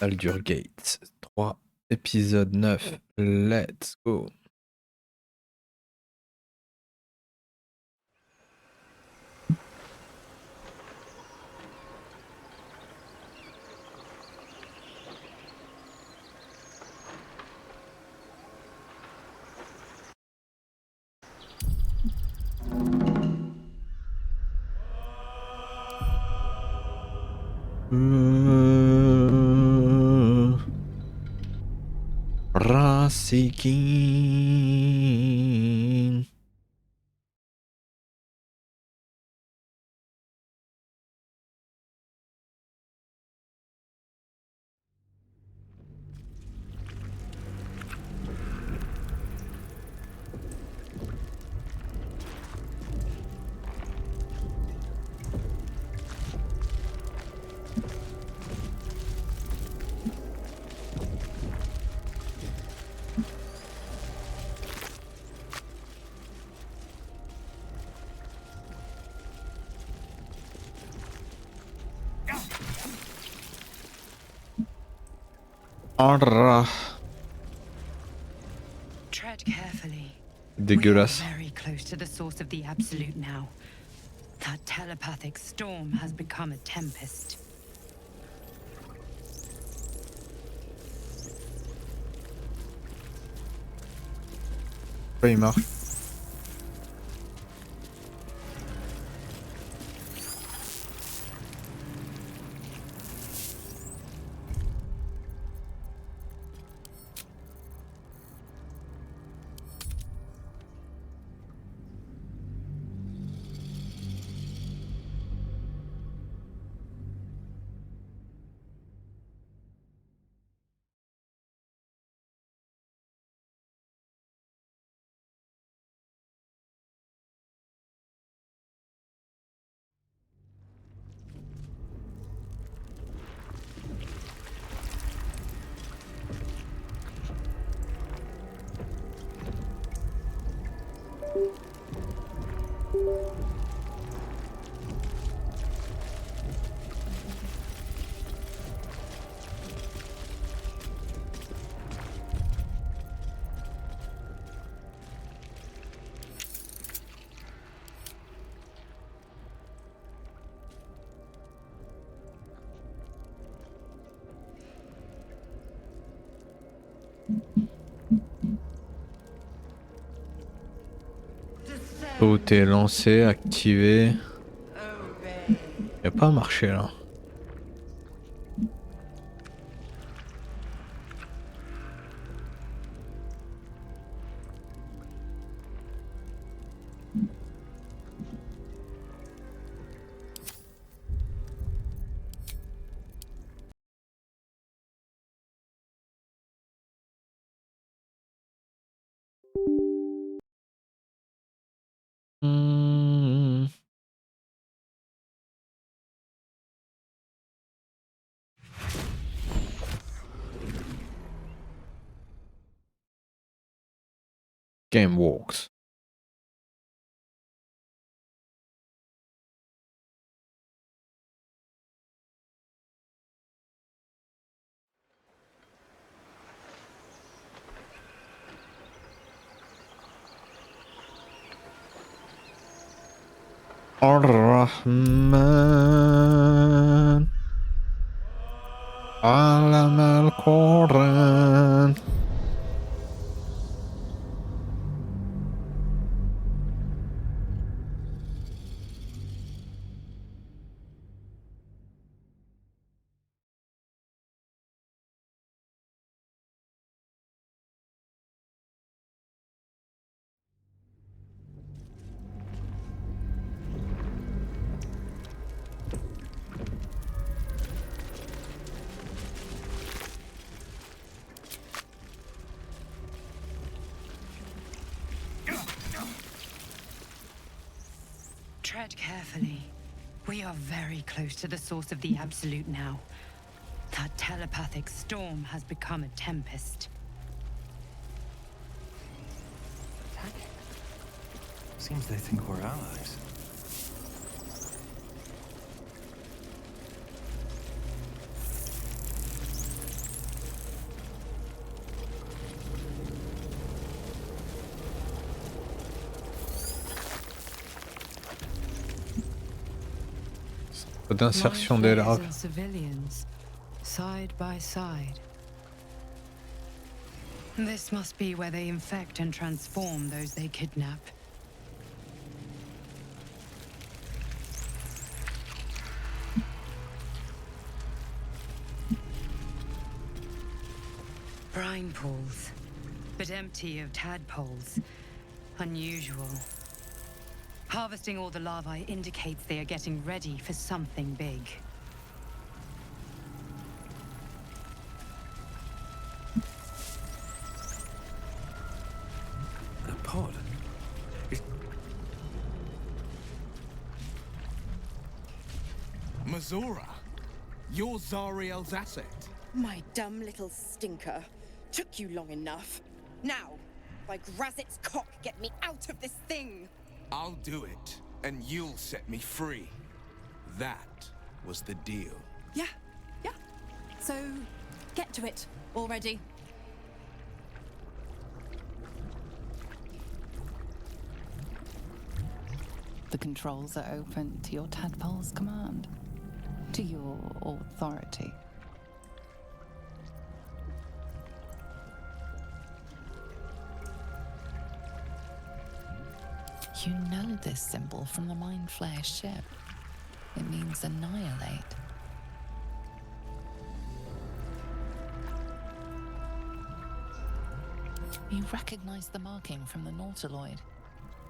Baldur Gates 3, épisode 9. Let's go. Rasikin. Arrah. Tread carefully. Dégueulasse. We are very close to the source of the absolute now. That telepathic storm has become a tempest. Il marche. Tout est lancé, activé. Il a pas marché là. Game works. الرحمن علم القرآن. Tread carefully. We are very close to the source of the absolute now. That telepathic storm has become a tempest. Attacking? Seems they think we're allies. d'insertion des Mind flayers larves. and civilians, side by side. This must be where they infect and transform those they kidnap. Brine pools, but empty of tadpoles. Unusual. Harvesting all the larvae indicates they are getting ready for something big. A pod? Mazora, you're Zariel's asset. My dumb little stinker. Took you long enough. Now, by Grazit's cock, get me out of this thing! I'll do it, and you'll set me free. That was the deal. Yeah. So, get to it already. The controls are open to your tadpole's command, to your authority. You know this symbol from the Mind Flayer ship. It means annihilate. You recognize the marking from the Nautiloid,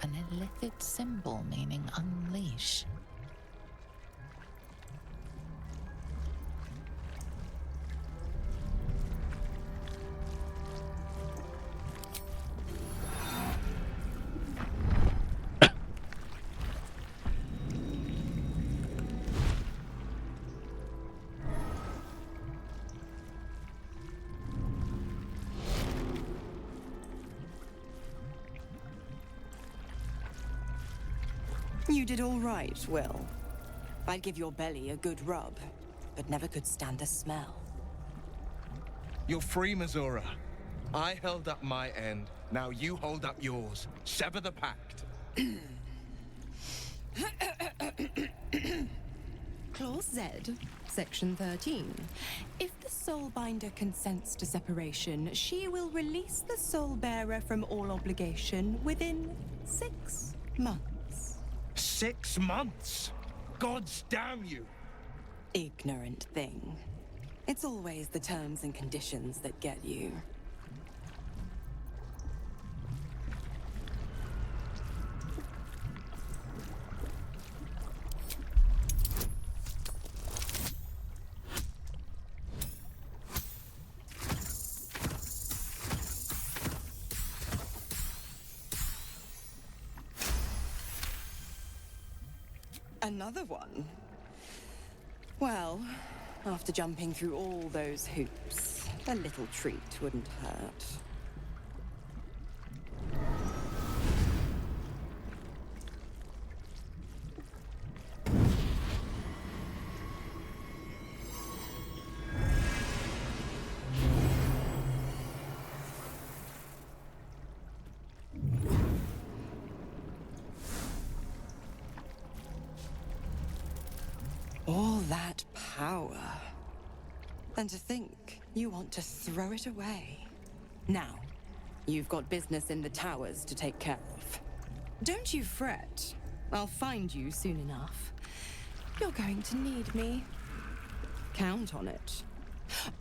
an illithid symbol meaning unleash. You did all right, Will. I'd give your belly a good rub, but never could stand the smell. You're free, Mazora. I held up my end. Now you hold up yours. Sever the pact. Clause Z, Section 13. If the Soulbinder consents to separation, she will release the Soulbearer from all obligation within 6 months. 6 months? Gods damn you! Ignorant thing. It's always the terms and conditions that get you. Another one? Well, after jumping through all those hoops, a little treat wouldn't hurt. All that power. And to think you want to throw it away. Now, you've got business in the towers to take care of. Don't you fret. I'll find you soon enough. You're going to need me. Count on it.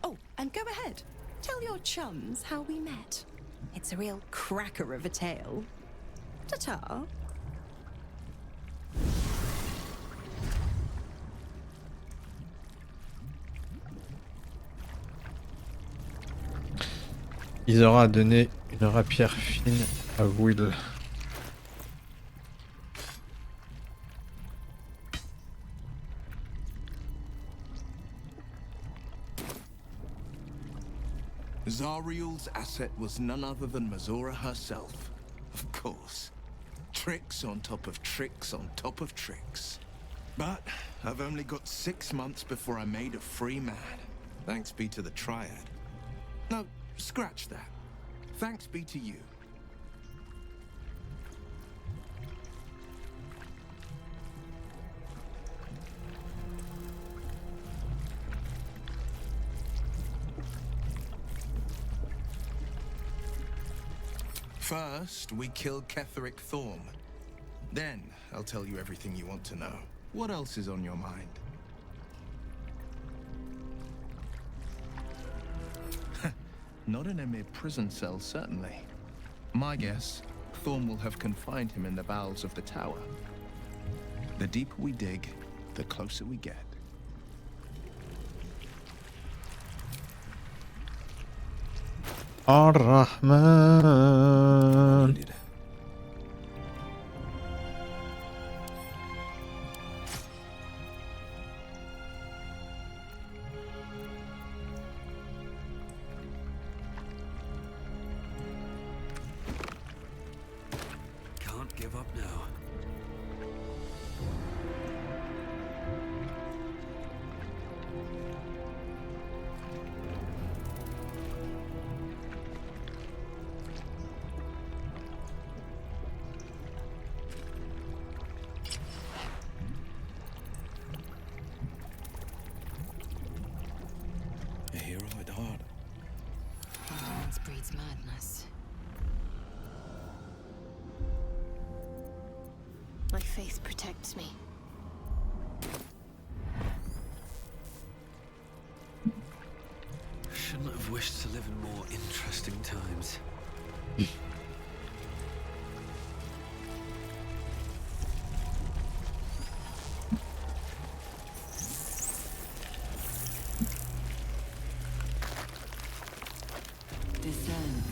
Oh, and go ahead. Tell your chums how we met. It's a real cracker of a tale. Ta-ta. Isora a donné une rapière fine à Will. Zariel's asset was none other than Mazora herself. Of course. Tricks on top of tricks on top of tricks. But I've only got 6 months before I'm made a free man. Thanks be to the Triad. No, scratch that. Thanks be to you. First, we kill Ketheric Thorm. Then, I'll tell you everything you want to know. What else is on your mind? Not in Emir prison cell, certainly. My guess, Thorm will have confined him in the bowels of the tower. The deeper we dig, the closer we get. الرحمن. Needed. Can't give up now. A hero at heart. Ignorance breeds madness. My faith protects me. Shouldn't have wished to live in more interesting times. Discern,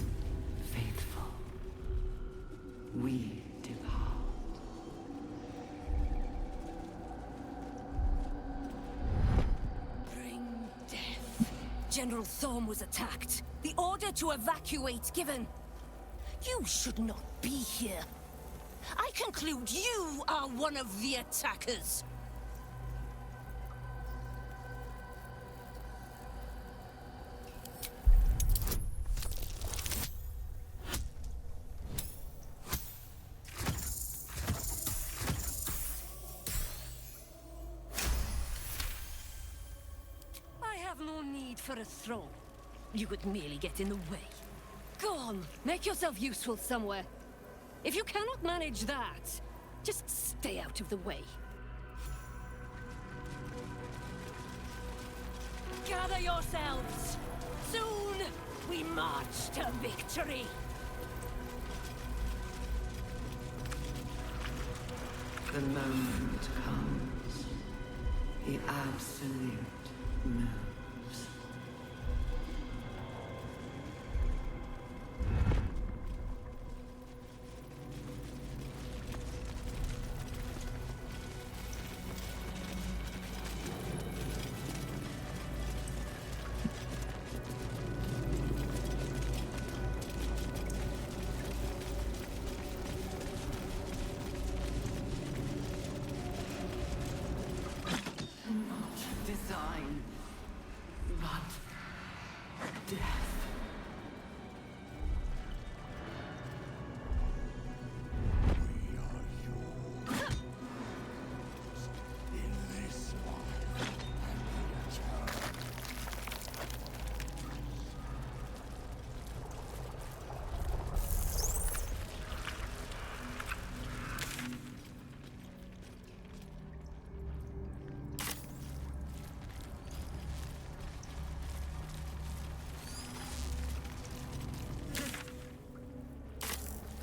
faithful. We depart. Bring death. General Thorm was attacked. The order to evacuate given. You should not be here. I conclude you are one of the attackers. I have no need for a throne. You could merely get in the way. Go on, make yourself useful somewhere. If you cannot manage that, just stay out of the way. Gather yourselves. Soon, we march to victory. The moment comes. The absolute moves. Not design, but death.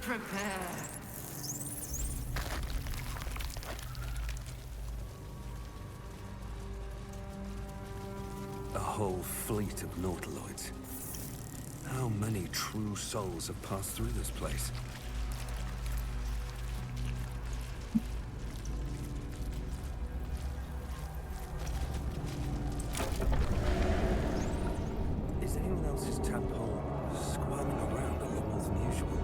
Prepare. A whole fleet of nautiloids. How many true souls have passed through this place? Is anyone else's tadpole squirming around a lot more than usual?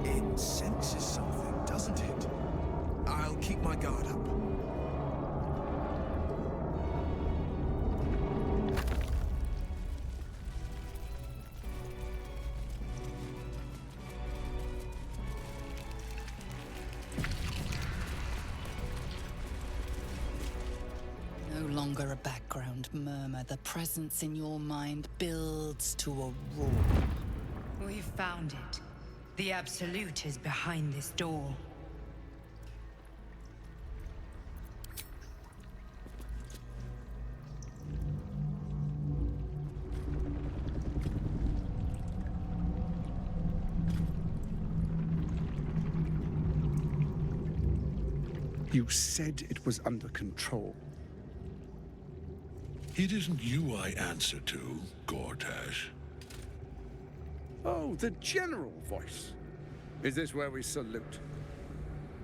It senses something, doesn't it? I'll keep my guard up. No longer a background murmur. The presence in your mind builds to a roar. We've found it. The Absolute is behind this door. You said it was under control. It isn't you I answer to, Gortash. Oh, the general voice. Is this where we salute?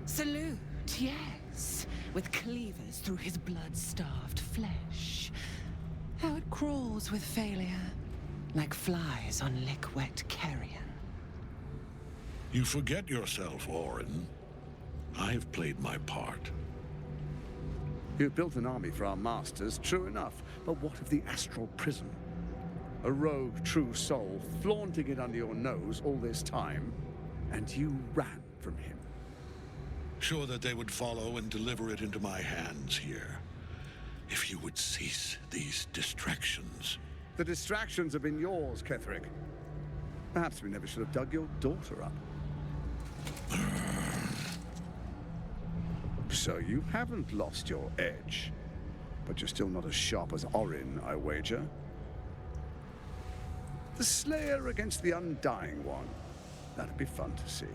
Salute, yes. With cleavers through his blood-starved flesh. How it crawls with failure, like flies on lick-wet carrion. You forget yourself, Orin. I've played my part. You've built an army for our masters, true enough. But what of the astral prison? A rogue true soul flaunting it under your nose all this time, and you ran from him. Sure that they would follow and deliver it into my hands here. If you would cease these distractions. The distractions have been yours, Ketherick. Perhaps we never should have dug your daughter up. So you haven't lost your edge. But you're still not as sharp as Orin, I wager. The Slayer against the Undying One. That'd be fun to see.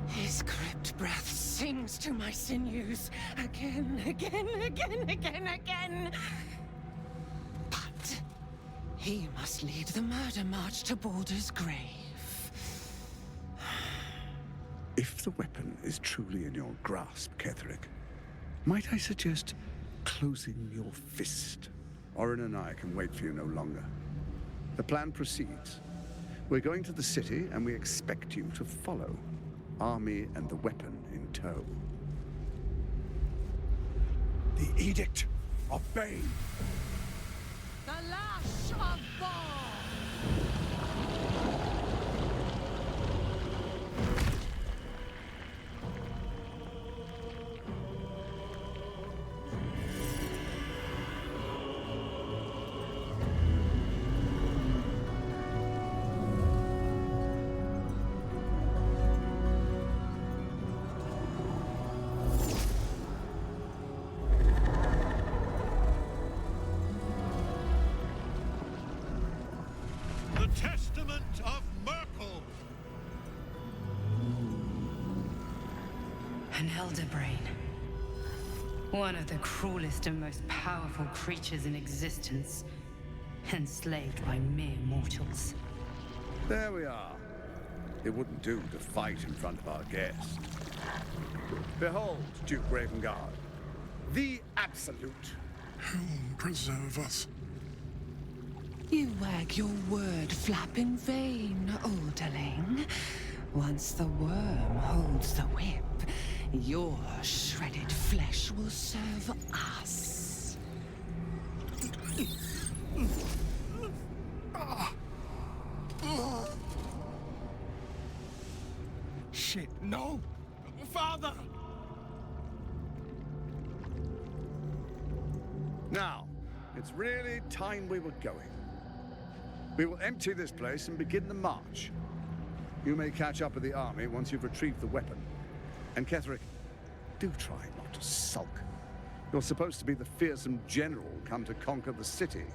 His crypt breath sings to my sinews. Again, again, again, again, again. But he must lead the murder march to Baldur's grave. If the weapon is truly in your grasp, Ketherick, might I suggest closing your fist? Orin and I can wait for you no longer. The plan proceeds. We're going to the city, and we expect you to follow. Army and the weapon in tow. The Edict of Bane. The lash of Baldur! The Testament of Merkel! An elder brain. One of the cruelest and most powerful creatures in existence. Enslaved by mere mortals. There we are. It wouldn't do to fight in front of our guest. Behold, Duke Ravengard, the Absolute. Whom preserve us? You wag your word flap in vain, Alderling. Once the worm holds the whip, your shredded flesh will serve us. Shit, no! Father! Now, it's really time we were going. We will empty this place and begin the march. You may catch up with the army once you've retrieved the weapon. And Ketherick, do try not to sulk. You're supposed to be the fearsome general come to conquer the city.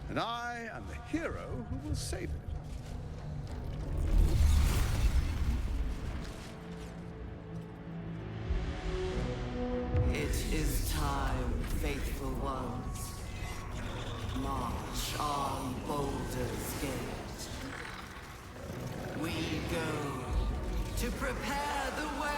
And I am the hero who will save it. It is time, faithful ones. March on Baldur's Gate. We go to prepare the way.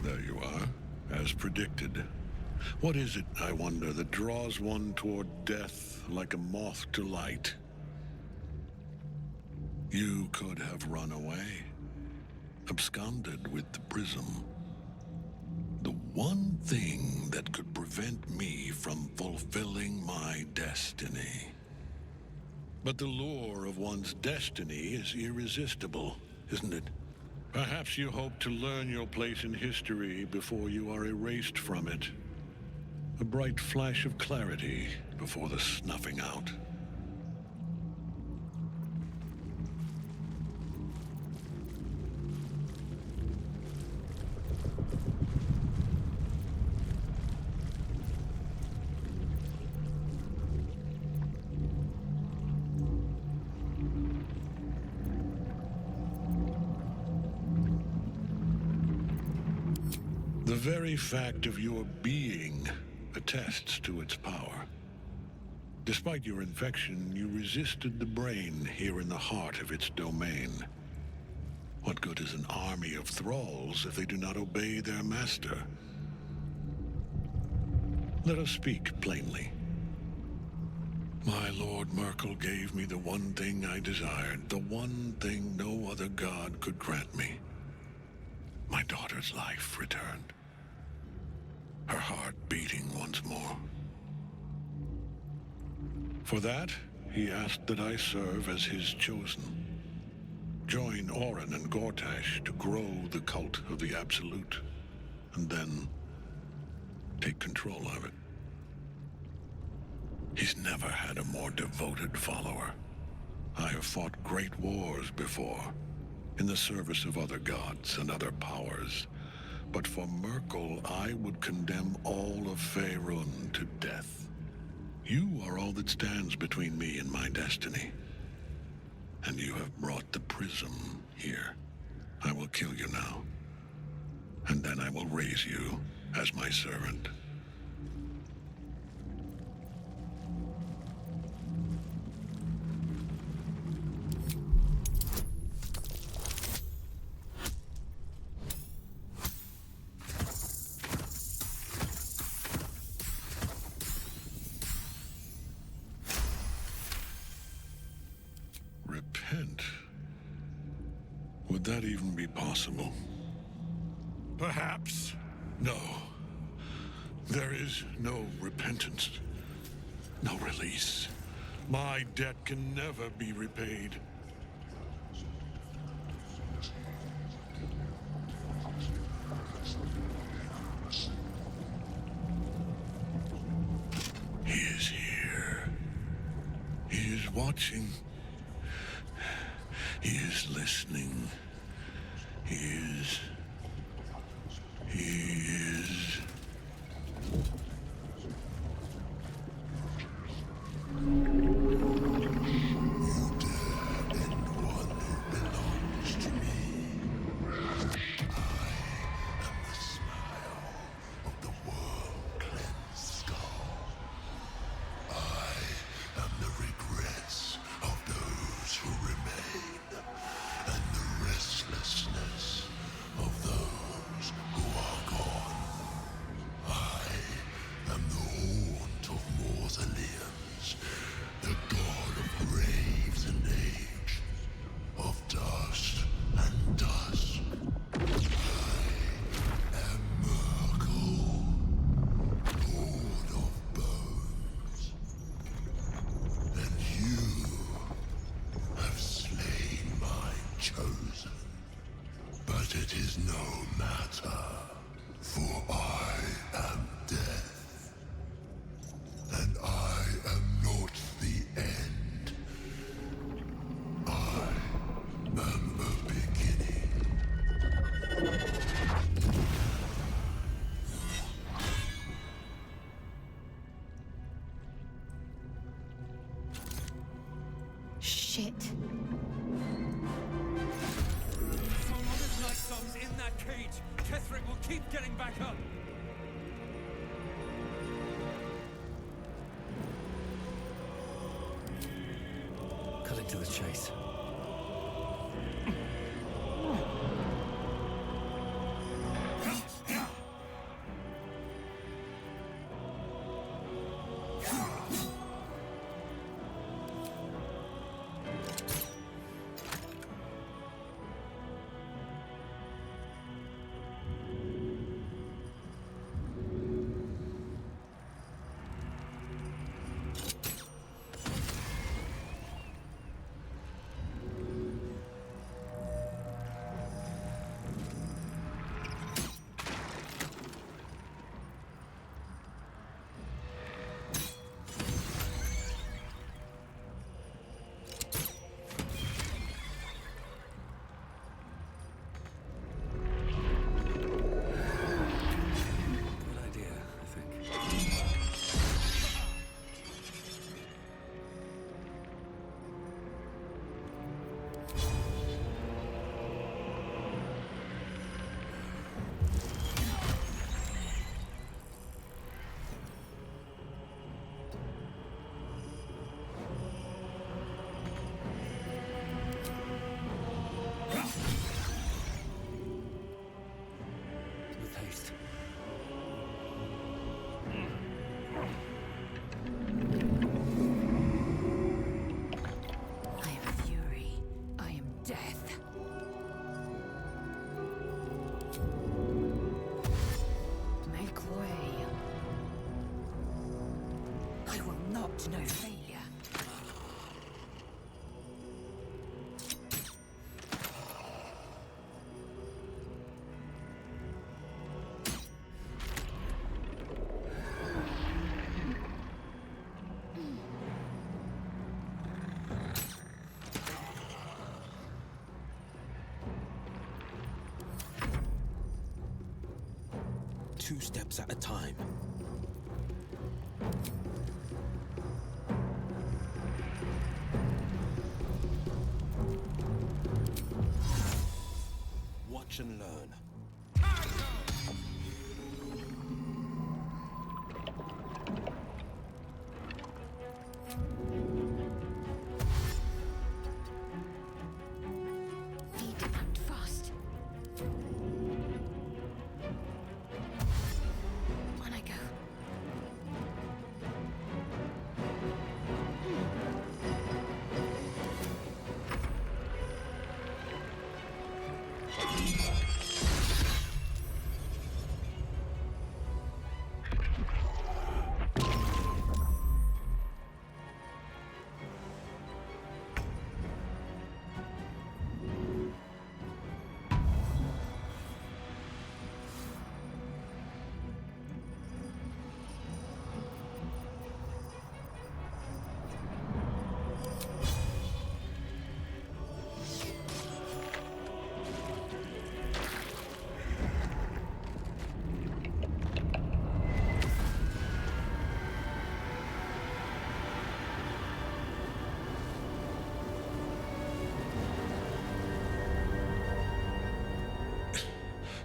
There you are, as predicted. What is it, I wonder, that draws one toward death like a moth to light? You could have run away, absconded with the prism. The one thing that could prevent me from fulfilling my destiny. But the lure of one's destiny is irresistible, isn't it? Perhaps you hope to learn your place in history before you are erased from it. A bright flash of clarity before the snuffing out. The very fact of your being attests to its power. Despite your infection, you resisted the brain here in the heart of its domain. What good is an army of thralls if they do not obey their master? Let us speak plainly. My Lord Merkel gave me the one thing I desired, the one thing no other god could grant me. My daughter's life returned. Her heart beating once more. For that, he asked that I serve as his chosen. Join Orin and Gortash to grow the cult of the Absolute, and then take control of it. He's never had a more devoted follower. I have fought great wars before, in the service of other gods and other powers. But for Merkel, I would condemn all of Faerun to death. You are all that stands between me and my destiny. And you have brought the prism here. I will kill you now. And then I will raise you as my servant. Repent? Would that even be possible? Perhaps. No. There is no repentance. No release. My debt can never be repaid. He is here. He is watching. He is listening. He is... Shit. There's night songs in that cage. Ketherick will keep getting back up. Cutting to the chase. least. I am fury. I am death. Make way. I will not know failure. Two steps at a time. Watch and learn. Feet and fast. On I go.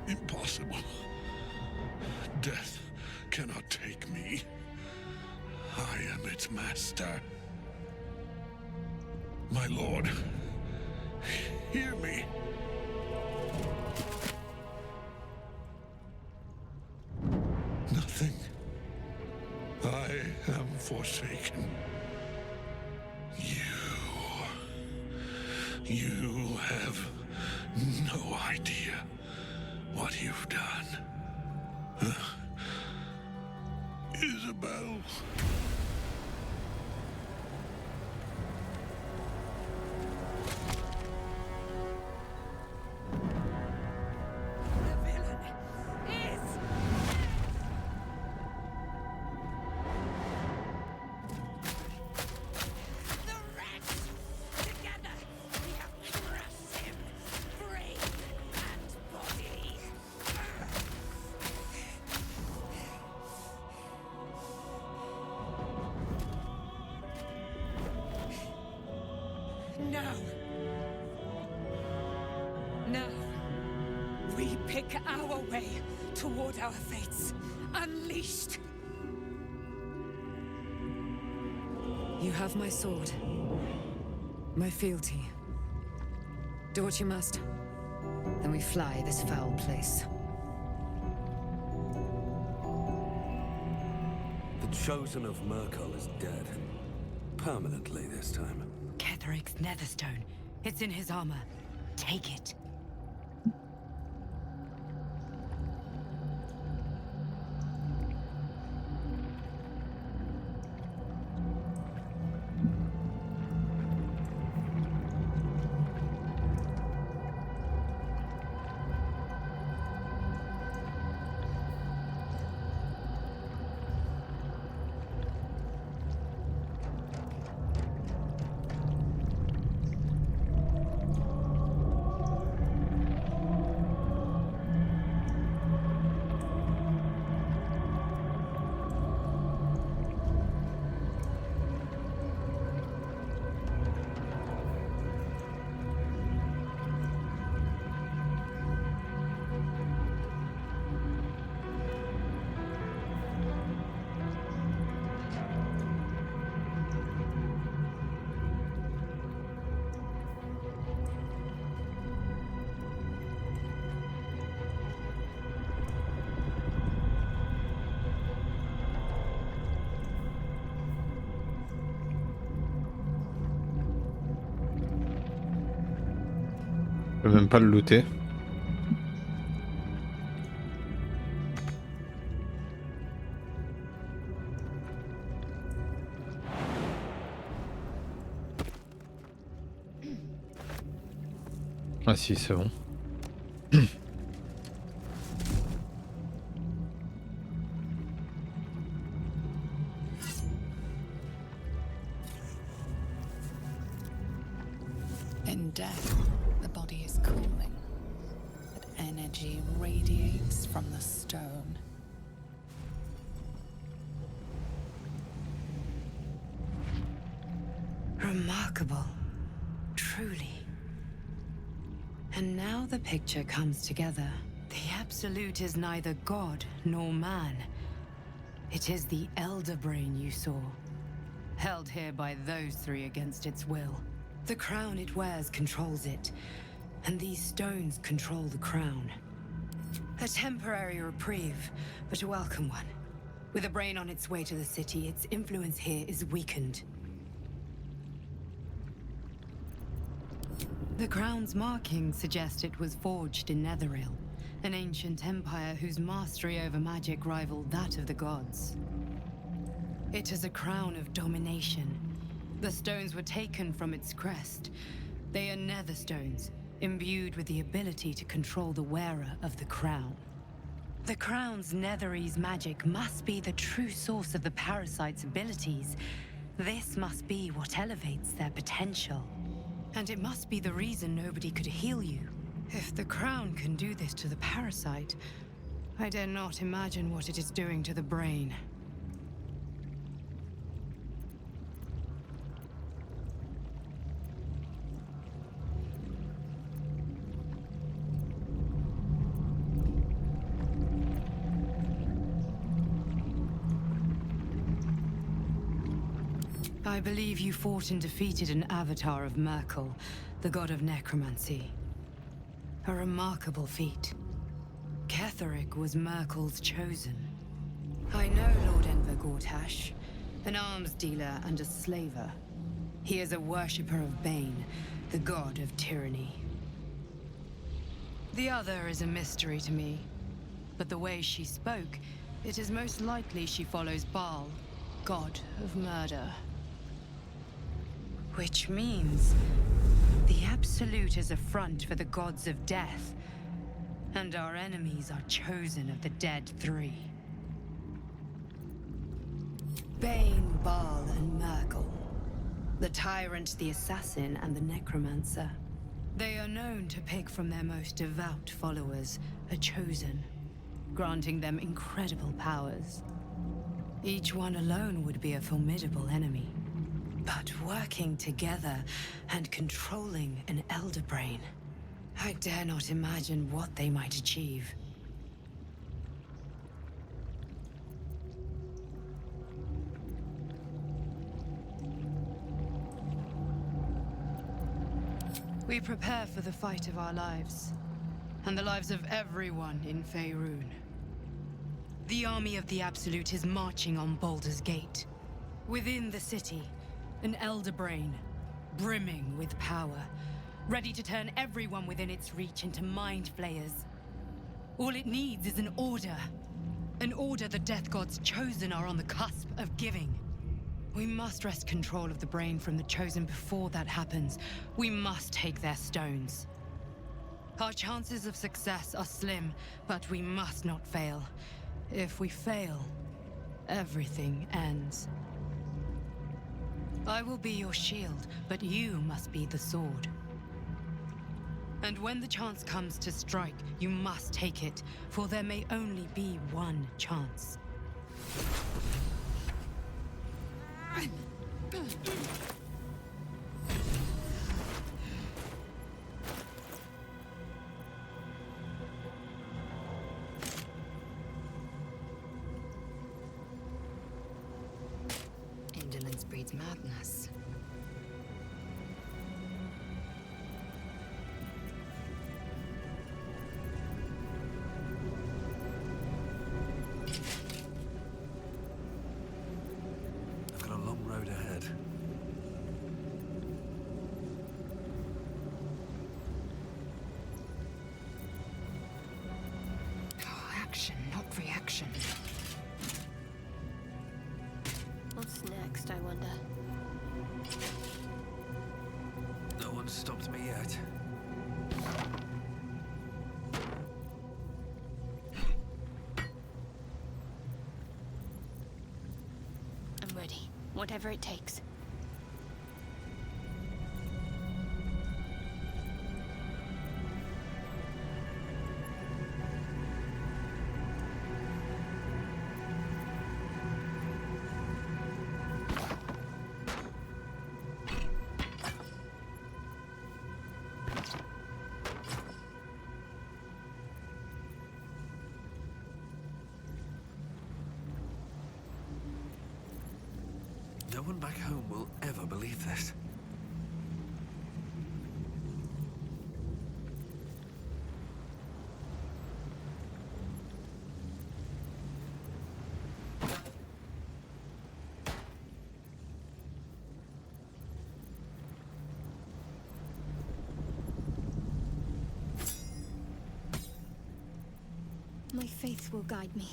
Impossible. Death cannot take me. I am its master. My lord, hear me. Nothing. I am forsaken. You have no idea what you've done. Isabel. The villain is... The rats! Together, we have crushed him, brain and body. Now. Now. We pick our way toward our fates. Unleashed. You have my sword. My fealty. Do what you must. Then we fly this foul place. The Chosen of Merkel is dead. Permanently this time. Ketheric's netherstone. It's in his armor. Take it. Je peux même pas le looter. Ah si, c'est bon. In death, the body is cooling, but energy radiates from the stone. Remarkable. Truly. And now the picture comes together. The Absolute is neither god nor man. It is the Elder Brain you saw, held here by those three against its will. The crown it wears controls it, and these stones control the crown. A temporary reprieve, but a welcome one. With a brain on its way to the city, its influence here is weakened. The crown's markings suggest it was forged in Netheril, an ancient empire whose mastery over magic rivaled that of the gods. It is a crown of domination. The stones were taken from its crest. They are nether stones, imbued with the ability to control the wearer of the crown. The crown's Netherese magic must be the true source of the parasite's abilities. This must be what elevates their potential. And it must be the reason nobody could heal you. If the crown can do this to the parasite, I dare not imagine what it is doing to the brain. I believe you fought and defeated an avatar of Merkel, the god of necromancy. A remarkable feat. Ketheric was Merkel's chosen. I know Lord Enver Gortash, an arms dealer and a slaver. He is a worshipper of Bane, the god of tyranny. The other is a mystery to me, but the way she spoke, it is most likely she follows Baal, god of murder. Which means the Absolute is a front for the gods of death, and our enemies are chosen of the dead three. Bane, Baal, and Merkel. The tyrant, the assassin, and the necromancer. They are known to pick from their most devout followers a chosen, granting them incredible powers. Each one alone would be a formidable enemy. But working together and controlling an Elder Brain, I dare not imagine what they might achieve. We prepare for the fight of our lives, and the lives of everyone in Faerun. The army of the Absolute is marching on Baldur's Gate. Within the city, an Elder Brain, brimming with power, ready to turn everyone within its reach into mind flayers. All it needs is an order the Death God's chosen are on the cusp of giving. We must wrest control of the brain from the chosen before that happens. We must take their stones. Our chances of success are slim, but we must not fail. If we fail, everything ends. I will be your shield, but you must be the sword. And when the chance comes to strike, you must take it, for there may only be one chance. Indolence breeds madness. I've got a long road ahead. reaction. What's next, I wonder? No one's stopped me yet. I'm ready. Whatever it takes. No one back home will ever believe this. My faith will guide me.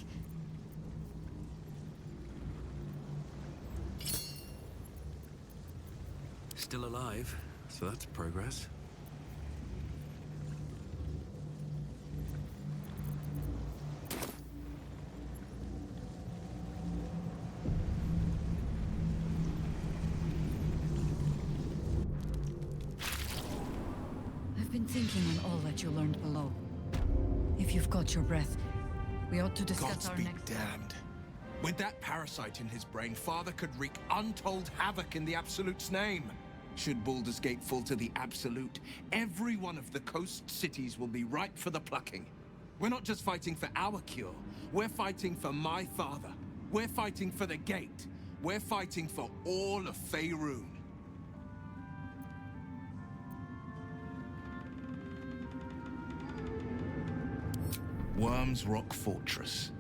Still alive, so that's progress. I've been thinking on all that you learned below. If you've got your breath, we ought to discuss Gods our be next... damned. With that parasite in his brain, Father could wreak untold havoc in the Absolute's name. Should Baldur's Gate fall to the Absolute, every one of the coast cities will be ripe for the plucking. We're not just fighting for our cure, we're fighting for my father. We're fighting for the Gate. We're fighting for all of Faerun. Worm's Rock Fortress.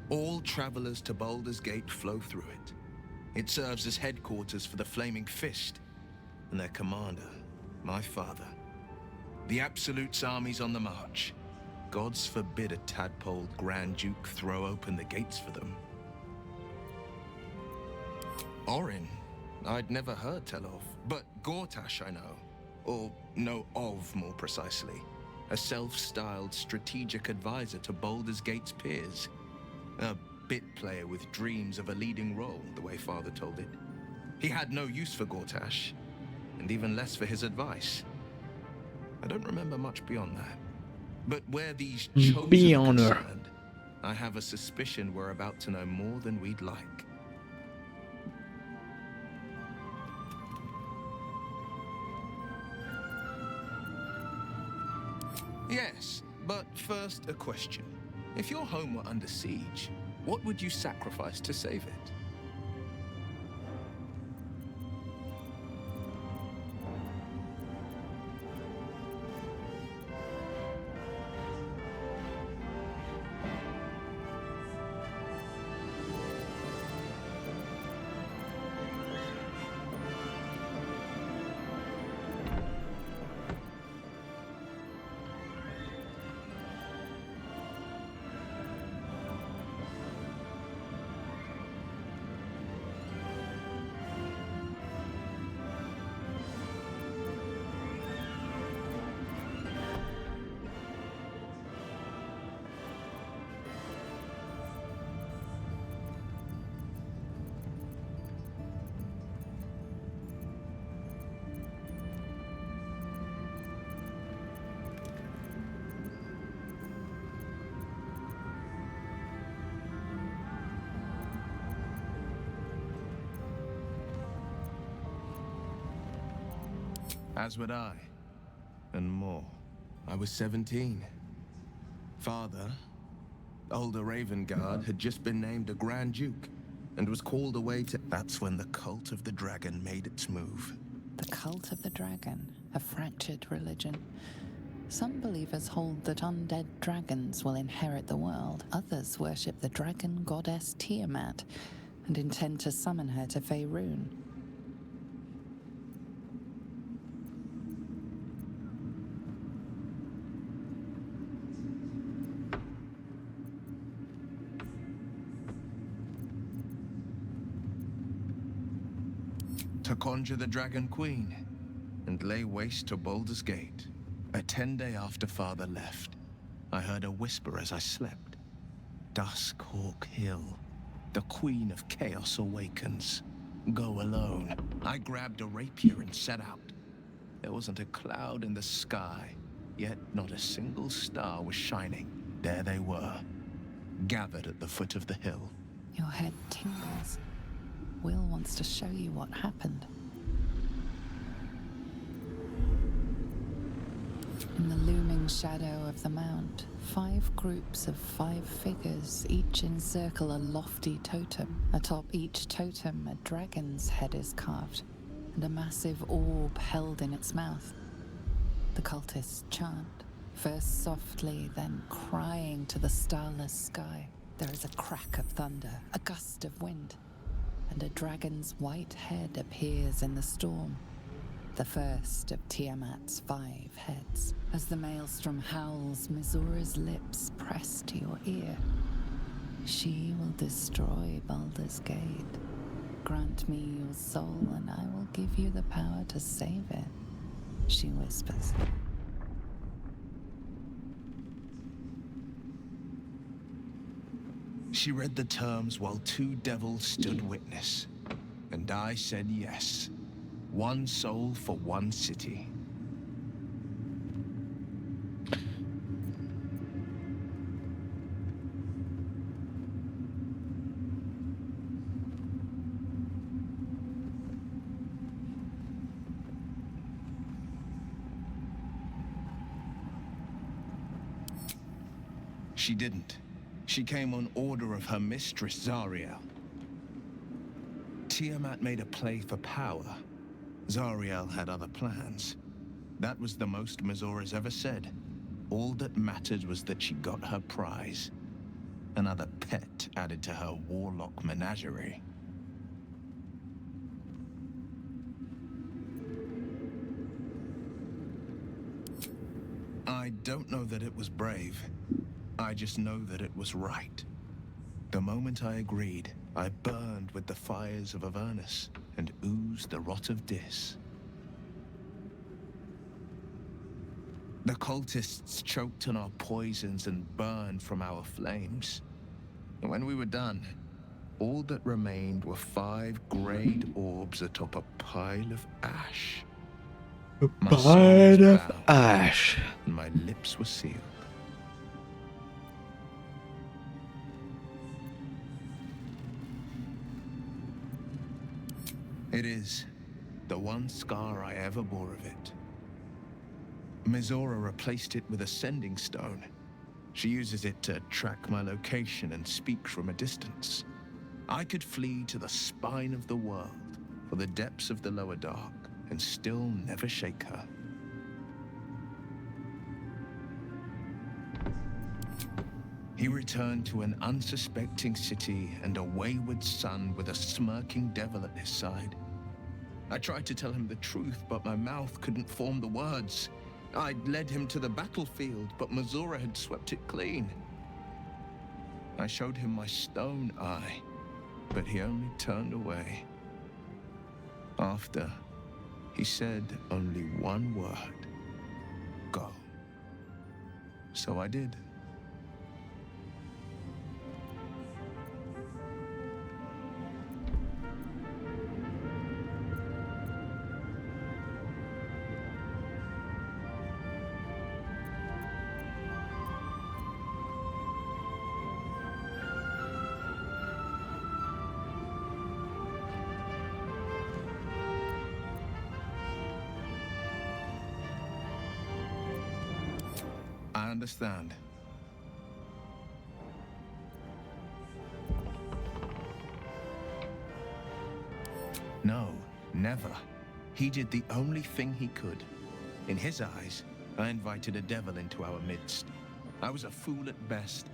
All travelers to Baldur's Gate flow through it. It serves as headquarters for the Flaming Fist, and their commander, my father. The Absolute's army's on the march. Gods forbid a tadpole Grand Duke throw open the gates for them. Orin, I'd never heard tell of, but Gortash I know. Or know of, more precisely. A self-styled strategic advisor to Baldur's Gate's peers. A bit player with dreams of a leading role, the way Father told it. He had no use for Gortash, and even less for his advice. I don't remember much beyond that. But where these chosen are concerned, I have a suspicion we're about to know more than we'd like. Yes, but first a question. If your home were under siege, what would you sacrifice to save it? As would I, and more. I was 17. Father, older Ravengard, had just been named a Grand Duke, and was called away to... That's when the cult of the dragon made its move. The cult of the dragon, a fractured religion. Some believers hold that undead dragons will inherit the world. Others worship the dragon goddess Tiamat and intend to summon her to Faerun. to conjure the Dragon Queen and lay waste to Baldur's Gate. A 10-day after Father left, I heard a whisper as I slept. Duskhawk Hill. The Queen of Chaos awakens. Go alone. I grabbed a rapier and set out. There wasn't a cloud in the sky, yet not a single star was shining. There they were, gathered at the foot of the hill. Your head tingles. Will wants to show you what happened. In the looming shadow of the mount, 5 groups of 5 figures each encircle a lofty totem. Atop each totem, a dragon's head is carved, and a massive orb held in its mouth. The cultists chant, first softly, then crying to the starless sky. There is a crack of thunder, a gust of wind, and a dragon's white head appears in the storm. The first of Tiamat's 5 heads. As the maelstrom howls, Mizora's lips press to your ear. She will destroy Baldur's Gate. Grant me your soul, and I will give you the power to save it, she whispers. She read the terms while 2 devils stood witness, and I said yes. 1 soul for 1 city. She didn't. She came on order of her mistress, Zariel. Tiamat made a play for power. Zariel had other plans. That was the most Mizora's ever said. All that mattered was that she got her prize. Another pet added to her warlock menagerie. I don't know that it was brave. I just know that it was right. The moment I agreed, I burned with the fires of Avernus and oozed the rot of Dis. The cultists choked on our poisons and burned from our flames. And when we were done, all that remained were 5 greyed orbs atop a pile of ash. My soul was bound, ash. and my lips were sealed. It is the one scar I ever bore of it. Mizora replaced it with a sending stone. She uses it to track my location and speak from a distance. I could flee to the spine of the world, or the depths of the lower dark, and still never shake her. He returned to an unsuspecting city and a wayward son with a smirking devil at his side. I tried to tell him the truth, but my mouth couldn't form the words. I'd led him to the battlefield, but Mizora had swept it clean. I showed him my stone eye, but he only turned away. After, he said only one word: go. So I did. I understand. No, never. He did the only thing he could. In his eyes, I invited a devil into our midst. I was a fool at best,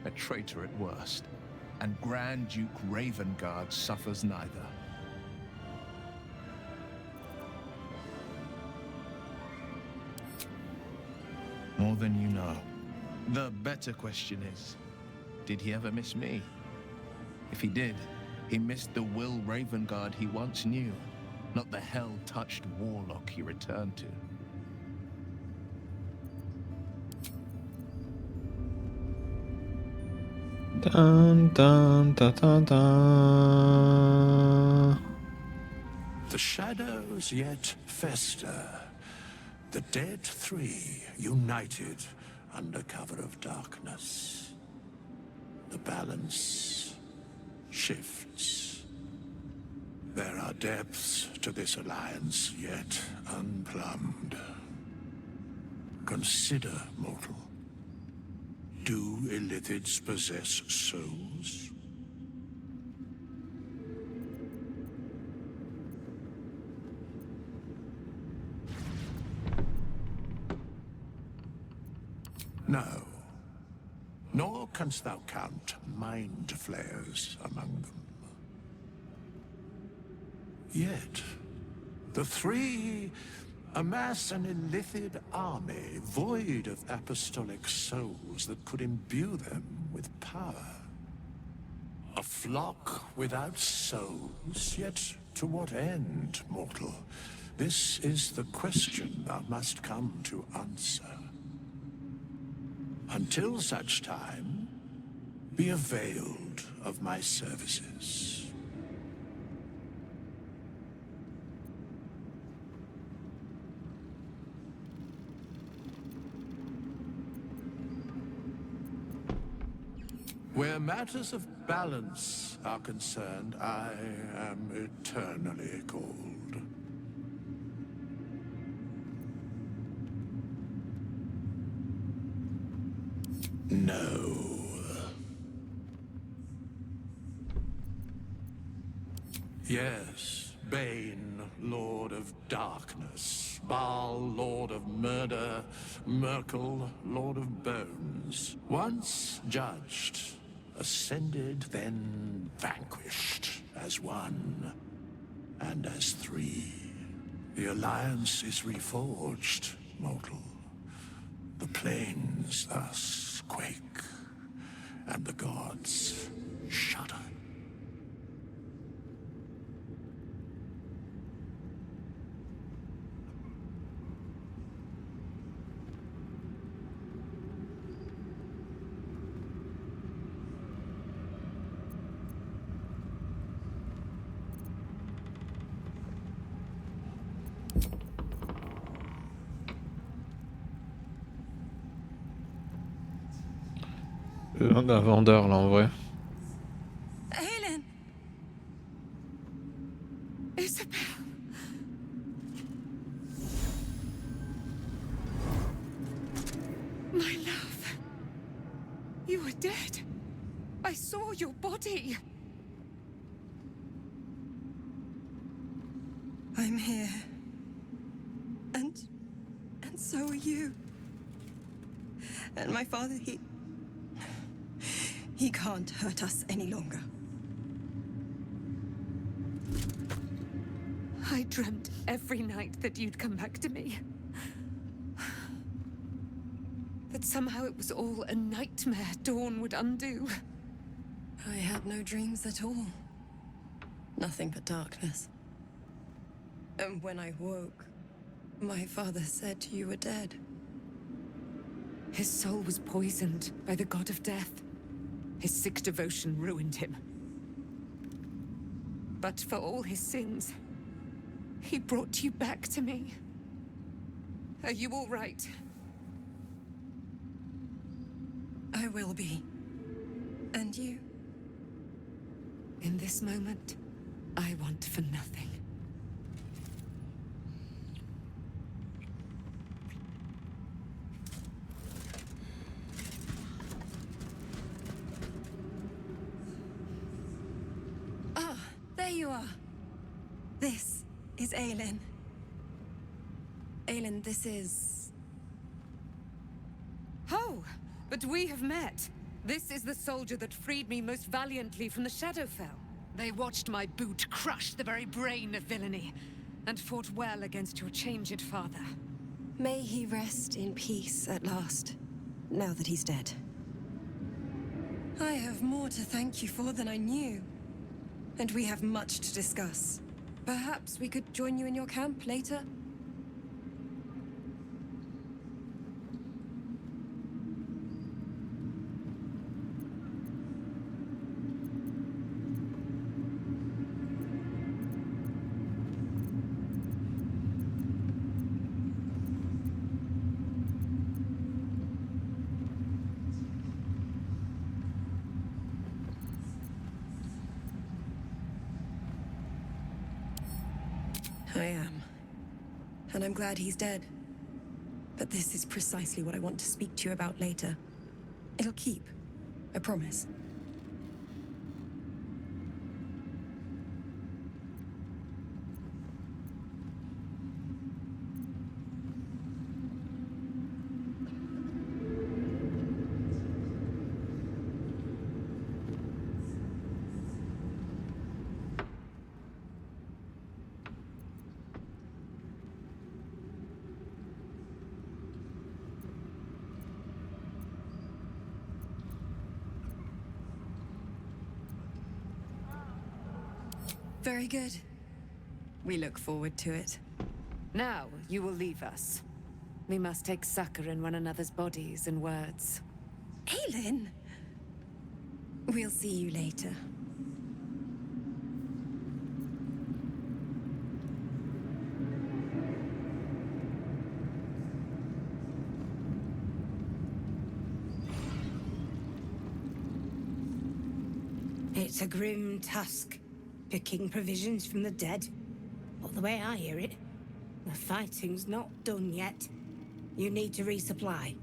a traitor at worst, and Grand Duke Ravengard suffers neither. More than you know. The better question is, did he ever miss me? If he did, he missed the Will Ravengard he once knew. not the hell-touched warlock he returned to. Dun, dun, dun, dun, dun. The shadows yet fester. The dead three united under cover of darkness. The balance shifts. There are depths to this alliance yet unplumbed. Consider, mortal. Do illithids possess souls? No. Nor canst thou count mind flayers among them. Yet, the three amass an illithid army void of apostolic souls that could imbue them with power. A flock without souls, yet to what end, mortal? This is the question thou must come to answer. Until such time, be availed of my services. Where matters of balance are concerned, I am eternally cold. No. Yes, Bane, Lord of Darkness, Baal, Lord of Murder, Merkel, Lord of Bones. Once judged, ascended, then vanquished as one, and as three. The alliance is reforged, mortal. The plains thus quake, and the gods shudder. Besoin d'un vendeur là en vrai. Helen! Isabel! My love! You were dead. I saw your body. I'm here. And so are you. And my father, he can't hurt us any longer. I dreamt every night that you'd come back to me. That somehow it was all a nightmare Dawn would undo. I had no dreams at all. Nothing but darkness. And when I woke, my father said you were dead. His soul was poisoned by the god of death. His sick devotion ruined him. But for all his sins, he brought you back to me. Are you all right? I will be. And you? In this moment, I want for nothing. There you are. This is Aelin. Aelin, this is... Oh, but we have met. This is the soldier that freed me most valiantly from the Shadowfell. They watched my boot crush the very brain of villainy, and fought well against your changed father. May he rest in peace at last, now that he's dead. I have more to thank you for than I knew. And we have much to discuss. Perhaps we could join you in your camp later? I am. And I'm glad he's dead. But this is precisely what I want to speak to you about later. It'll keep. I promise. Very good. We look forward to it. Now you will leave us. We must take succor in one another's bodies and words. Aelin! We'll see you later. It's a grim task, picking provisions from the dead. But the way I hear it, the fighting's not done yet. You need to resupply.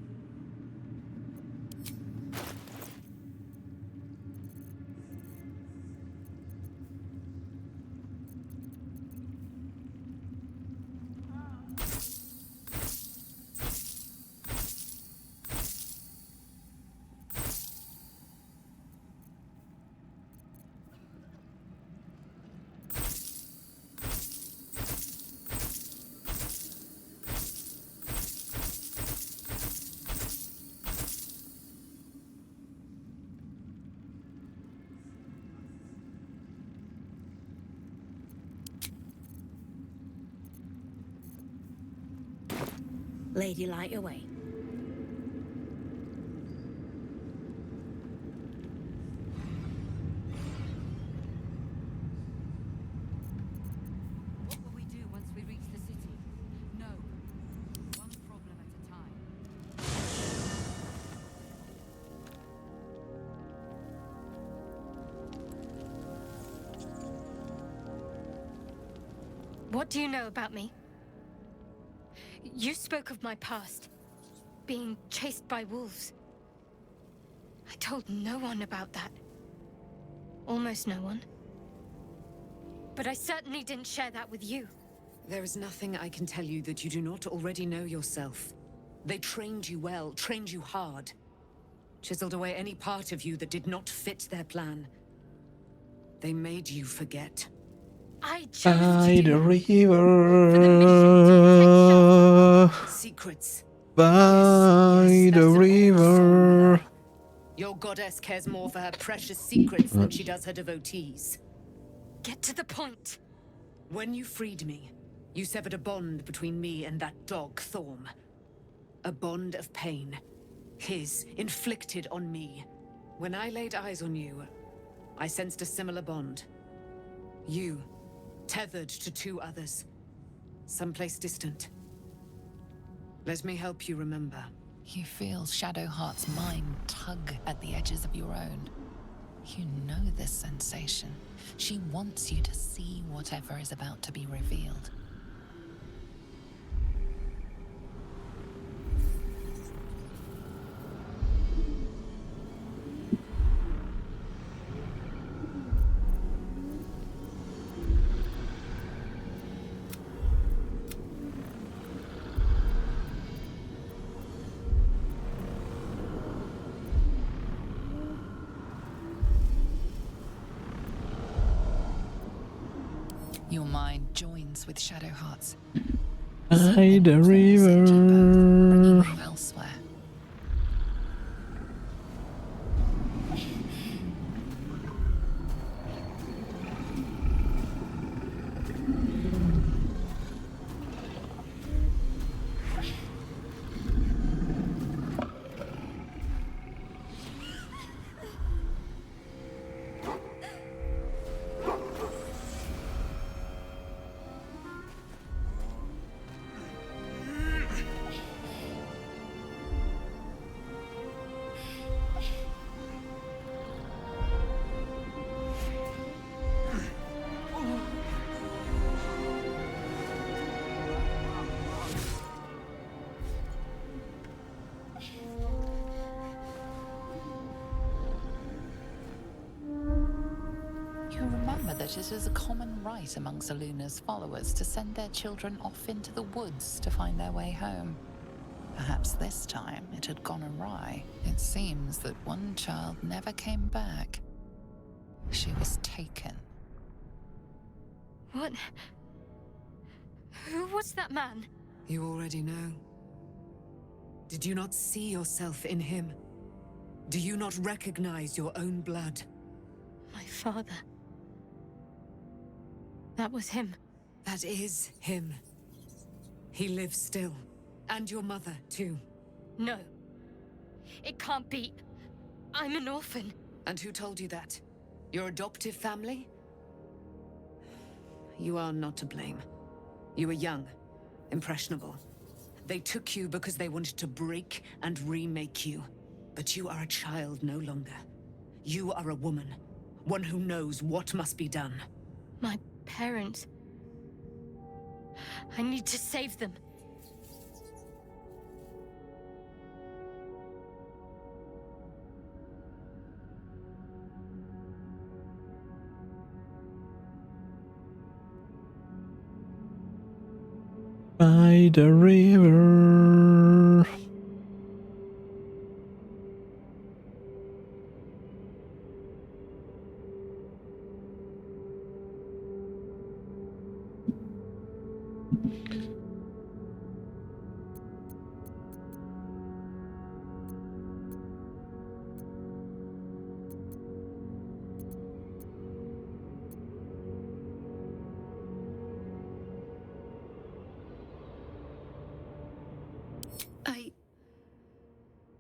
Lady, light your way. What will we do once we reach the city? No. One problem at a time. What do you know about me? You spoke of my past, being chased by wolves. I told no one about that. Almost no one. But I certainly didn't share that with you. There is nothing I can tell you that you do not already know yourself. They trained you well, trained you hard. Chiseled away any part of you that did not fit their plan. They made you forget. I chose By to the do that. river, Secrets. by Yes, the that's an old song, river. girl. Your goddess cares more for her precious secrets than she does her devotees. Get to the point. When you freed me, you severed a bond between me and that dog, Thorm. A bond of pain. His, inflicted on me. When I laid eyes on you, I sensed a similar bond. You, tethered to two others. Someplace distant. Let me help you remember. You feel Shadowheart's mind tug at the edges of your own. You know this sensation. She wants you to see whatever is about to be revealed. Your mind joins with Shadowheart's. By the river. Bringing you elsewhere. that it is a common rite among Selûne's followers to send their children off into the woods to find their way home. Perhaps this time it had gone awry. It seems that one child never came back. She was taken. What? Who was that man? You already know. Did you not see yourself in him? Do you not recognize your own blood? My father. That was him. That is him. He lives still. And your mother, too. No. It can't be. I'm an orphan. And who told you that? Your adoptive family? You are not to blame. You were young, impressionable. They took you because they wanted to break and remake you. But you are a child no longer. You are a woman. One who knows what must be done. My parents. I need to save them. By the river.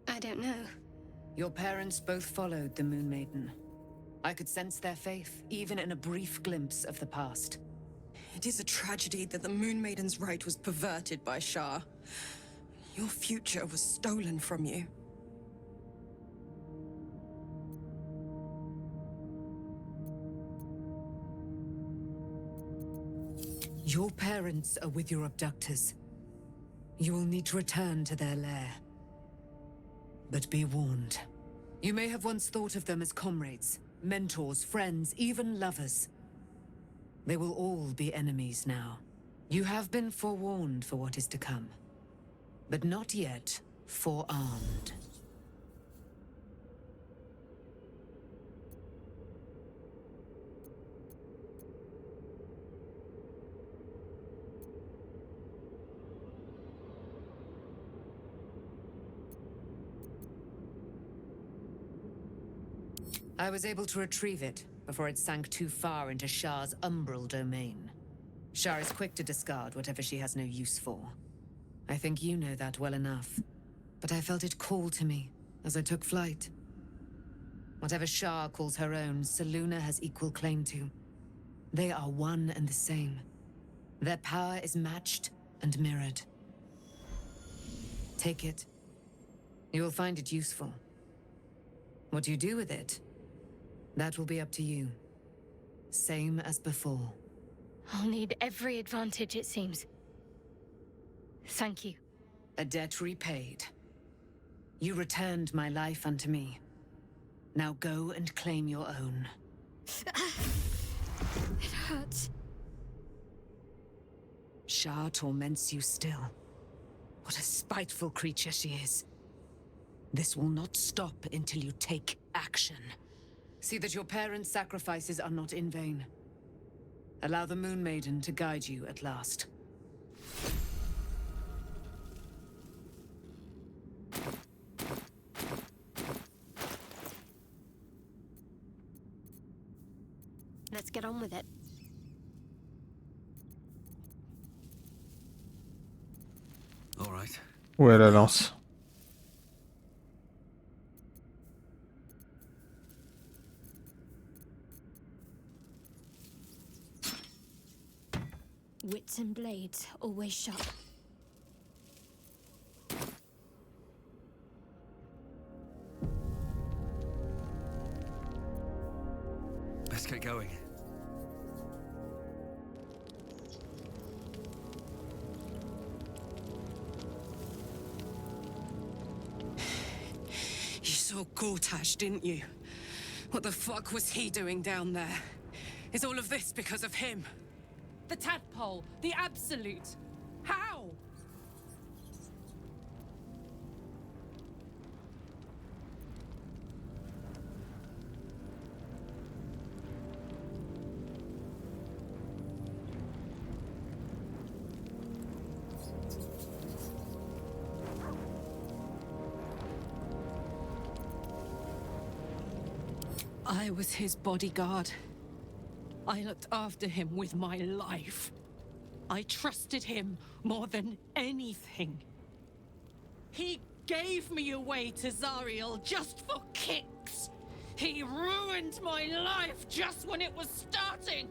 I don't know. Your parents both followed the Moon Maiden. I could sense their faith, even in a brief glimpse of the past. It is a tragedy that the Moon Maiden's right was perverted by Shah. Your future was stolen from you. Your parents are with your abductors. You will need to return to their lair. But be warned. You may have once thought of them as comrades, mentors, friends, even lovers. They will all be enemies now. You have been forewarned for what is to come, but not yet forearmed. I was able to retrieve it before it sank too far into Shah's umbral domain. Shah is quick to discard whatever she has no use for. I think you know that well enough. But I felt it call to me as I took flight. Whatever Shah calls her own, Selûne has equal claim to. They are one and the same. Their power is matched and mirrored. Take it. You will find it useful. What you do with it, that will be up to you. Same as before. I'll need every advantage, it seems. Thank you. A debt repaid. You returned my life unto me. Now go and claim your own. It hurts. Shah torments you still. What a spiteful creature she is. This will not stop until you take action. See that your parents' sacrifices are not in vain. Allow the Moon Maiden to guide you at last. Let's get on with it. All right. Où est la lance? Wits and blades, always sharp. Let's get going. You saw Gortash, didn't you? What the fuck was he doing down there? Is all of this because of him? The tadpole, the Absolute. How? I was his bodyguard. I looked after him with my life. I trusted him more than anything. He gave me away to Zariel just for kicks. He ruined my life just when it was starting.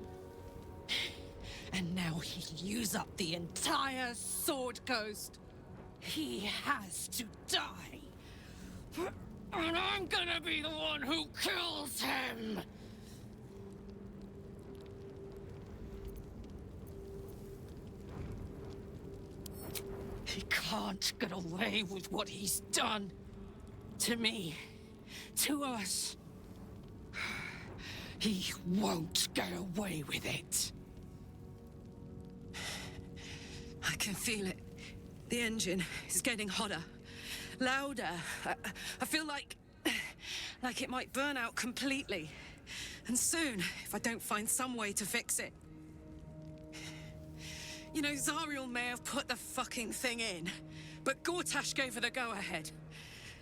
And now he'll use up the entire Sword Coast. He has to die. And I'm gonna be the one who kills him! He can't get away with what he's done. To me. To us. He won't get away with it. I can feel it. The engine is getting hotter. Louder. I feel like it might burn out completely. And soon, if I don't find some way to fix it. You know, Zariel may have put the fucking thing in, but Gortash gave her the go-ahead.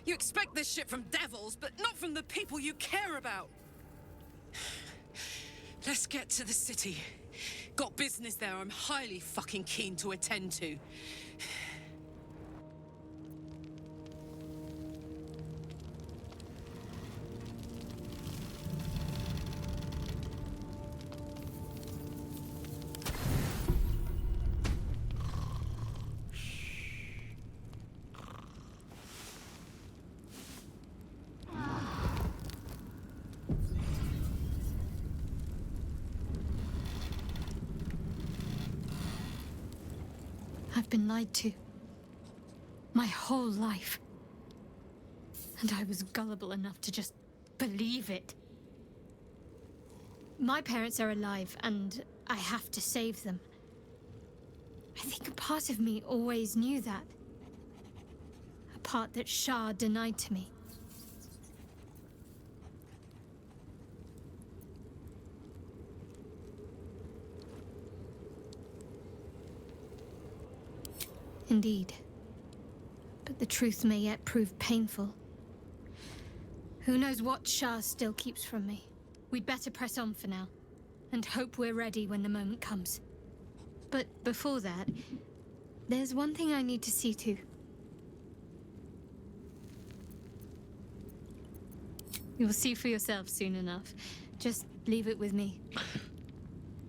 You expect this shit from devils, but not from the people you care about. Let's get to the city. Got business there I'm highly fucking keen to attend to. I've been lied to. My whole life. And I was gullible enough to just believe it. My parents are alive, and I have to save them. I think a part of me always knew that. A part that Shah denied to me. Indeed. But the truth may yet prove painful. Who knows what Shah still keeps from me? We'd better press on for now, and hope we're ready when the moment comes. But before that, there's one thing I need to see to. You'll see for yourself soon enough. Just leave it with me.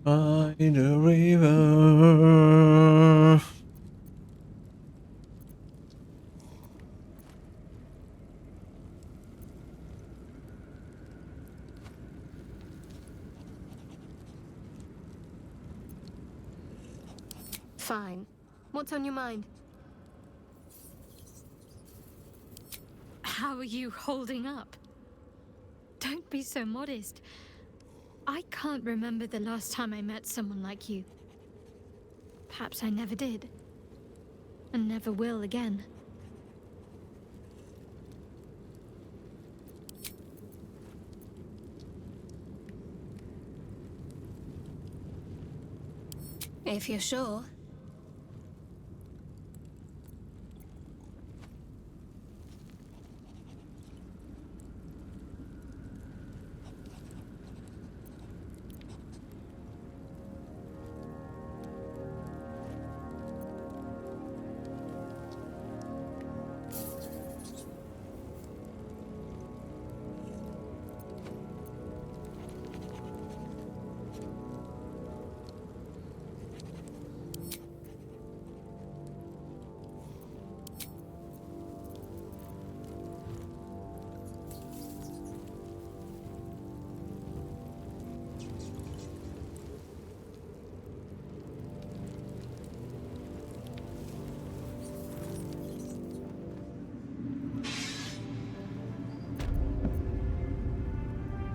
By the river. Fine. What's on your mind? How are you holding up? Don't be so modest. I can't remember the last time I met someone like you. Perhaps I never did. And never will again. If you're sure.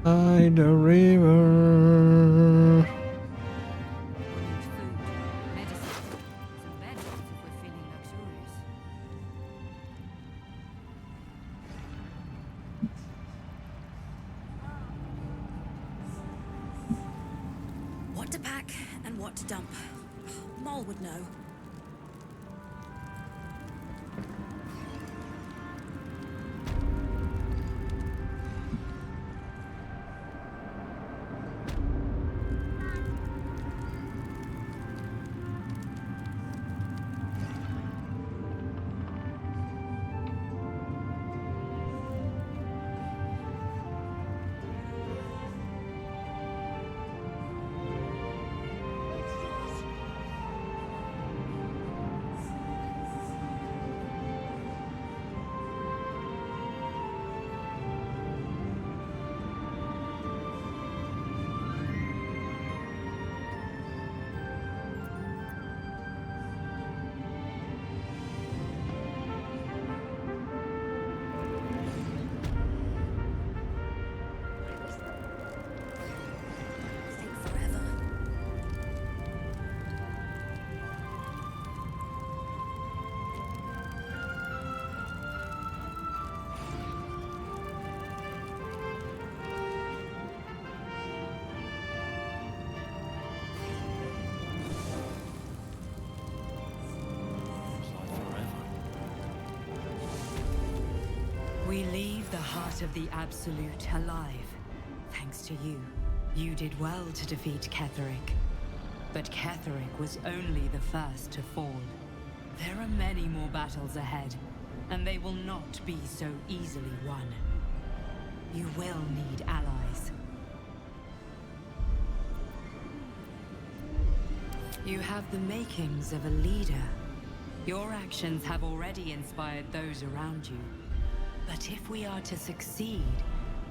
By the river. pack and what to dump. Mol would know. We leave the heart of the Absolute alive, thanks to you. You did well to defeat Ketheric. But Ketheric was only the first to fall. There are many more battles ahead, and they will not be so easily won. You will need allies. You have the makings of a leader. Your actions have already inspired those around you. But if we are to succeed,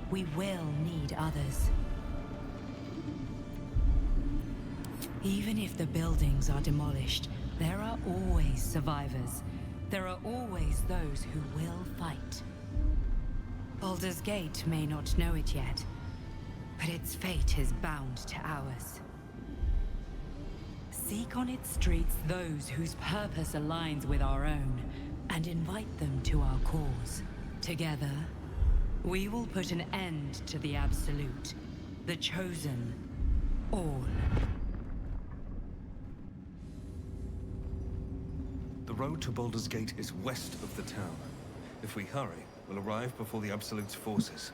we will need others. Even if the buildings are demolished, there are always survivors. There are always those who will fight. Baldur's Gate may not know it yet, but its fate is bound to ours. Seek on its streets those whose purpose aligns with our own, and invite them to our cause. Together, we will put an end to the Absolute, the Chosen, all. The road to Baldur's Gate is west of the town. If we hurry, we'll arrive before the Absolute's forces.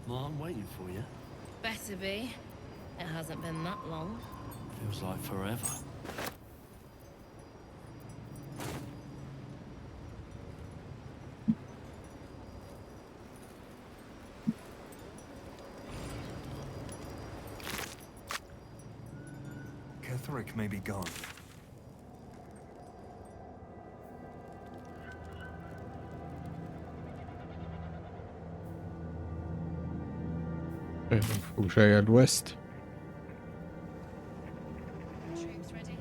Well, I'm waiting for you. Better be. It hasn't been that long. Feels like forever. Ketheric may be gone. Faut que j'aille à l'ouest. Troops ready?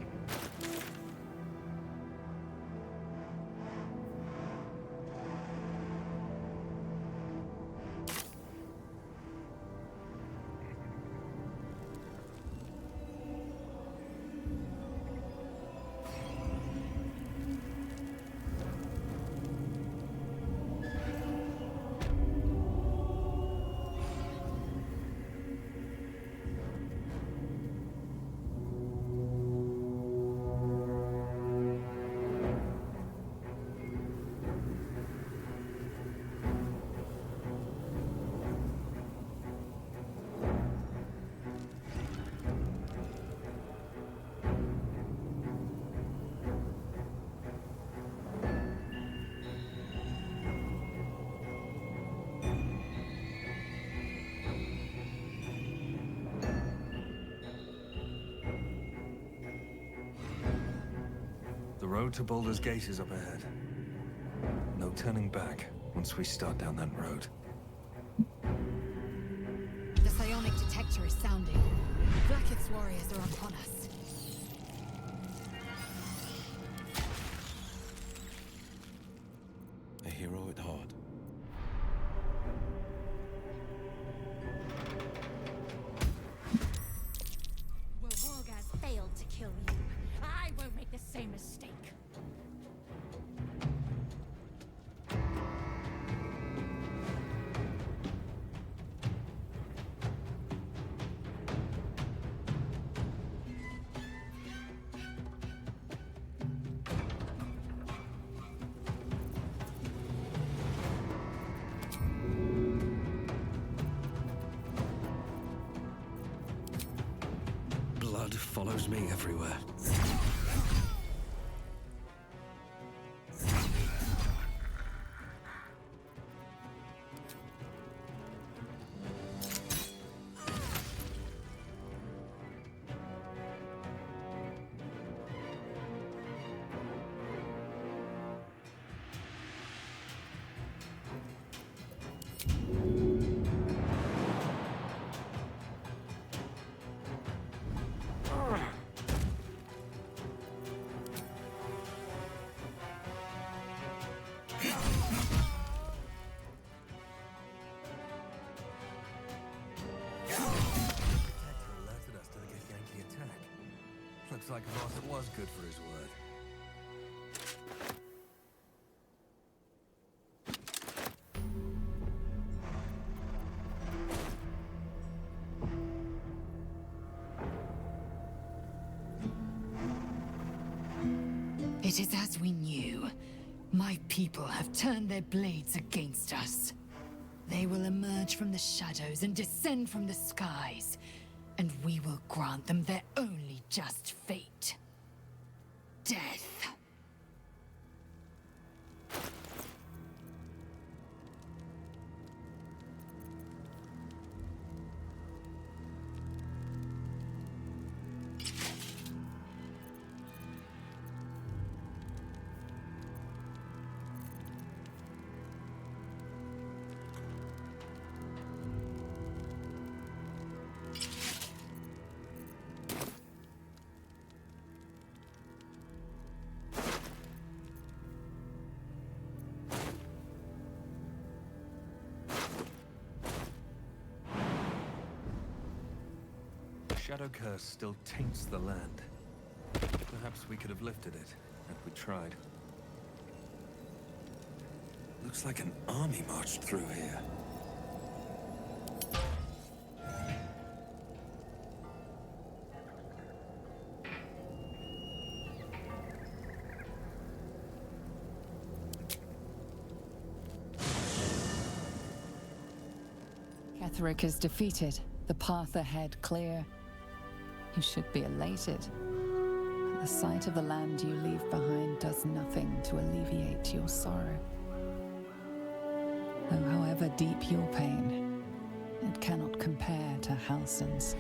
The road to Baldur's Gate is up ahead. No turning back once we start down that road. The psionic detector is sounding. Blackith's warriors are upon us. A hero at heart. follows me everywhere. Looks like Voss was good for his word. It is as we knew. My people have turned their blades against us. They will emerge from the shadows and descend from the skies, and we will grant them their only just fate. Death. Shadow curse still taints the land. Perhaps we could have lifted it, had we tried. Looks like an army marched through here. Ketheric is defeated, the path ahead clear. You should be elated. The sight of the land you leave behind does nothing to alleviate your sorrow. Though however deep your pain, it cannot compare to Halsin's.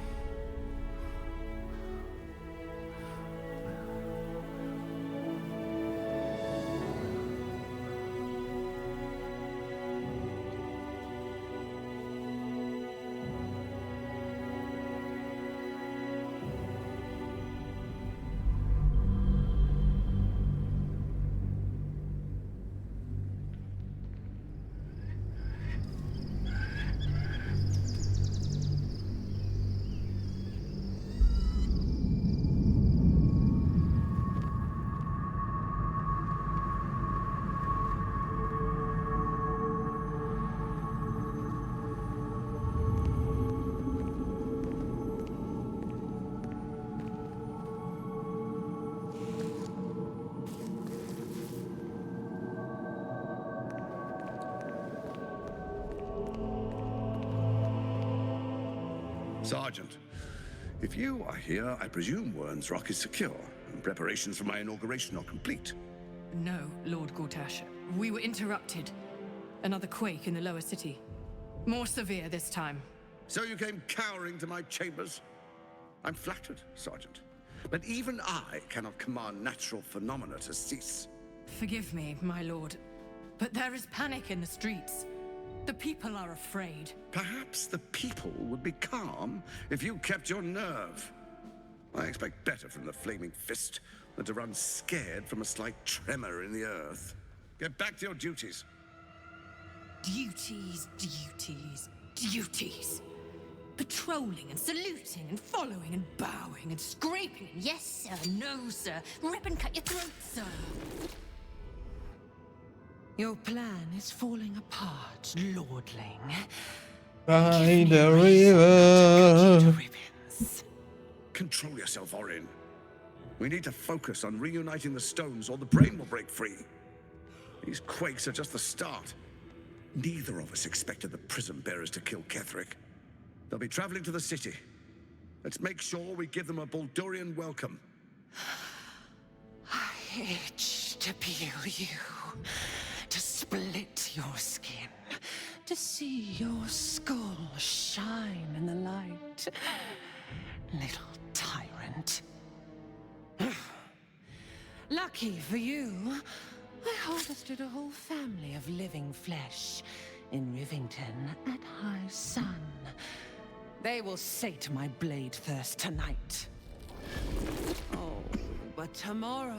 Sergeant, if you are here, I presume Wern's Rock is secure, and preparations for my inauguration are complete. No, Lord Gortash. We were interrupted. Another quake in the lower city. More severe this time. So you came cowering to my chambers? I'm flattered, Sergeant. But even I cannot command natural phenomena to cease. Forgive me, my lord, but there is panic in the streets. The people are afraid. Perhaps the people would be calm if you kept your nerve. I expect better from the Flaming Fist than to run scared from a slight tremor in the earth. Get back to your duties. Duties, duties, duties. Patrolling and saluting and following and bowing and scraping. Yes, sir. No, sir. Rip and cut your throat, sir. Your plan is falling apart, lordling. By the river. Control yourself, Orin. We need to focus on reuniting the stones or the brain will break free. These quakes are just the start. Neither of us expected the prison bearers to kill Ketheric. They'll be traveling to the city. Let's make sure we give them a Baldurian welcome. I itch to peel you, to split your skin, to see your skull shine in the light. Little tyrant. Lucky for you, I harvested a whole family of living flesh in Rivington at high sun. They will sate my blade thirst tonight. Oh, but tomorrow,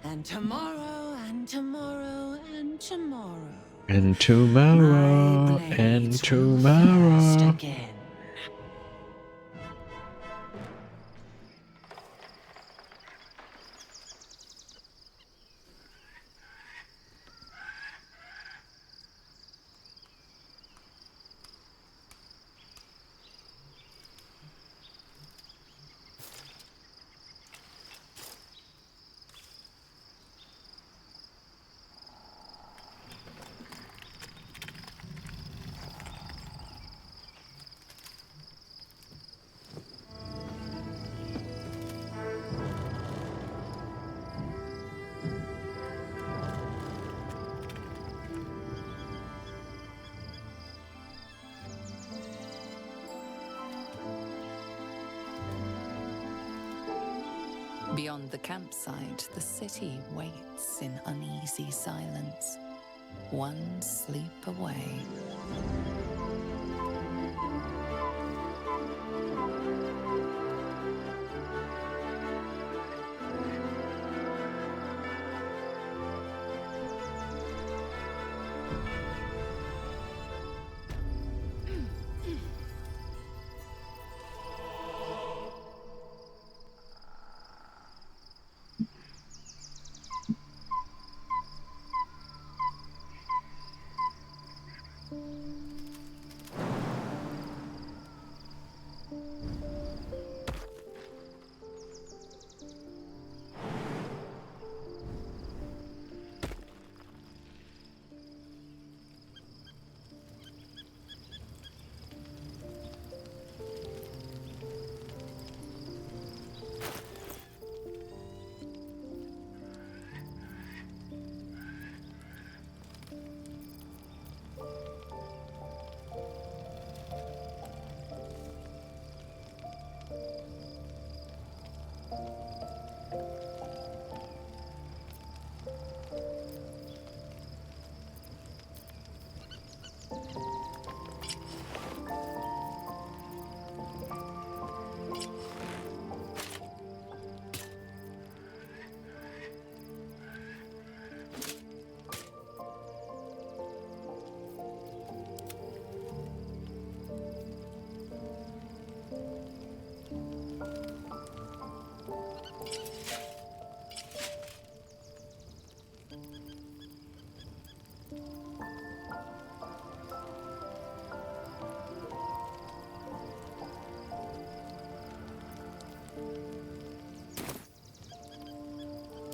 and tomorrow, and tomorrow, and tomorrow. And tomorrow, and tomorrow. Again. Beyond the campsite, the city waits in uneasy silence, one sleep away.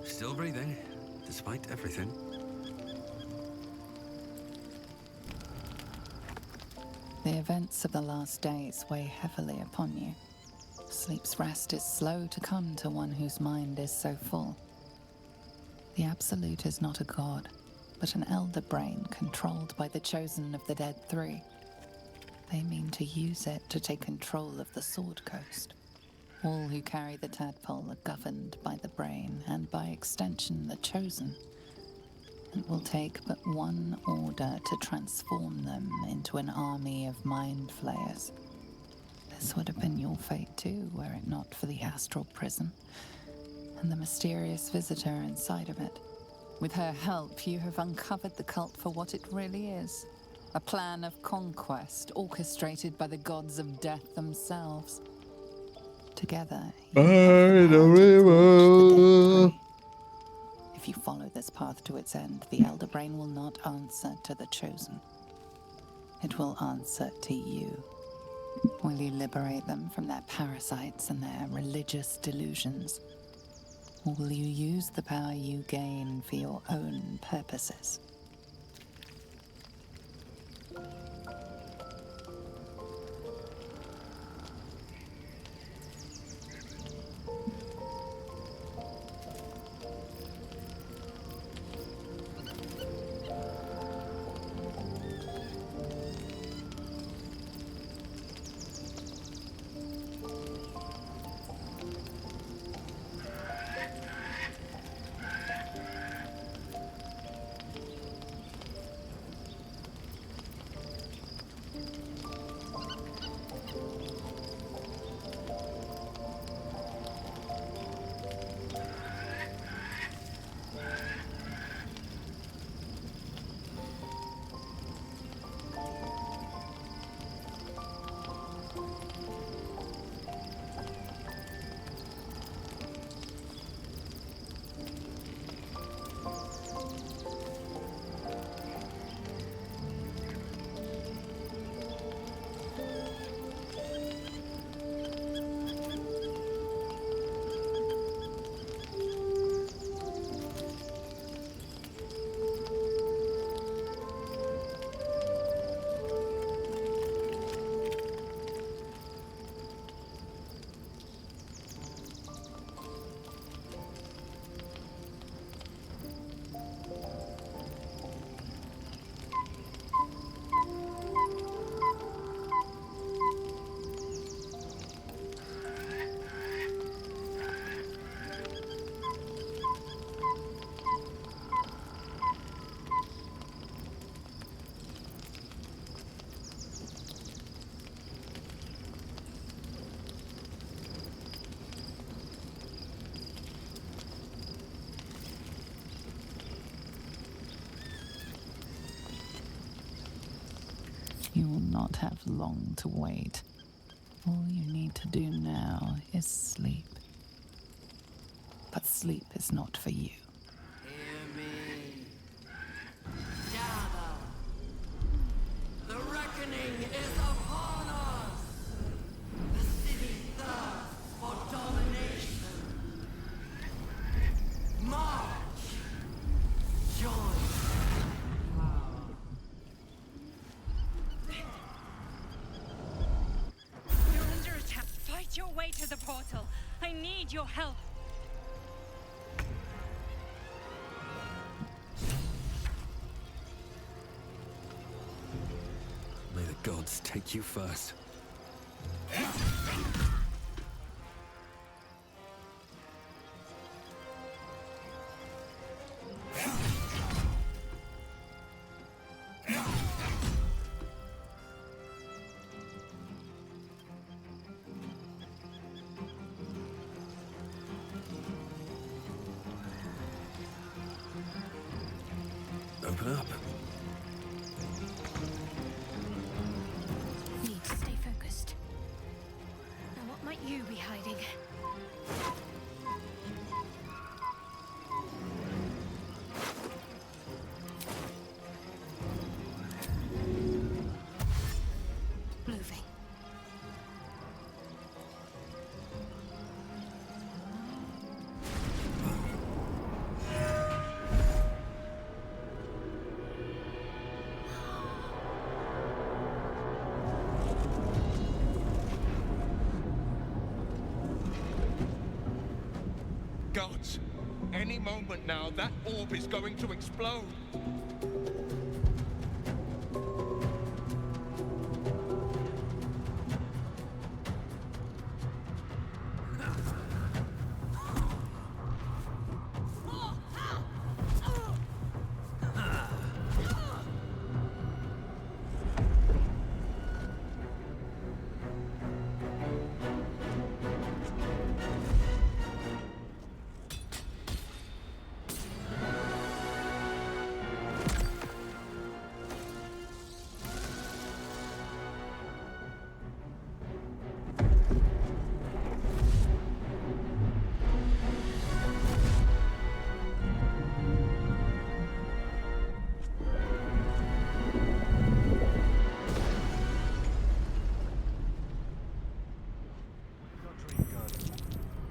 Still breathing, despite everything. The events of the last days weigh heavily upon you. Sleep's rest is slow to come to one whose mind is so full. The Absolute is not a god, but an elder brain controlled by the chosen of the Dead Three. They mean to use it to take control of the Sword Coast. All who carry the tadpole are governed by the brain, and by extension the chosen. It will take but one order to transform them into an army of mind flayers. This would have been your fate too, were it not for the astral prison, and the mysterious visitor inside of it. With her help, you have uncovered the cult for what it really is. A plan of conquest orchestrated by the gods of death themselves. Together, you have the power to thwart the Dead Three. If you follow this path to its end, the Elder Brain will not answer to the Chosen. It will answer to you. Will you liberate them from their parasites and their religious delusions? Or will you use the power you gain for your own purposes? You will not have long to wait. All you need to do now is sleep. But sleep is not for you. Hear me. Gather. The reckoning is upon us. The city thirsts for domination. March. Join. You're under attack. Fight your way to the portal. I need your help. May the gods take you first. Open up. Need to stay focused. Now, what might you be hiding? Moving. Gods, any moment now, that orb is going to explode.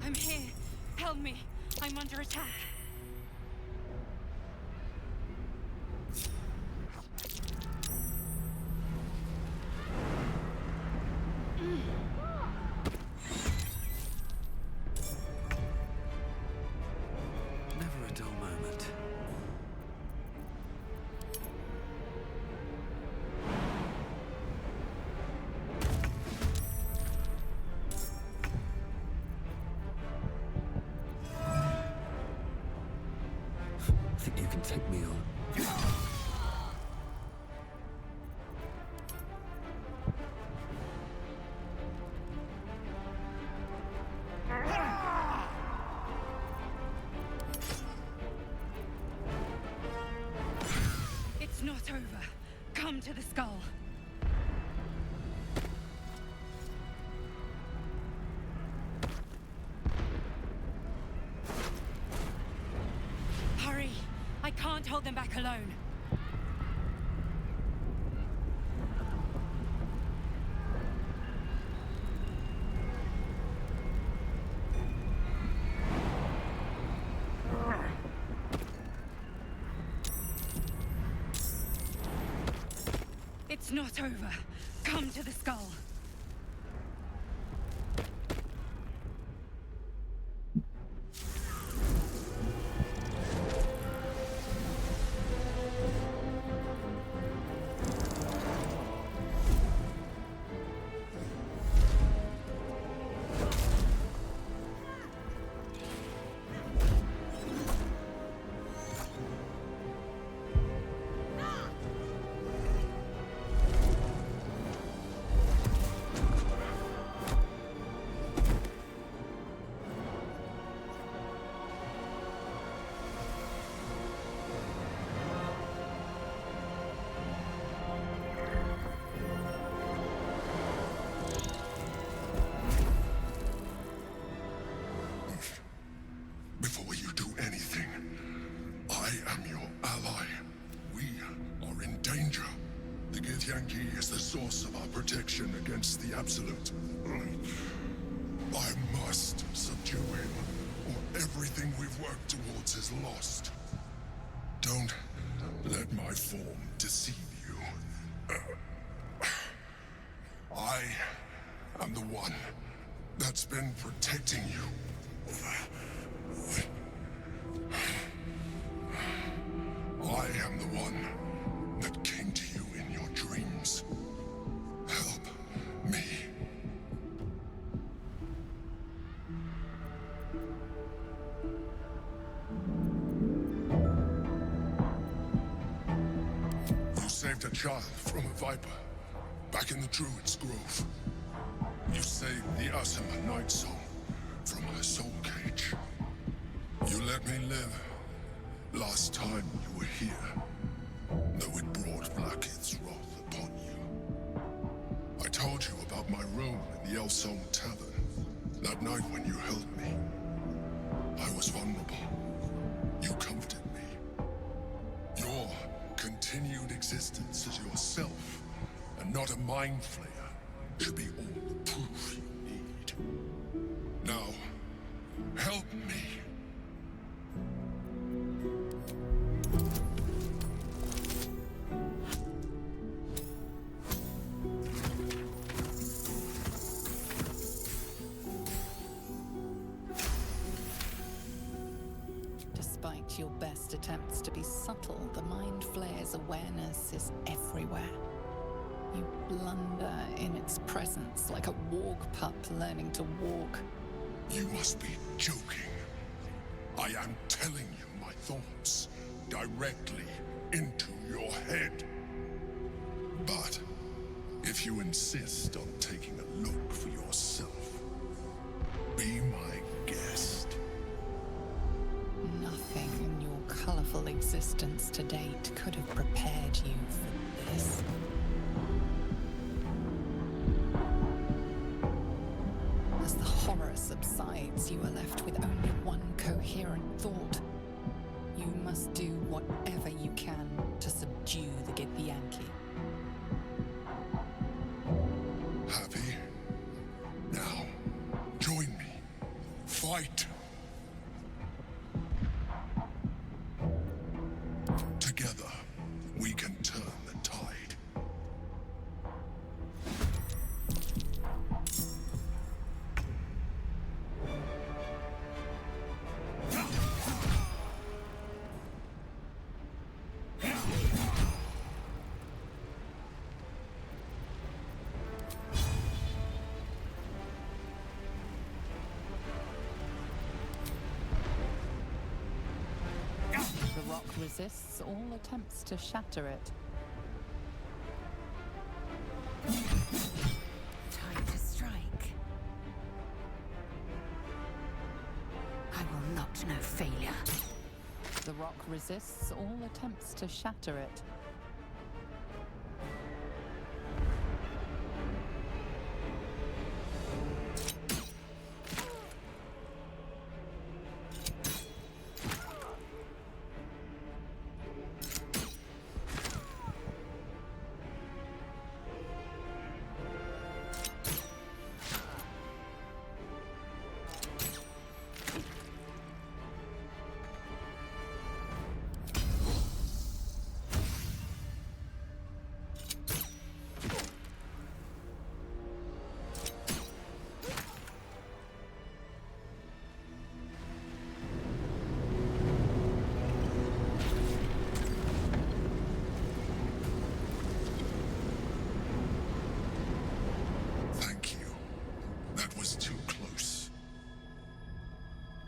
I'm here. Help me. I'm under attack. Never a dull moment. Think you can take me on? It's not over. Come to the skull. Hurry! I can't hold them back alone. It's not over. Come to the skull. Great Yankee is the source of our protection against the Absolute. I must subdue him, or everything we've worked towards is lost. Don't let my form deceive you. I am the one that's been protecting you. I am the one that came to you in your dreams. Help me. You saved a child from a viper back in the Druid's Grove. You saved the Asama Night Soul from her soul cage. You let me live last time you were here, though it brought Blackheath's wrath upon you. I told you about my room in the Elsong Tavern that night when you held me. I was vulnerable. You comforted me. Your continued existence as yourself, and not a mind flayer, should be all the proof you need. Now, help me. Despite your best attempts to be subtle, the Mind Flayer's awareness is everywhere. You blunder in its presence like a warg pup learning to walk. You must be joking. I am telling you my thoughts directly into your head. But if you insist on taking a look for yourself, be my guest. Nothing in your colorful existence to date could have prepared you for this. As the horror subsides, you are left with only one coherent thought. You must do whatever you can to subdue the Githyanki. Happy? Now, join me. Fight! Together, we can turn the tide. The rock resists all attempts to shatter it. Time to strike. I will not know failure. The rock resists all attempts to shatter it.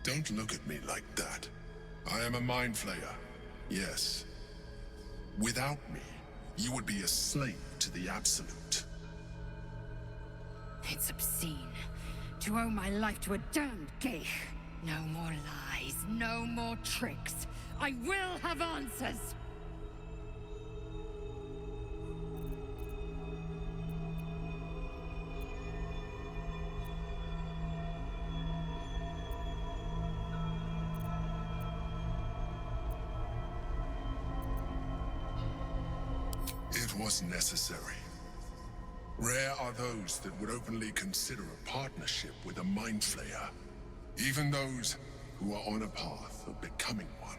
Don't look at me like that. I am a mind flayer, yes. Without me, you would be a slave to the Absolute. It's obscene to owe my life to a damned geich. No more lies, no more tricks. I will have answers! It It was necessary. Rare are those that would openly consider a partnership with a Mind Flayer. Even those who are on a path of becoming one.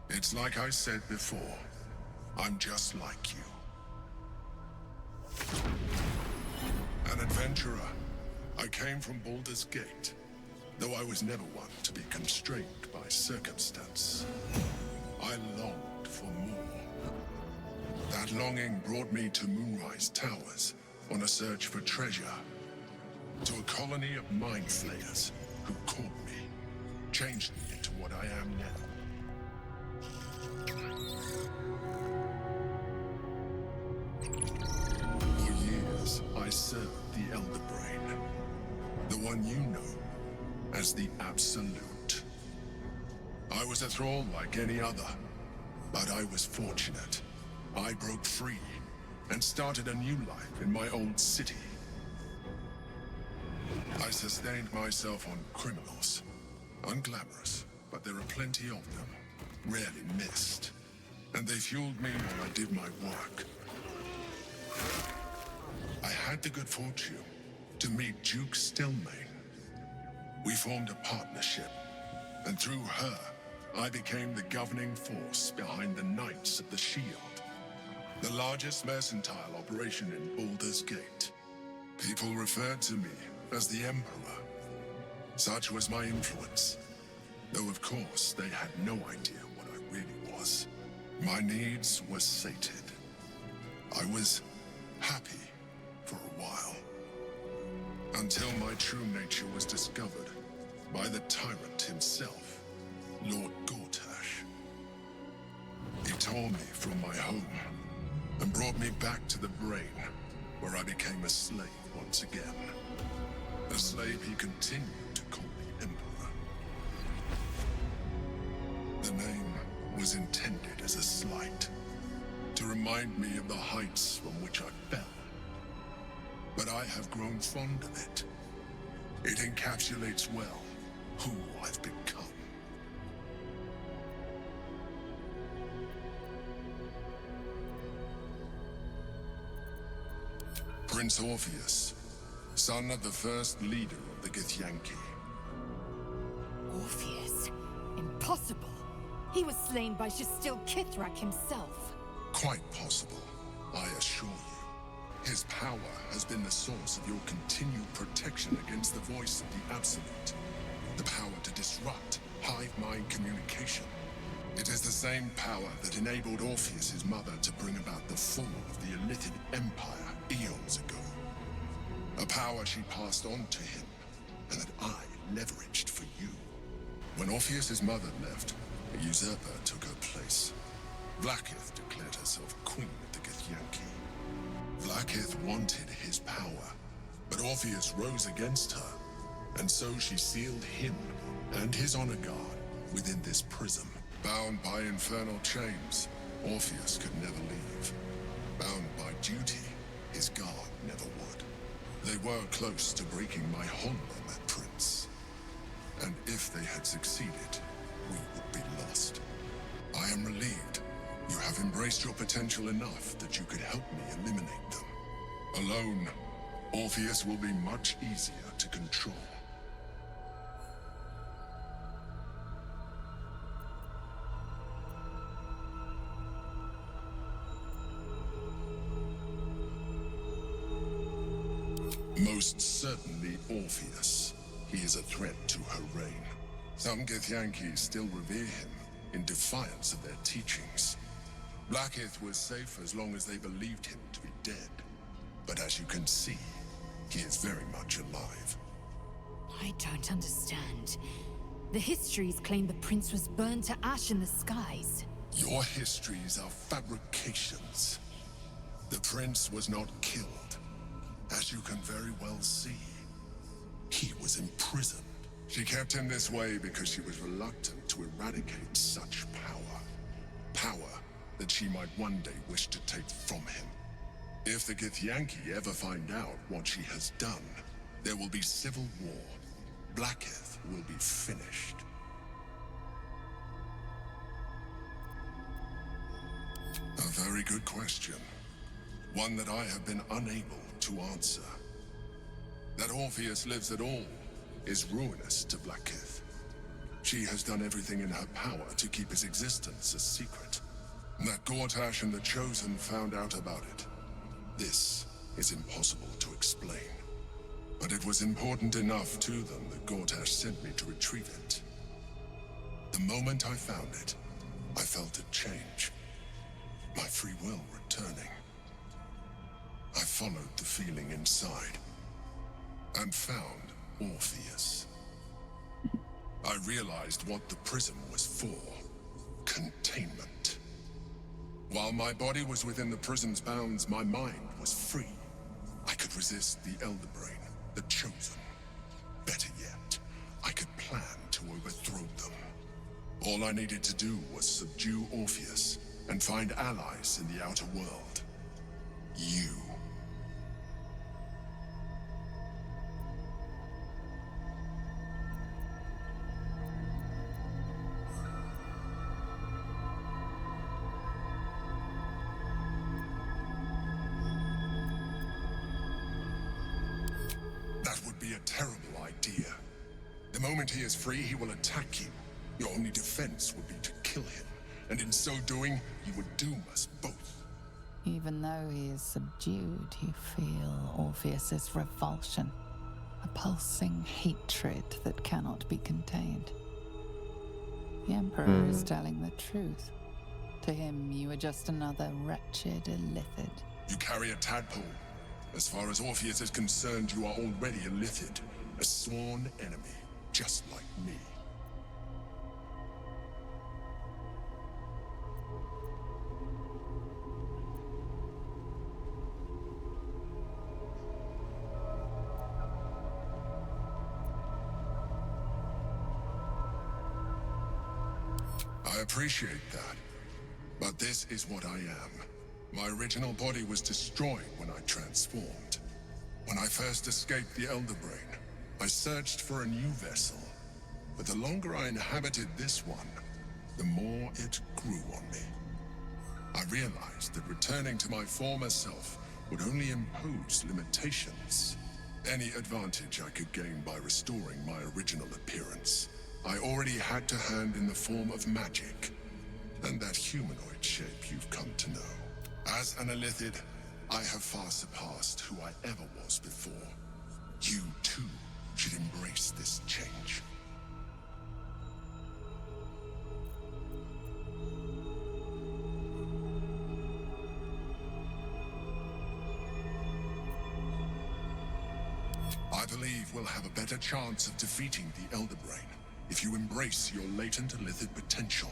It's like I said before, I'm just like you. An adventurer. I came from Baldur's Gate, though I was never one to be constrained by circumstance. I longed for more. That longing brought me to Moonrise Towers on a search for treasure. To a colony of Mind Flayers who caught me, changed me into what I am now. For years, I served the Elder Brain, the one you know as the Absolute. I was a thrall like any other, but I was fortunate. I broke free and started a new life in my old city. I sustained myself on criminals. Unglamorous, but there are plenty of them, rarely missed. And they fueled me while I did my work. I had the good fortune to meet Duke Stelmane. We formed a partnership, and through her, I became the governing force behind the Knights of the Shield, the largest mercantile operation in Baldur's Gate. People referred to me as the Emperor. Such was my influence, though of course they had no idea what I really was. My needs were sated. I was happy for a while, until my true nature was discovered by the tyrant himself, Lord Gortash. He tore me from my home and brought me back to the Brain, where I became a slave once again. A slave he continued to call me Emperor. The name was intended as a slight, to remind me of the heights from which I fell. But I have grown fond of it. It encapsulates well who I've become. Prince Orpheus, son of the first leader of the Githyanki. Orpheus? Impossible! He was slain by Shastil Kithrak himself. Quite possible, I assure you. His power has been the source of your continued protection against the voice of the Absolute. The power to disrupt hive mind communication. It is the same power that enabled Orpheus's mother to bring about the fall of the Illithid Empire eons ago. A power she passed on to him, and that I leveraged for you. When Orpheus's mother left, a usurper took her place. Vlaakith declared herself queen of the Githyanki. Vlaakith wanted his power, but Orpheus rose against her, and so she sealed him and his honor guard within this prison. Bound by infernal chains, Orpheus could never leave. Bound by duty, his guard never would. They were close to breaking my hold on that prince. And if they had succeeded, we would be lost. I am relieved. You have embraced your potential enough that you could help me eliminate them. Alone, Orpheus will be much easier to control. Most certainly Orpheus. He is a threat to her reign. Some Githyanki still revere him in defiance of their teachings. Vlaakith was safe as long as they believed him to be dead. But as you can see, he is very much alive. I don't understand. The histories claim the prince was burned to ash in the skies. Your histories are fabrications. The prince was not killed. As you can very well see, he was imprisoned. She kept him this way because she was reluctant to eradicate such power. Power that she might one day wish to take from him. If the Githyanki ever find out what she has done, there will be civil war. Vlaakith will be finished. A very good question. One that I have been unable to answer. That Orpheus lives at all is ruinous to Blackith. She has done everything in her power to keep his existence a secret. That Gortash and the Chosen found out about it. This is impossible to explain. But it was important enough to them that Gortash sent me to retrieve it. The moment I found it, I felt it change. My free will returning. I followed the feeling inside and found Orpheus. I realized what the prism was for. Containment. While my body was within the prison's bounds, my mind was free. I could resist the Elder Brain, the Chosen. Better yet, I could plan to overthrow them. All I needed to do was subdue Orpheus and find allies in the outer world. You. That would be a terrible idea. The moment he is free, he will attack you. Your only defense would be to kill him, and in so doing, you would doom us both. Even though he is subdued, you feel Orpheus's revulsion, a pulsing hatred that cannot be contained. The Emperor is telling the truth. To him, you are just another wretched illithid. You carry a tadpole. As far as Orpheus is concerned, you are already a Lithid, a sworn enemy, just like me. I appreciate that, but this is what I am. My original body was destroyed when I transformed. When I first escaped the Elder Brain, I searched for a new vessel. But the longer I inhabited this one, the more it grew on me. I realized that returning to my former self would only impose limitations. Any advantage I could gain by restoring my original appearance, I already had to hand in the form of magic, and that humanoid shape you've come to know. As an Illithid, I have far surpassed who I ever was before. You, too, should embrace this change. I believe we'll have a better chance of defeating the Elder Brain if you embrace your latent Illithid potential.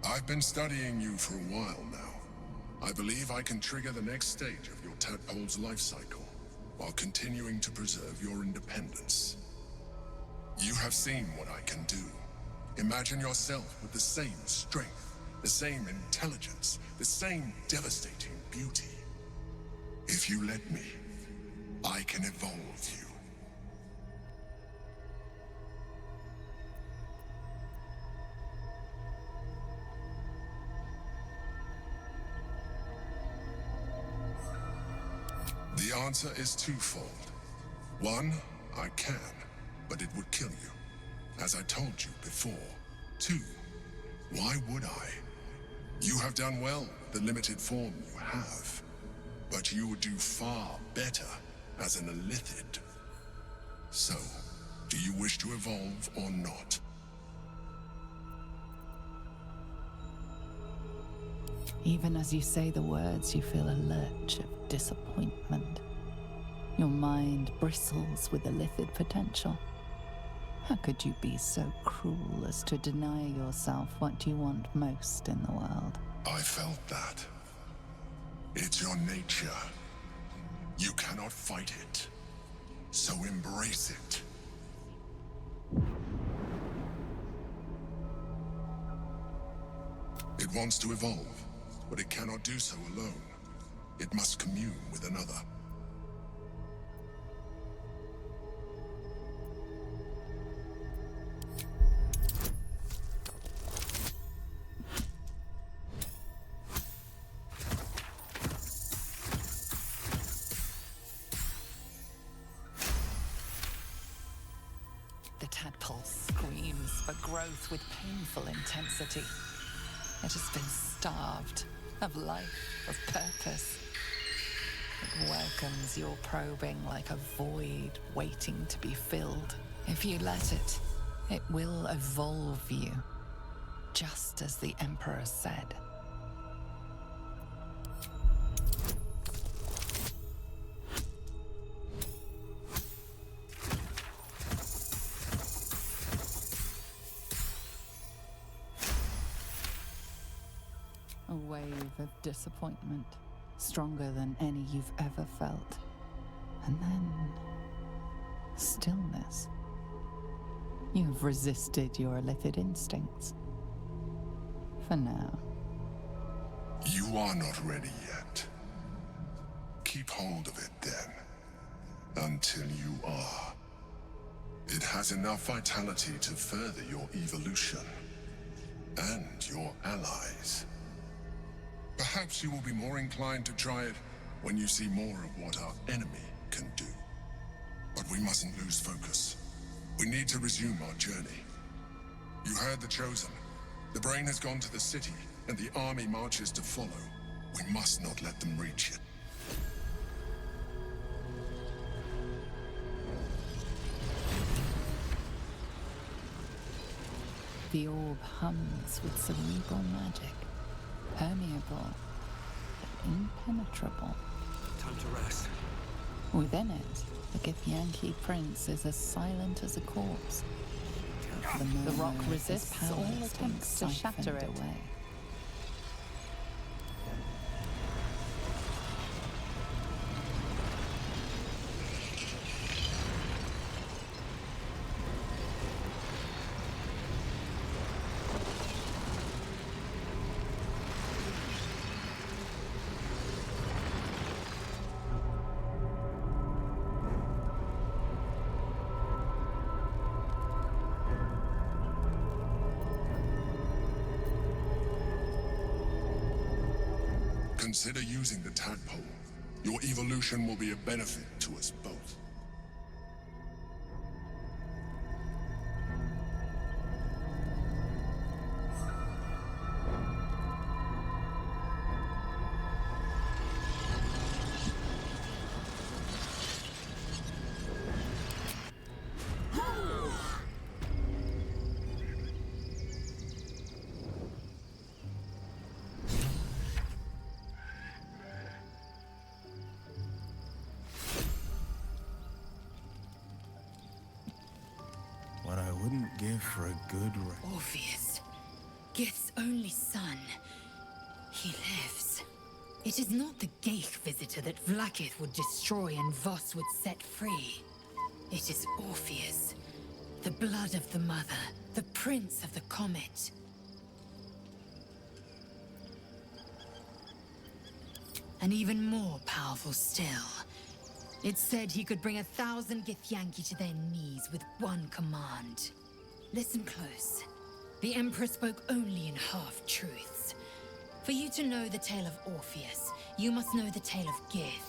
I've been studying you for a while now. I believe I can trigger the next stage of your tadpole's life cycle, while continuing to preserve your independence. You have seen what I can do. Imagine yourself with the same strength, the same intelligence, the same devastating beauty. If you let me, I can evolve you. The answer is twofold. One, I can, but it would kill you, as I told you before. Two, why would I? You have done well with the limited form you have, but you would do far better as an Illithid. So, do you wish to evolve or not? Even as you say the words, you feel a lurch of disappointment. Your mind bristles with Illithid potential. How could you be so cruel as to deny yourself what you want most in the world? I felt that. It's your nature. You cannot fight it. So embrace it. It wants to evolve, but it cannot do so alone. It must commune with another. tadpole screams for growth with painful intensity. It has been starved of life, of purpose. It welcomes your probing like a void waiting to be filled. If you let it, it will evolve you, just as the Emperor said. A wave of disappointment, stronger than any you've ever felt. And then stillness. You've resisted your illithid instincts. For now. You are not ready yet. Keep hold of it then, until you are. It has enough vitality to further your evolution, and your allies. Perhaps you will be more inclined to try it when you see more of what our enemy can do. But we mustn't lose focus. We need to resume our journey. You heard the Chosen. The Brain has gone to the city, and the army marches to follow. We must not let them reach it. The orb hums with cerebral magic, permeable, but impenetrable. Time to rest. Within it, the Githyanki prince is as silent as a corpse. The rock resists all attempts to shatter it away. Consider using the tadpole. Your evolution will be a benefit to us both. What I wouldn't give for a good rest. Orpheus, Gith's only son. He lives. It is not the Geich visitor that Vlaakith would destroy and Voss would set free. It is Orpheus, the blood of the mother, the prince of the comet. And even more powerful still. It said he could bring 1,000 Githyanki to their knees with one command. Listen close. The Emperor spoke only in half-truths. For you to know the tale of Orpheus, you must know the tale of Gith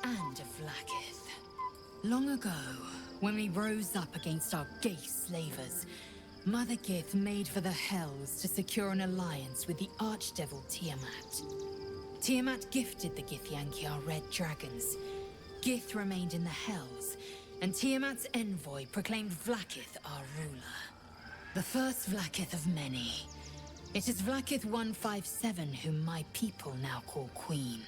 and of Vlaakith. Long ago, when we rose up against our Geich slavers, Mother Gith made for the Hells to secure an alliance with the Archdevil Tiamat. Tiamat gifted the Githyanki our red dragons. Gith remained in the Hells, and Tiamat's envoy proclaimed Vlaakith our ruler. The first Vlaakith of many. It is Vlaakith 157 whom my people now call Queen.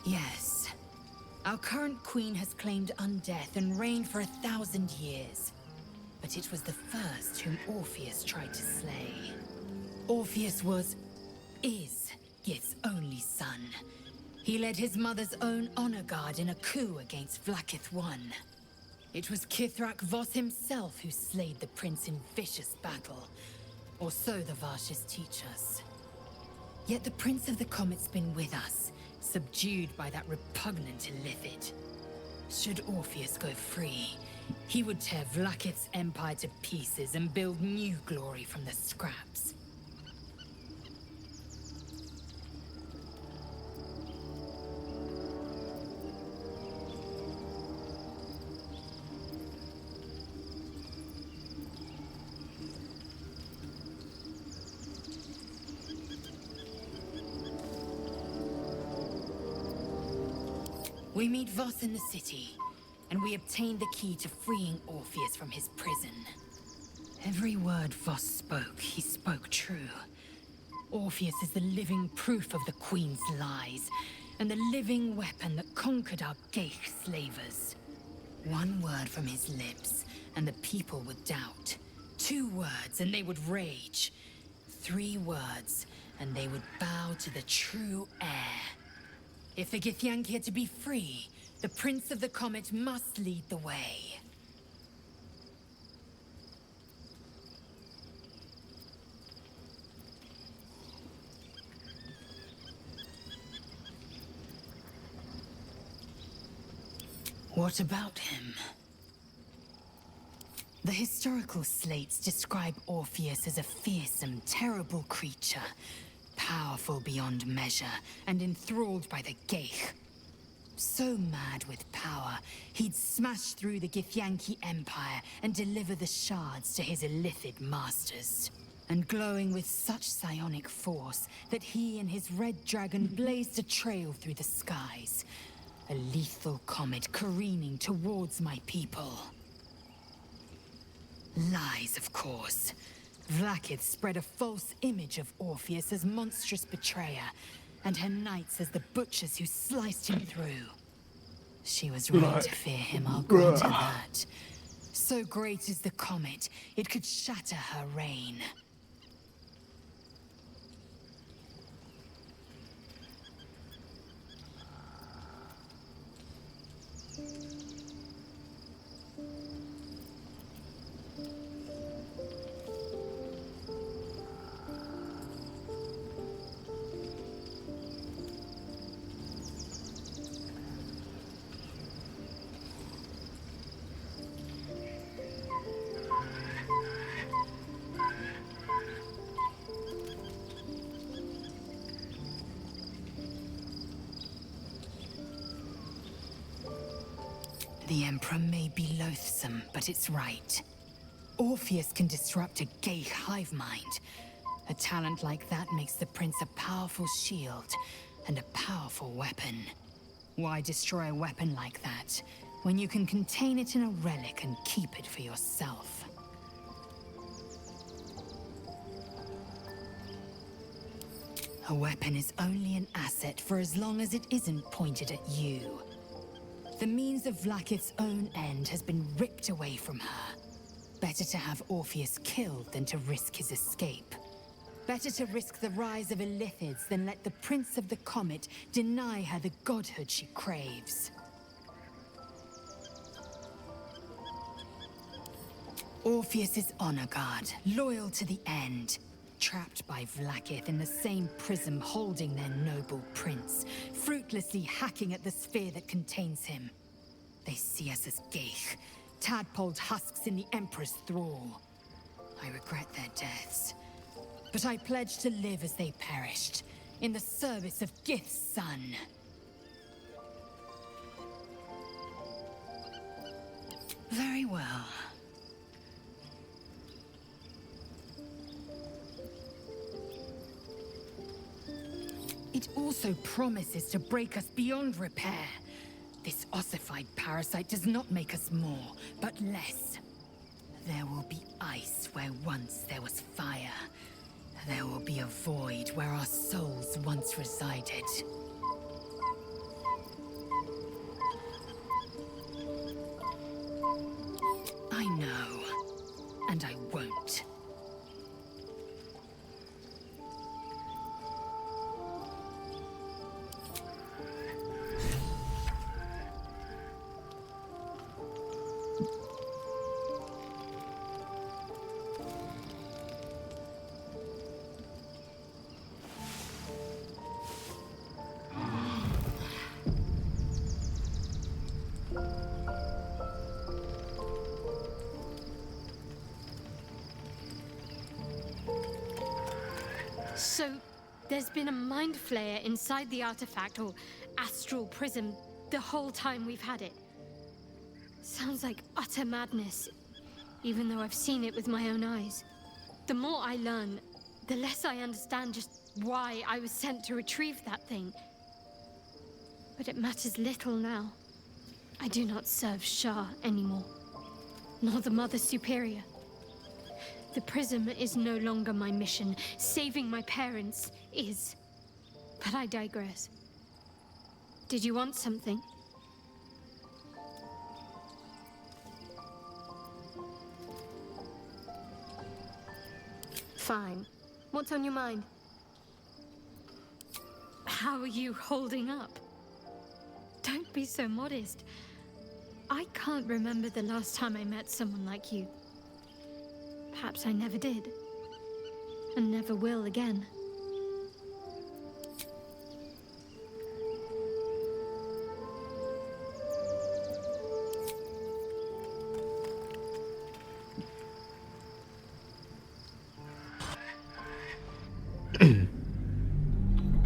Yes. Our current queen has claimed undeath and reigned for 1,000 years. But it was the first whom Orpheus tried to slay. Orpheus is Gith's only son. He led his mother's own honor guard in a coup against Vlaakith I. It was Kithrak Voss himself who slayed the prince in vicious battle. Or so the Varshas teach us. Yet the Prince of the Comet's been with us, subdued by that repugnant illithid. Should Orpheus go free, he would tear Vlaakith's empire to pieces and build new glory from the scraps. We meet Voss in the city, and we obtain the key to freeing Orpheus from his prison. Every word Voss spoke, he spoke true. Orpheus is the living proof of the Queen's lies, and the living weapon that conquered our Geich slavers. One word from his lips, and the people would doubt. 2 words, and they would rage. 3 words, and they would bow to the true heir. If the Githyanki are to be free, the Prince of the Comet must lead the way. What about him? The historical slates describe Orpheus as a fearsome, terrible creature, powerful beyond measure, and enthralled by the Geich. So mad with power, he'd smash through the Githyanki Empire and deliver the shards to his illithid masters. And glowing with such psionic force that he and his red dragon blazed a trail through the skies. A lethal comet careening towards my people. Lies, of course. Vlaakith spread a false image of Orpheus as monstrous betrayer, and her knights as the butchers who sliced him through. She was right to fear him, I'll grant her that. So great is the comet, it could shatter her reign. The Emperor may be loathsome, but it's right. Orpheus can disrupt a Geich hive mind. A talent like that makes the Prince a powerful shield and a powerful weapon. Why destroy a weapon like that, when you can contain it in a relic and keep it for yourself? A weapon is only an asset for as long as it isn't pointed at you. The means of Vlaakith's own end has been ripped away from her. Better to have Orpheus killed than to risk his escape. Better to risk the rise of illithids than let the Prince of the Comet deny her the godhood she craves. Orpheus is honor guard, loyal to the end. Trapped by Vlaakith in the same prism holding their noble prince, fruitlessly hacking at the sphere that contains him. They see us as Geich, tadpoled husks in the Emperor's thrall. I regret their deaths, but I pledge to live as they perished, in the service of Gith's son. Very well. It also promises to break us beyond repair. This ossified parasite does not make us more, but less. There will be ice where once there was fire. There will be a void where our souls once resided. I know, and I won't. So, there's been a mind flayer inside the artifact, or astral prism, the whole time we've had it. Sounds like utter madness, even though I've seen it with my own eyes. The more I learn, the less I understand just why I was sent to retrieve that thing. But it matters little now. I do not serve Shah anymore, nor the Mother Superior. The prism is no longer my mission. Saving my parents is. But I digress. Did you want something? Fine. What's on your mind? How are you holding up? Don't be so modest. I can't remember the last time I met someone like you. Perhaps I never did. And never will again.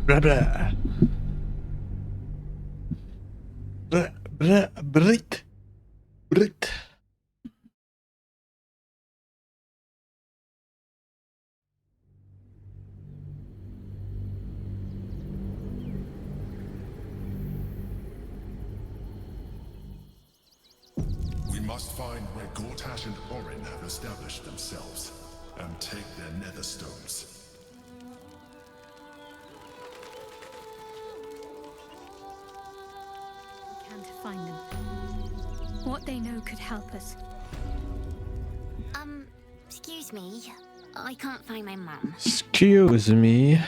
Blah blah. Blah blah Brit. Brit. We must find where Gortash and Orin have established themselves, and take their nether stones. Can to find them. What they know could help us. Excuse me. I can't find my mum. Excuse me.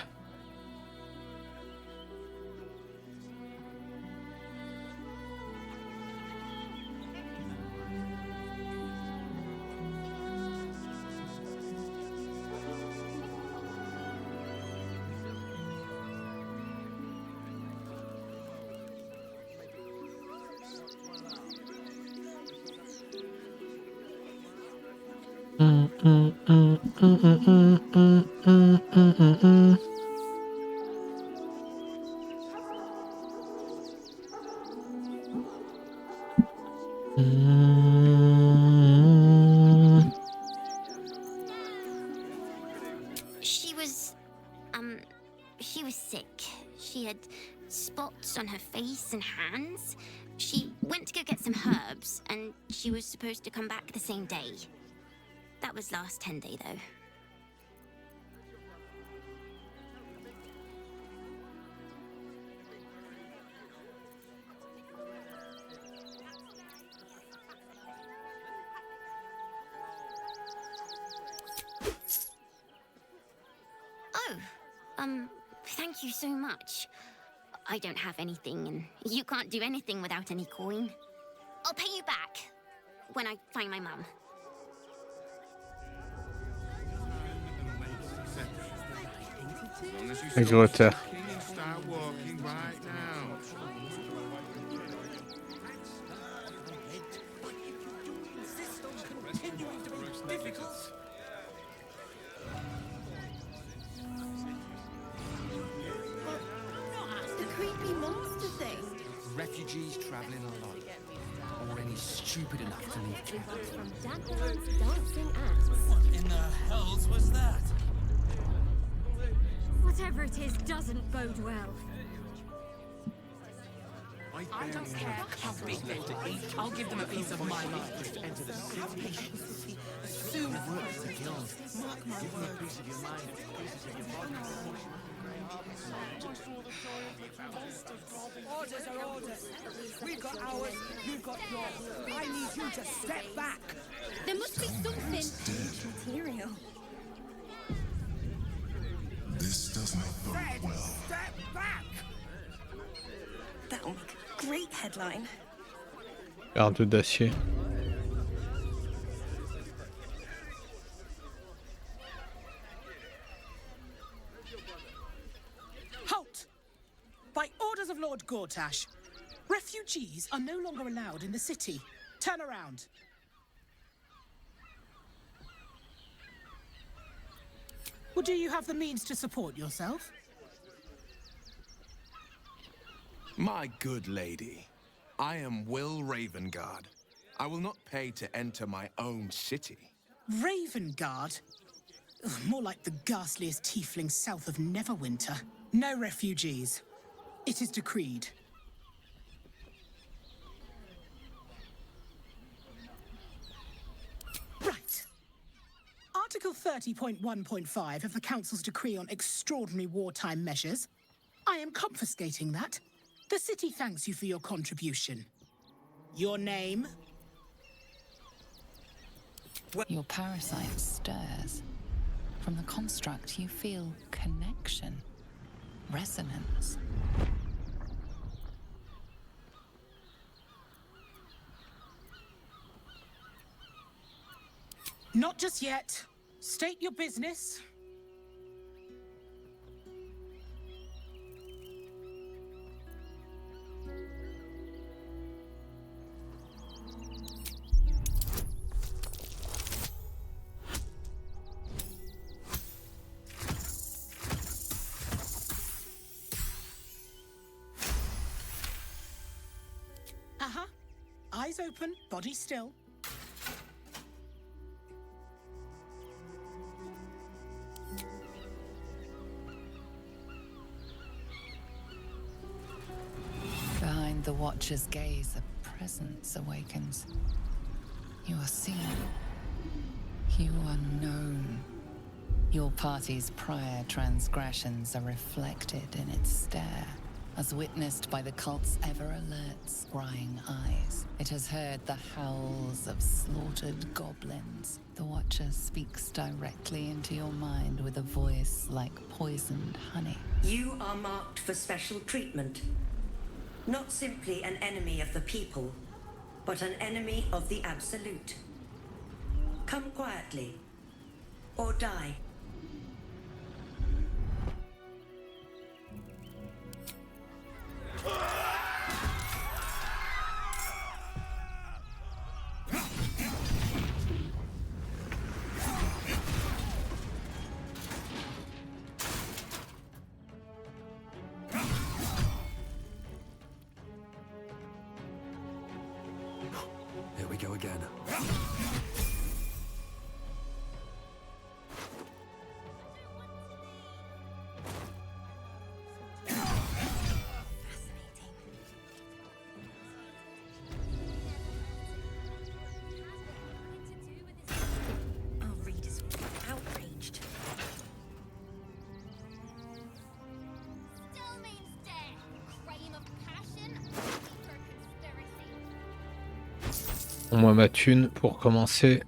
She was sick. She had spots on her face and hands. She went to go get some herbs, and she was supposed to come back the same day. That was last 10 day, though. Thank you so much. I don't have anything, and you can't do anything without any coin. I'll pay you back when I find my mum. Ik word Start walking right now. The creepy monster thing. Refugees traveling alone. Or any stupid enough to leave camp. From Dagon's dancing acts. What in the hells was that? Whatever it is doesn't bode well. I don't care how big they left to eat. I'll give them a piece of my life. Just enter the city. Soon as work the guild. Mark my words. A piece of your mind. Pieces of your body. Orders are orders. We've got ours, you've got yours. I need you to step back. There must be something material. This does not bode well. Step back! That'll make a great headline. Garde d'acier. Halt! By orders of Lord Gortash, refugees are no longer allowed in the city. Turn around. Well, do you have the means to support yourself? My good lady, I am Will Ravengard. I will not pay to enter my own city. Ravengard? Ugh, more like the ghastliest tiefling south of Neverwinter. No refugees. It is decreed. Article 30.1.5 of the Council's Decree on Extraordinary Wartime Measures. I am confiscating that. The city thanks you for your contribution. Your name? Your parasite stirs. From the construct, you feel connection, resonance. Not just yet. State your business. Eyes open, body still. Behind the Watcher's gaze, a presence awakens. You are seen. You are known. Your party's prior transgressions are reflected in its stare, as witnessed by the cult's ever-alert, scrying eyes. It has heard the howls of slaughtered goblins. The Watcher speaks directly into your mind with a voice like poisoned honey. You are marked for special treatment. Not simply an enemy of the people, but an enemy of the Absolute. Come quietly, or die. Here we go again. Our readers will be outraged. Still means death. Crime of passion, deeper conspiracy. Moi ma thune pour commencer.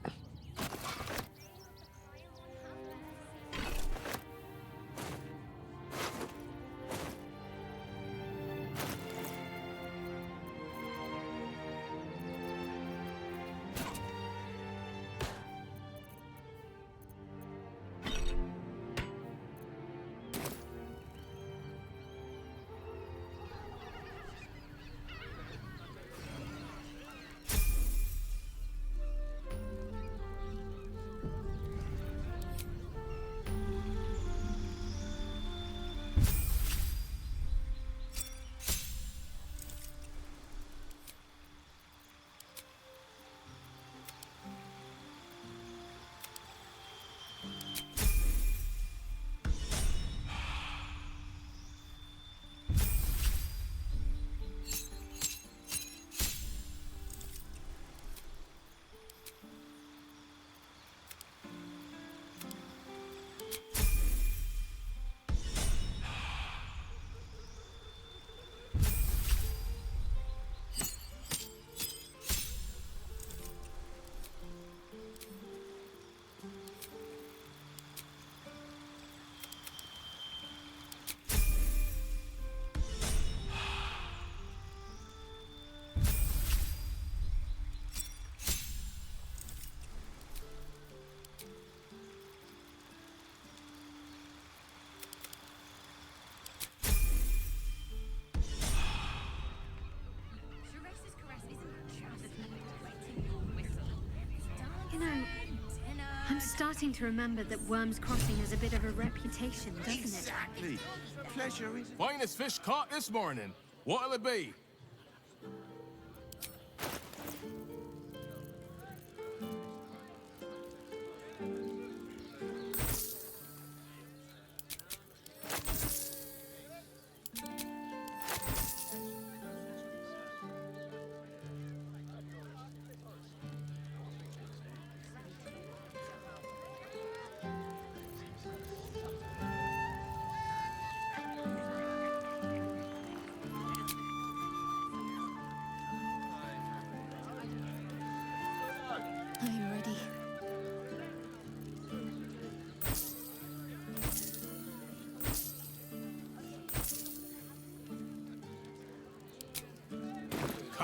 You know, I'm starting to remember that Worm's Crossing has a bit of a reputation, doesn't Exactly. Pleasure is... Finest fish caught this morning. What'll it be?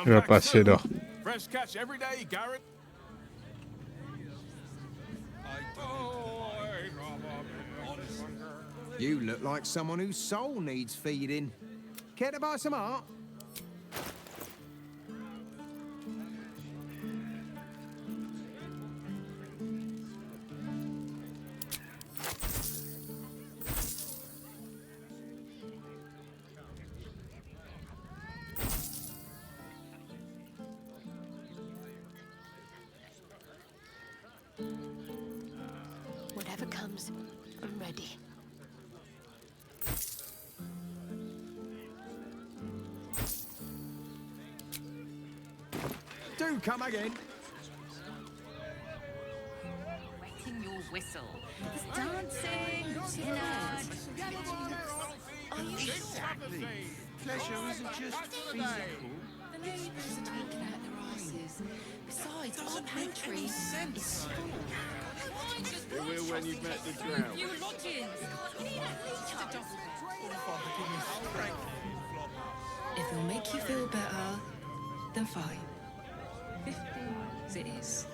Come Il va back passer soon. dehors. Fresh catch every day, Garrett. You look like someone whose soul needs feeding. Care to buy some art? Whatever comes, I'm ready. Do come again. Wetting your whistle. There's dancing, dinners. Exactly. Pleasure isn't just physical. The neighbours are talking out their asses. Besides, our pantry is full. It will when you've met the drought. You lodgings! If it'll make you feel better, then fine. 15 it is.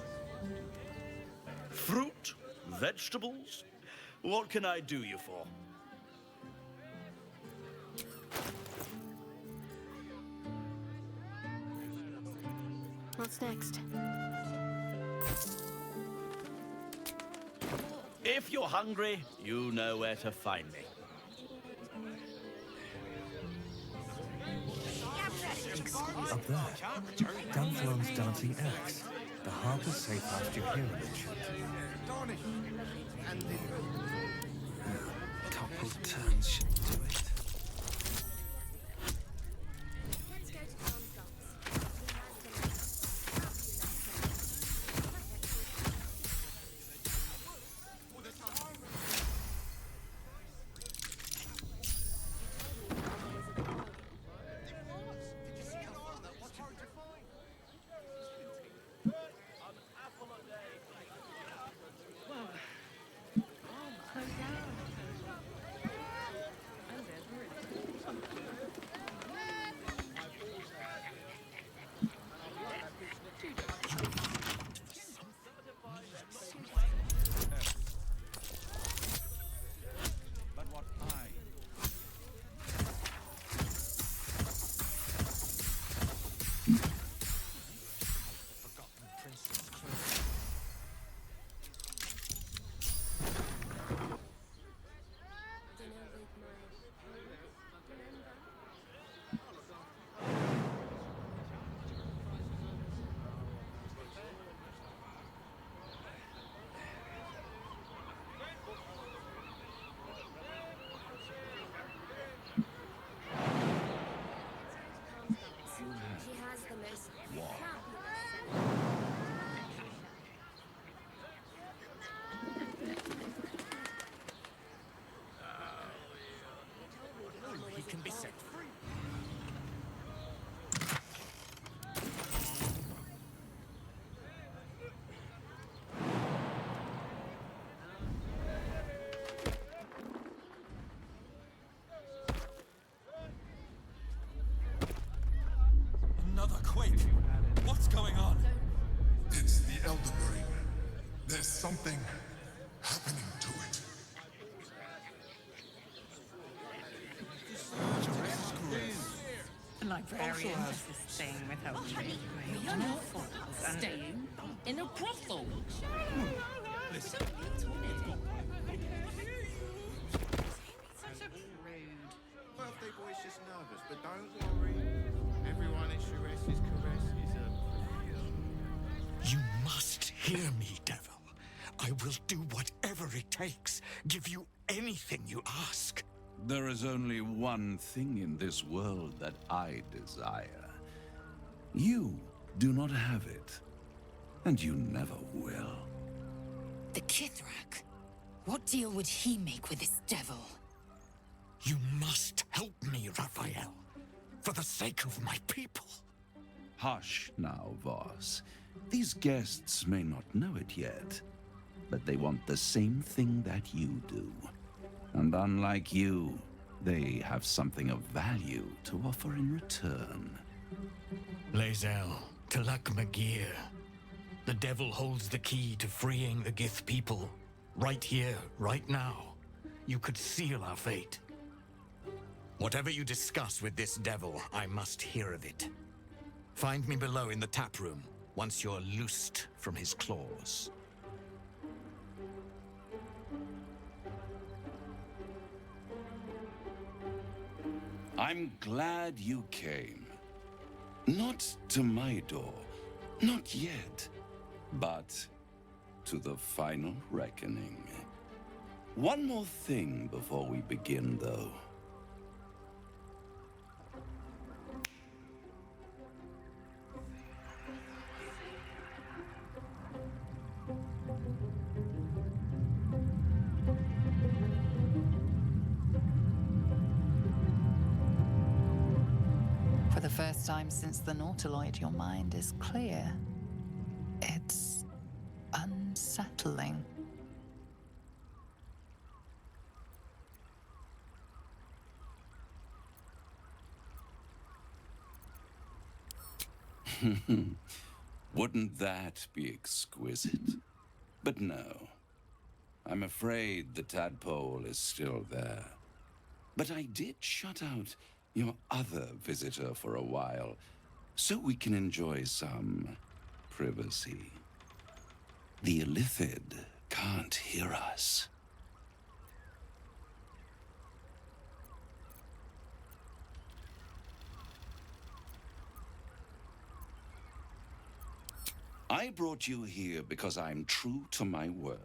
Fruit? Vegetables? What can I do you for? What's next? If you're hungry, you know where to find me. Up there, Dunflon's dancing axe. The harbor's safe pasture heritage. A couple turns should do it. He can be set free. Another quake. What's going on? It's the Elder Brain. There's something happening to it. The librarian has this thing with her trade. You're not staying in a brothel. Listen. Birthday boy's just nervous, but don't worry. Everyone in Shures's caress is a... You must hear me, devil. I will do whatever it takes. Give you anything you ask. There is only one thing in this world that I desire. You do not have it, and you never will. The Kithrak? What deal would he make with this devil? You must help me, Raphael. For the sake of my people. Hush now, Voss. These guests may not know it yet, but they want the same thing that you do. And unlike you, they have something of value to offer in return. Lae'zel, Talak Magir. The devil holds the key to freeing the Gith people. Right here, right now. You could seal our fate. Whatever you discuss with this devil, I must hear of it. Find me below in the tap room, once you're loosed from his claws. I'm glad you came. Not to my door, not yet, but to the final reckoning. One more thing before we begin, though. For the first time since the Nautiloid, your mind is clear. It's unsettling. Wouldn't that be exquisite? But no. I'm afraid the tadpole is still there. But I did shut out your other visitor for a while, so we can enjoy some privacy. The Illithid can't hear us. I brought you here because I'm true to my word,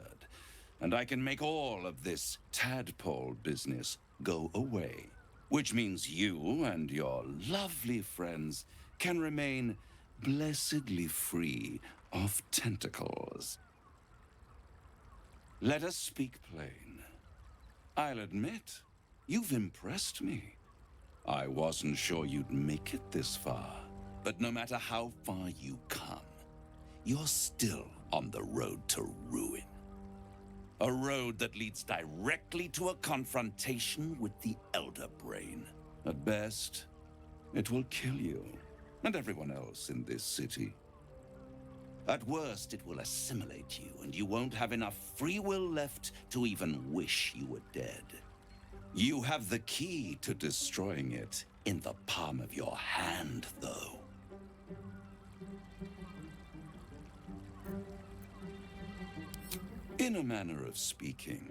and I can make all of this tadpole business go away, which means you and your lovely friends can remain blessedly free of tentacles. Let us speak plain. I'll admit, you've impressed me. I wasn't sure you'd make it this far, but no matter how far you come, you're still on the road to ruin. A road that leads directly to a confrontation with the Elder Brain. At best, it will kill you and everyone else in this city. At worst, it will assimilate you, and you won't have enough free will left to even wish you were dead. You have the key to destroying it in the palm of your hand, though. In a manner of speaking.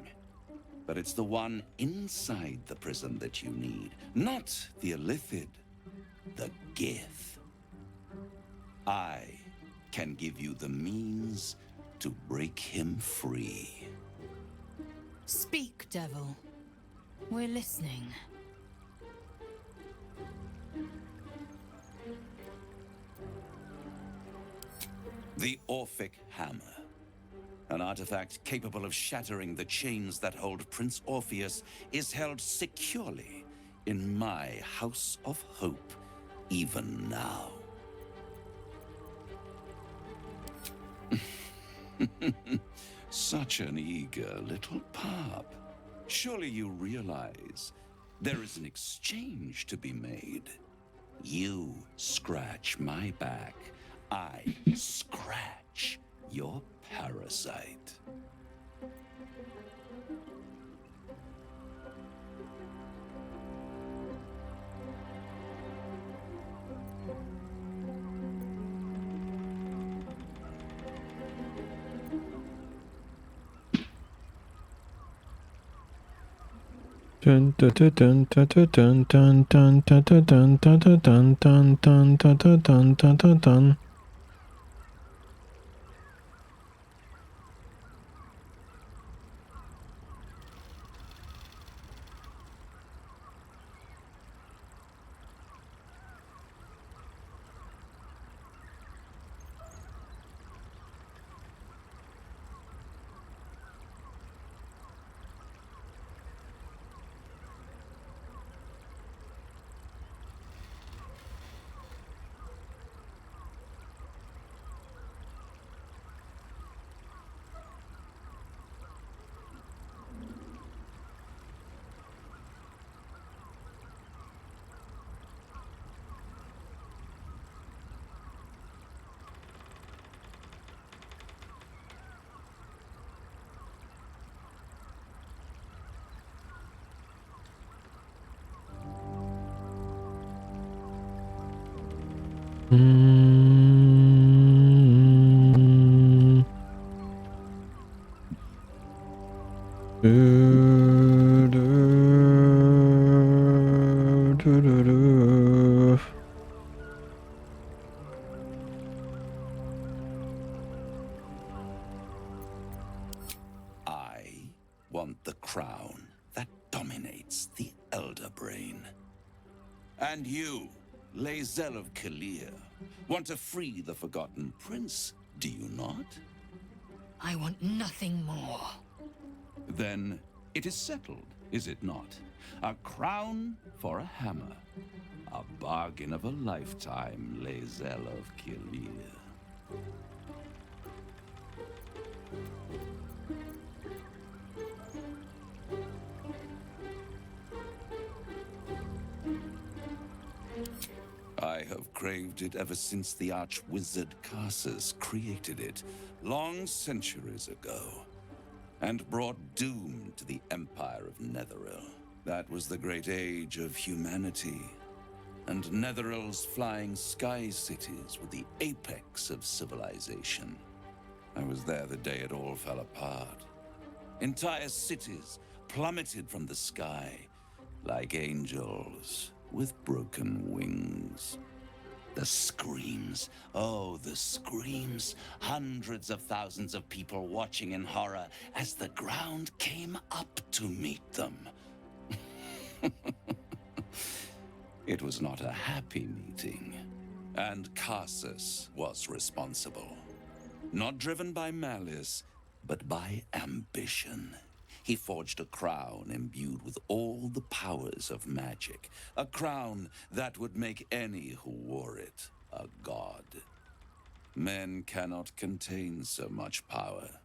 But it's the one inside the prison that you need, not the Illithid, the Gith. I can give you the means to break him free. Speak, devil. We're listening. The Orphic Hammer. An artifact capable of shattering the chains that hold Prince Orpheus is held securely in my House of Hope, even now. Such an eager little pup. Surely you realize there is an exchange to be made. You scratch my back, I scratch your parasite. Dun dun dun dun dun dun dun dun dun dun dun dun dun dun dun dun dun dun dun. I want the crown that dominates the Elder Brain. And you, Lae'zel of Kalir, want to free the Forgotten Prince, do you not? I want nothing more. Then it is settled, is it not? A crown for a hammer. A bargain of a lifetime, Lae'zel of Kalir. I have craved it ever since the arch-wizard Karsus created it, long centuries ago, and brought doom to the Empire of Netheril. That was the great age of humanity, and Netheril's flying sky cities were the apex of civilization. I was there the day it all fell apart. Entire cities plummeted from the sky like angels with broken wings. The screams, oh, the screams. Hundreds of thousands of people watching in horror as the ground came up to meet them. It was not a happy meeting, and Karsus was responsible. Not driven by malice, but by ambition. He forged a crown imbued with all the powers of magic. A crown that would make any who wore it a god. Men cannot contain so much power.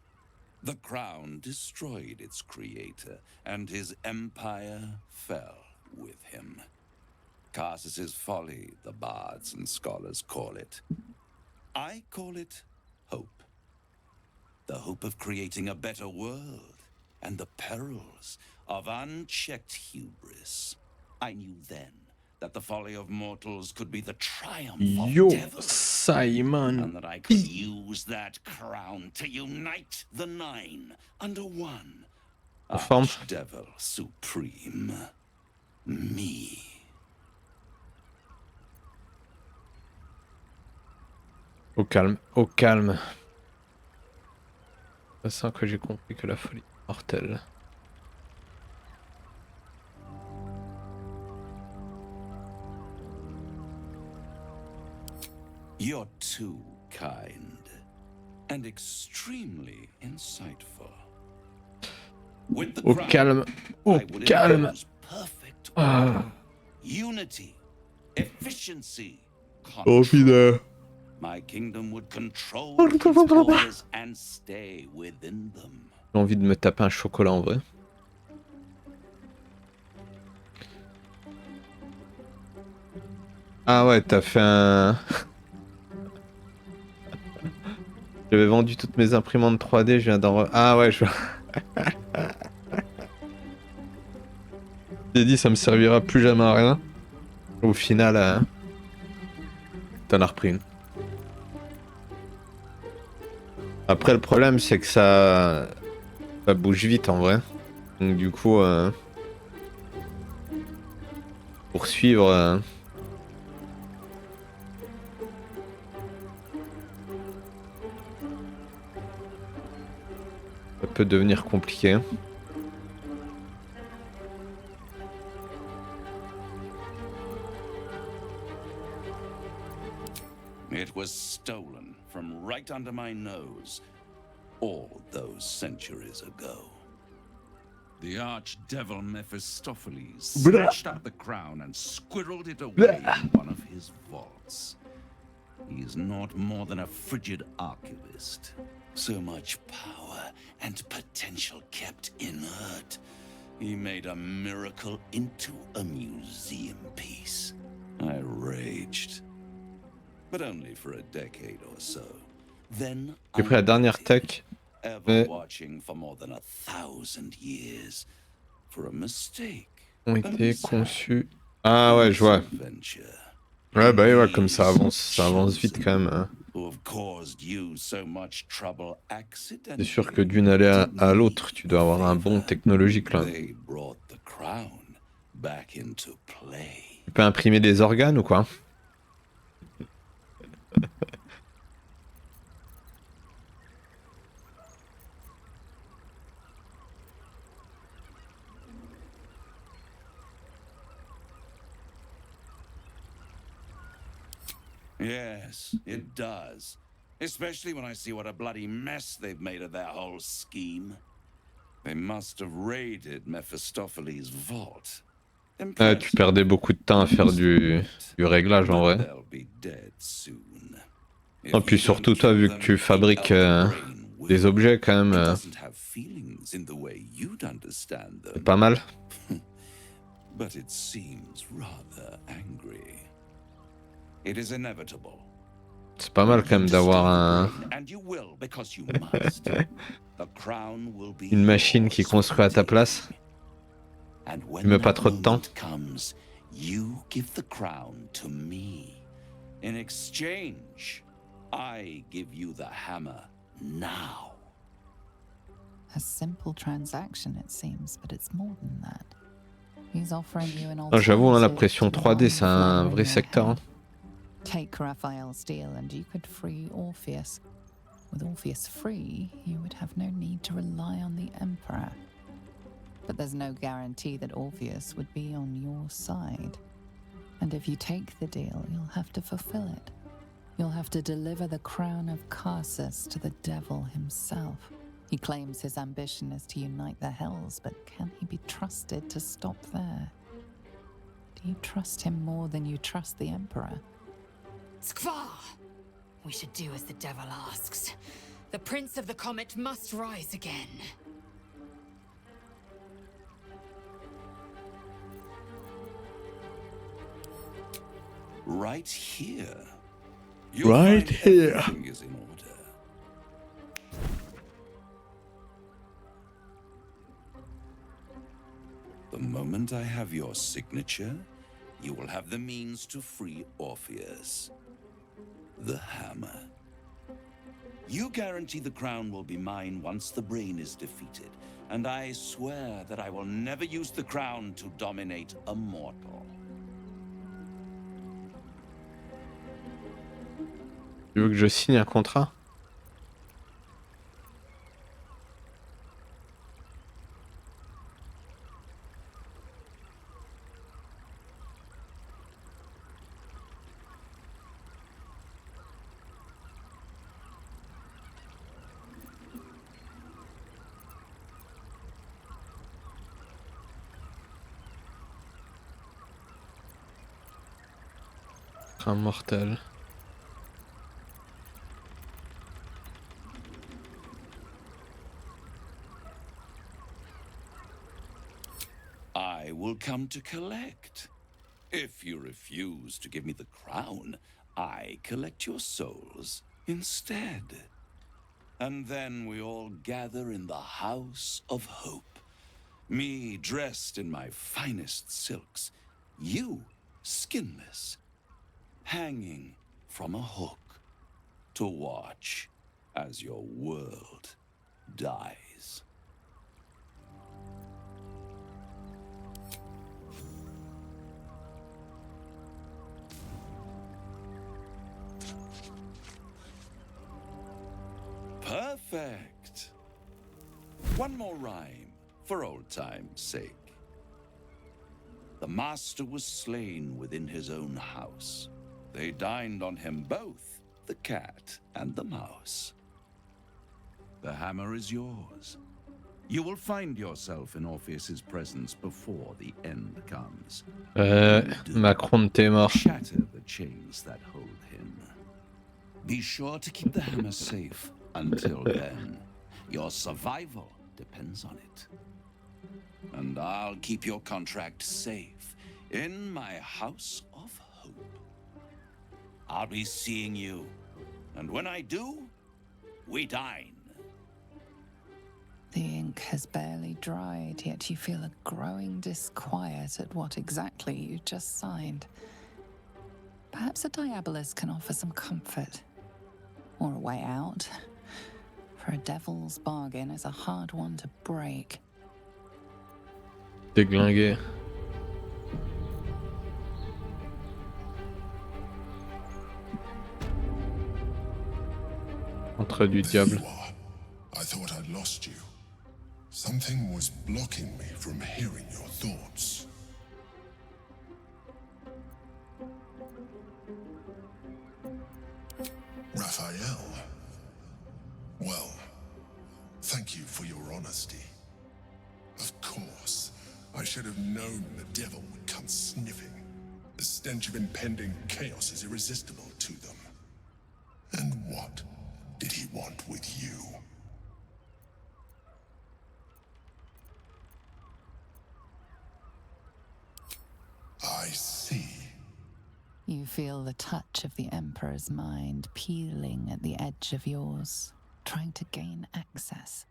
The crown destroyed its creator, and his empire fell with him. Karsus's folly, the bards and scholars call it. I call it hope. The hope of creating a better world, and the perils of unchecked hubris. I knew then that the folly of mortals could be the triumph of devils, Simon. and that I could use that crown to unite the Nine under one Archdevil Supreme. Me. Au calme, au calme. C'est ça que j'ai compris que la folie est mortelle. You're too kind and extremely insightful. With the Au crown, calme, au I would calme. impose perfect Ah. order, unity, efficiency, Envie de... My kingdom would control its borders and stay within them. J'ai envie de me taper un chocolat en vrai. Ah ouais, t'as fait un... J'avais vendu toutes mes imprimantes 3D, je viens d'en... Ah ouais, je... J'ai dit ça me servira plus jamais à rien. Au final, t'en as repris une. Après le problème c'est que ça bouge vite en vrai. Donc du coup pour suivre ça peut devenir compliqué. It was stolen from right under my nose all those centuries ago. The archdevil Mephistopheles snatched up the crown and squirreled it away in one of his vaults. He is not more than a frigid archivist. So much power and potential kept inert. He made a miracle into a museum piece. I raged. But only for a decade or so. Then J'ai pris la dernière tech. ever watching for more than 1,000 years for a mistake. Ont été conçus. Ah ouais, je vois. Ouais, bah ouais, comme ça avance vite quand même, hein. Who have caused you so much trouble C'est sûr que accidentally d'une allée did à me l'autre, tu dois avoir un bon favor. technologique là. They brought the crown back into play. Tu peux imprimer des organes ou quoi? Yes, it does. Especially when I see what a bloody mess they've made of their whole scheme. They must have raided Mephistopheles' vault. Ouais, tu perdais beaucoup de temps à faire du réglage en vrai. They'll be dead soon. Et puis surtout toi, vu que tu fabriques des objets quand même, It doesn't have feelings in the way you'd understand c'est them. pas mal. But it seems rather angry. It is inevitable. C'est pas mal quand même d'avoir And you will, because you must. The crown will be une machine qui construit à ta place. And Tu when mets pas that trop de temps. moment comes, you give the crown to me. In exchange, I give you the hammer now. A simple transaction, it seems, but it's more than that. He's offering you an Ah, j'avoue, hein, la alternative pression to 3D, one c'est un flower vrai in your secteur. Hein. head. Take Raphael's deal and you could free Orpheus. With Orpheus free, you would have no need to rely on the Emperor. But there's no guarantee that Orpheus would be on your side. And if you take the deal, you'll have to fulfill it. You'll have to deliver the crown of Carsus to the devil himself. He claims his ambition is to unite the Hells, but can he be trusted to stop there? Do you trust him more than you trust the Emperor? Skvar! We should do as the devil asks. The Prince of the Comet must rise again. Right here. Right here. Everything is in order. The moment I have your signature, you will have the means to free Orpheus. The hammer. You guarantee the crown will be mine once the brain is defeated, and I swear that I will never use the crown to dominate a mortal. Tu veux que je signe un contrat? Un mortel. I will come to collect. If you refuse to give me the crown, I collect your souls instead. And then we all gather in the House of Hope. Me dressed in my finest silks, you skinless, hanging from a hook to watch as your world dies. Perfect. One more rhyme, for old time's sake. The master was slain within his own house. They dined on him both, the cat and the mouse. The hammer is yours. You will find yourself in Orpheus's presence before the end comes. Macron, t'es mort. Shatter the chains that hold him. Be sure to keep the hammer safe until then. Your survival depends on it. And I'll keep your contract safe in my House of Hope. I'll be seeing you, and when I do, we dine. The ink has barely dried, yet you feel a growing disquiet at what exactly you just signed. Perhaps a diabolus can offer some comfort. Or a way out. For a devil's bargain is a hard one to break. Déglingué. Entre du diable. I thought I'd lost you. Something was blocking me from hearing your thoughts. Raphael. Well, thank you for your honesty. Of course, I should have known the devil would come sniffing. The stench of impending chaos is irresistible to them. And what did he want with you? I see. You feel the touch of the Emperor's mind peeling at the edge of yours, trying to gain access.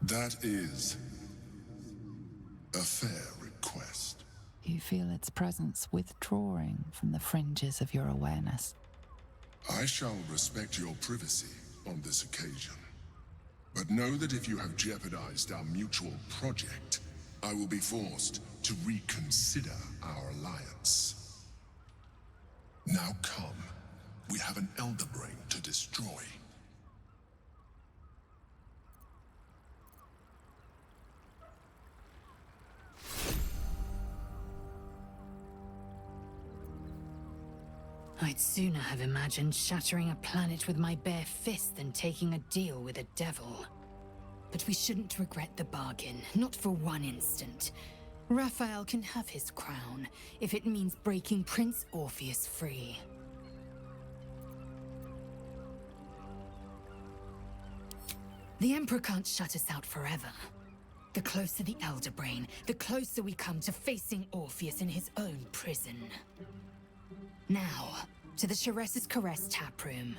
That is a fair request. You feel its presence withdrawing from the fringes of your awareness. I shall respect your privacy on this occasion. But know that if you have jeopardized our mutual project, I will be forced to reconsider our alliance. Now come. We have an Elder Brain to destroy. I'd sooner have imagined shattering a planet with my bare fist than taking a deal with a devil. But we shouldn't regret the bargain, not for one instant. Raphael can have his crown, if it means breaking Prince Orpheus free. The Emperor can't shut us out forever. The closer the Elder Brain, the closer we come to facing Orpheus in his own prison. Now, to the Shares's Caress taproom.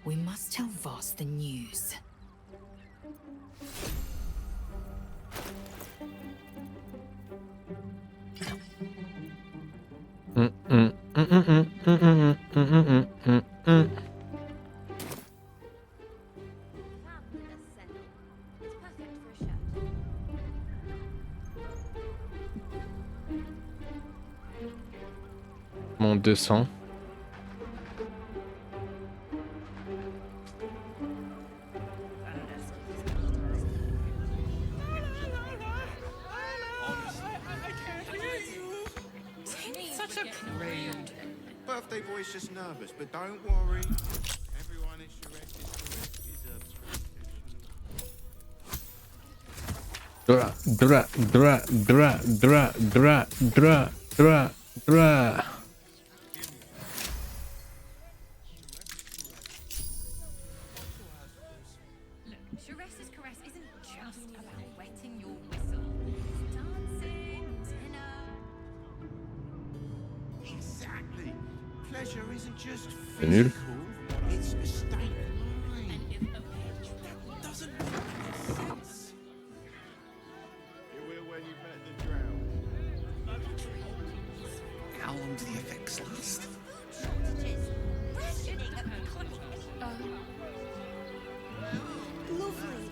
We must tell Voss the news. Mon 200. Birthday boy's just nervous, but don't worry. Everyone is Shares Dra. Shares's Caress isn't just about wetting your whistle. It's dancing, dinner. Exactly. Pleasure isn't just C'est nul. physical, it's a state of mind. That doesn't make sense. You will when you've met the drowned. How long do the effects last? Lovely.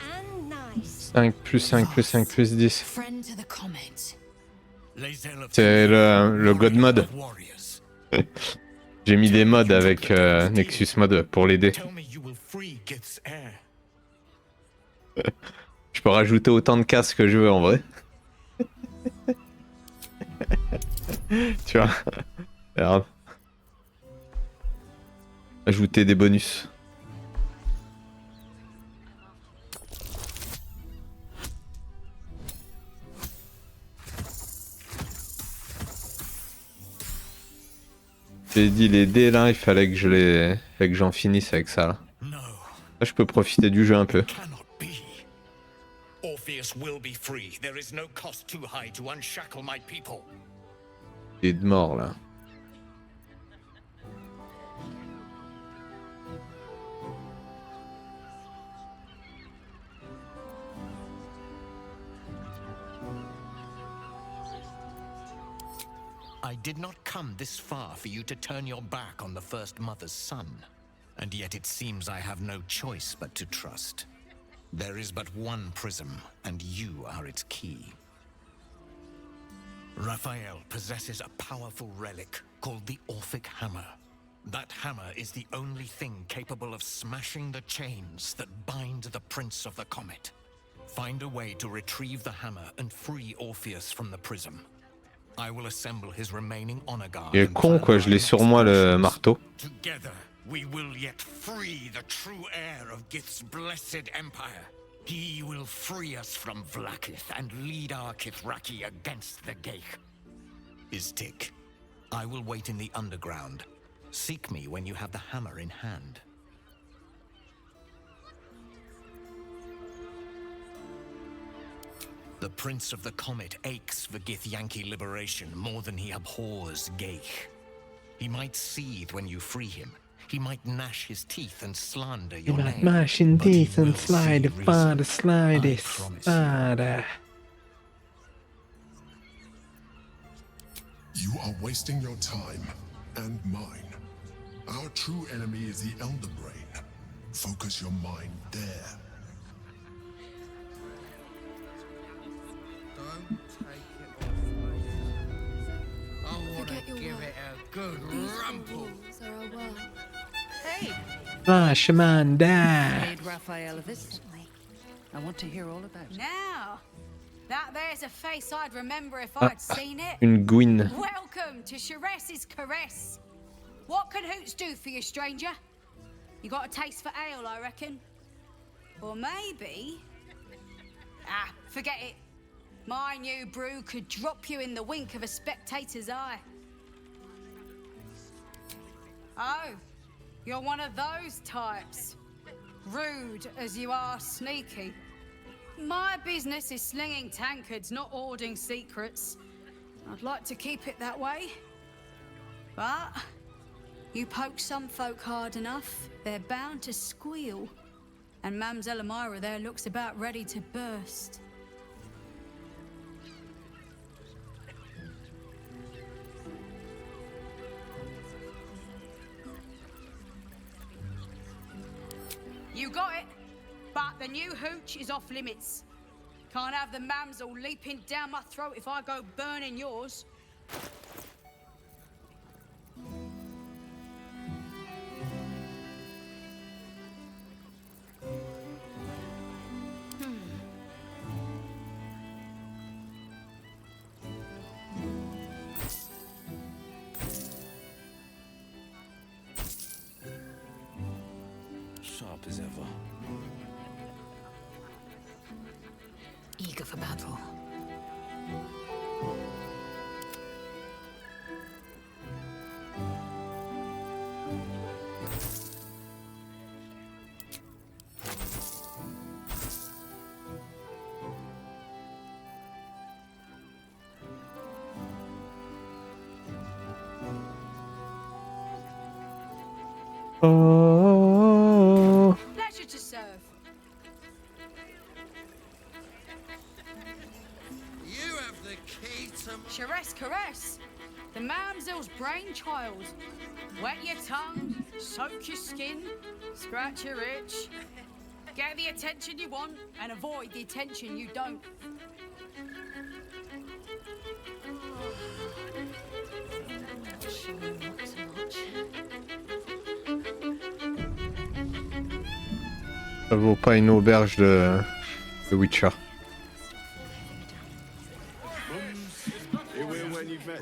And nice. 5 plus 5 plus 5 plus 10. Friend to the comet. C'est le God mode. J'ai mis des mods avec Nexus Mode pour l'aider. Je peux rajouter autant de casques que je veux en vrai. Tu vois. Regarde. Ajouter des bonus. J'ai dit les dés là, il fallait que j'en finisse avec ça là. Là je peux profiter du jeu un peu. Orpheus will be free. There is no cost too high to unshackle my people. Il est de mort là. I did not come this far for you to turn your back on the First Mother's son. And yet it seems I have no choice but to trust. There is but one prism, and you are its key. Raphael possesses a powerful relic called the Orphic Hammer. That hammer is the only thing capable of smashing the chains that bind the Prince of the Comet. Find a way to retrieve the hammer and free Orpheus from the prism. I will assemble his remaining honor guard. Il est con quoi, je l'ai sur moi le marteau. Together, we will yet free the true heir of Gith's blessed empire. He will free us from Vlaakith and lead our Kithraki against the Geich. Istik, I will wait in the underground. Seek me when you have the hammer in hand. The Prince of the Comet aches for Githyanki liberation more than he abhors Geich. He might seethe when you free him. He might gnash his teeth and slander your name. He might gnash his teeth and slide the father, slide his father. You are wasting your time and mine. Our true enemy is the Elder Brain. Focus your mind there. Don't take it off me. I want to give it a good rumple. Hey! Ah, shaman, die. Paid Raphael a visit. I want to hear all about it. Now, that there's a face I'd remember if I'd seen it. Une Gwyn. Welcome to Sharess's Caress. What can Hoots do for you, stranger? You got a taste for ale, I reckon. Or maybe... Ah, forget it. My new brew could drop you in the wink of a spectator's eye. Oh, you're one of those types. Rude as you are sneaky. My business is slinging tankards, not hoarding secrets. I'd like to keep it that way. But you poke some folk hard enough, they're bound to squeal. And Mamselle Elmira there looks about ready to burst. You got it, but the new hooch is off limits. Can't have the mamsel leaping down my throat if I go burning yours. Sharp as ever. Eager for battle. Oh. Pleasure to serve. You have the key to... Sharess Caress, the mamsel's brainchild. Wet your tongue, soak your skin, scratch your itch. Get the attention you want and avoid the attention you don't. Ça vaut pas une auberge de Witcher.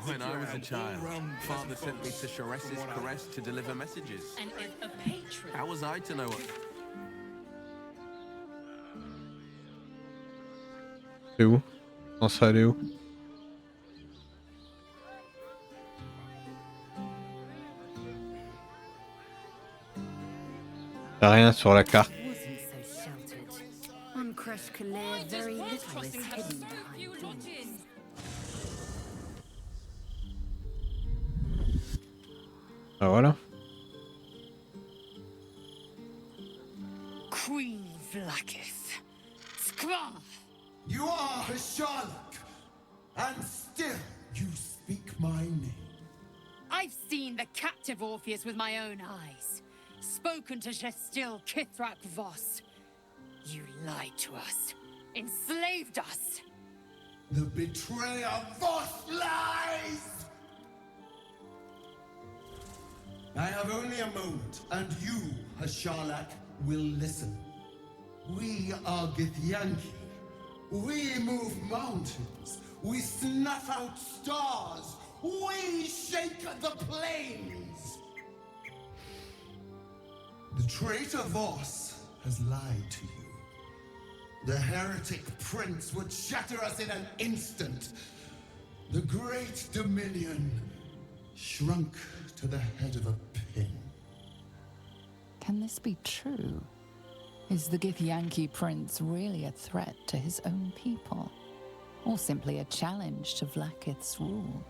When I was a child, Father sent me to Sharess's Caress to deliver messages. And if a patron... How was I to know what... C'est où? Non, ça allait où? Y'a rien sur la carte. On Crush Kalir, very little is hidden behind things. Ah voilà. Queen Vlaakith. Scrum! You are a Sherlock, and still you speak my name. I've seen the captive Orpheus with my own eyes. Spoken to Gestil Kithrak Voss. You lied to us. Enslaved us. The betrayer Voss lies! I have only a moment, and you, Hashalak, will listen. We are Githyanki. We move mountains. We snuff out stars. We shake the plains. The traitor Voss has lied to you. The heretic prince would shatter us in an instant. The great Dominion shrunk to the head of a pin. Can this be true? Is the Githyanki prince really a threat to his own people? Or simply a challenge to Vlaakith's rule?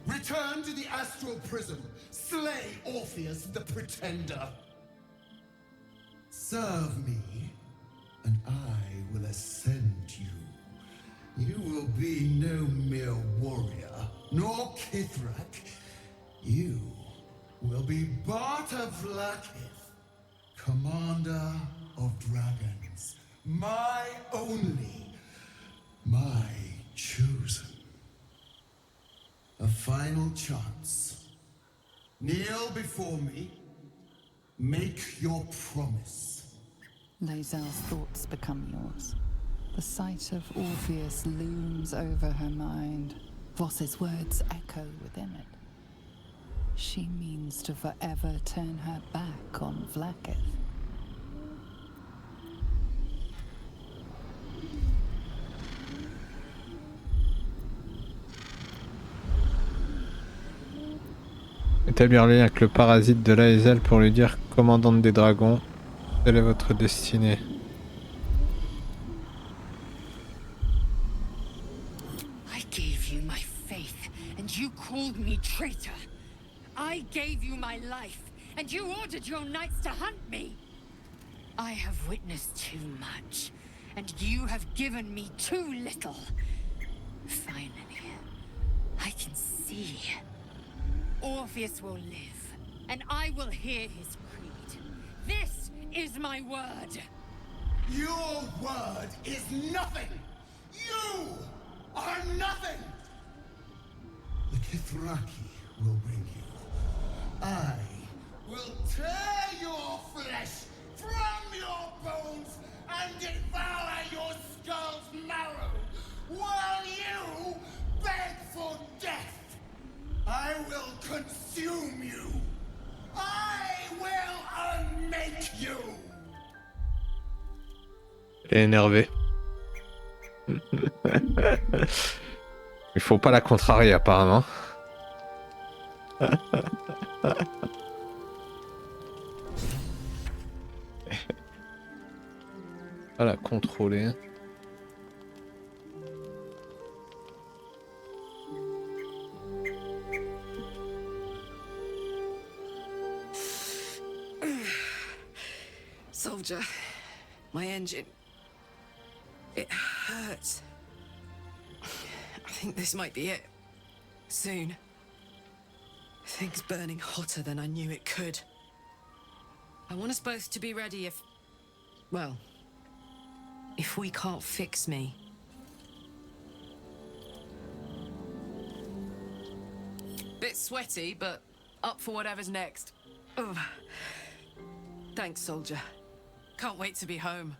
Return to the astral prism. Slay Orpheus the Pretender. Serve me, and I will ascend you. You will be no mere warrior, nor Kithrak. You will be Barta Vlaakith, commander of dragons. My only, my chosen. A final chance. Kneel before me. Make your promise. Lae'zel's thoughts become yours. The sight of Orpheus looms over her mind. Voss's words echo within it. She means to forever turn her back on Vlaakith. Établir le lien avec le parasite de Lae'zel pour lui dire commandante des dragons, telle est votre destinée. I gave you my faith, and you called me traitor. I gave you my life, and you ordered your knights to hunt me. I have witnessed too much, and you have given me too little. Finally, I can see. Orpheus will live, and I will hear his creed. This is my word. Your word is nothing! You are nothing! The Kithraki will bring you. I will tear your flesh from your bones and devour your skull's marrow, while you beg for death. I will consume you. I will unmake you. Elle est énervée. Il faut pas la contrarier apparemment. Pas la contrôler. Soldier, my engine. It hurts. I think this might be it. Soon. Things burning hotter than I knew it could. I want us both to be ready if... well, if we can't fix me. Bit sweaty, but up for whatever's next. Ugh. Thanks, soldier. Can't wait to be home.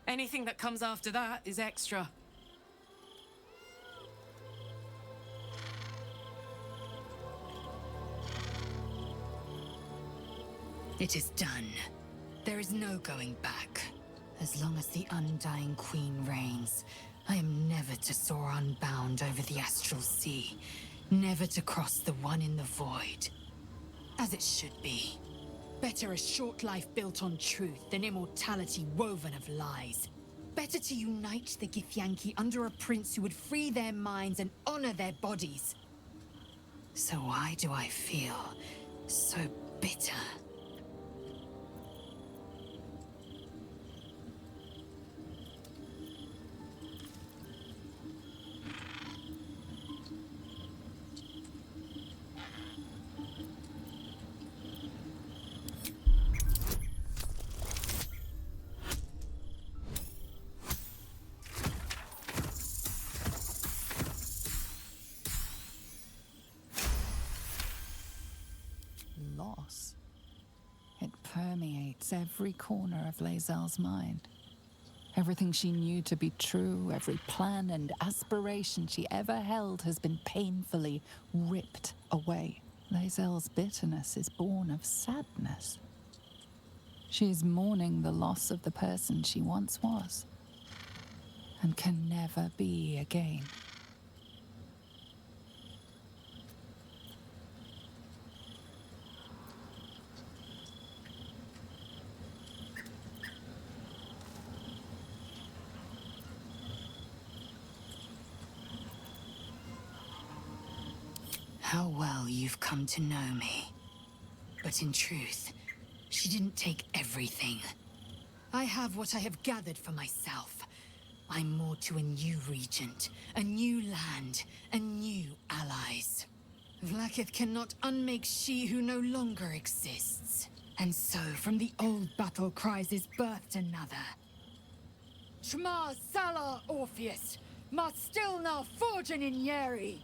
Anything that comes after that is extra. It is done. There is no going back. As long as the Undying Queen reigns, I am never to soar unbound over the astral sea, never to cross the one in the void. As it should be. Better a short life built on truth than immortality woven of lies. Better to unite the Githyanki under a prince who would free their minds and honor their bodies. So why do I feel so bitter? loss. It permeates every corner of Lae'zel's mind. Everything she knew to be true, every plan and aspiration she ever held has been painfully ripped away. Lae'zel's bitterness is born of sadness. She is mourning the loss of the person she once was, and can never be again. How well you've come to know me. But in truth, she didn't take everything. I have what I have gathered for myself. I'm more to a new regent, a new land, and new allies. Vlaakith cannot unmake she who no longer exists. And so, from the old battle cries is birthed another. Shma Salar Orpheus, Mart Stilnar Forgen in Yeri.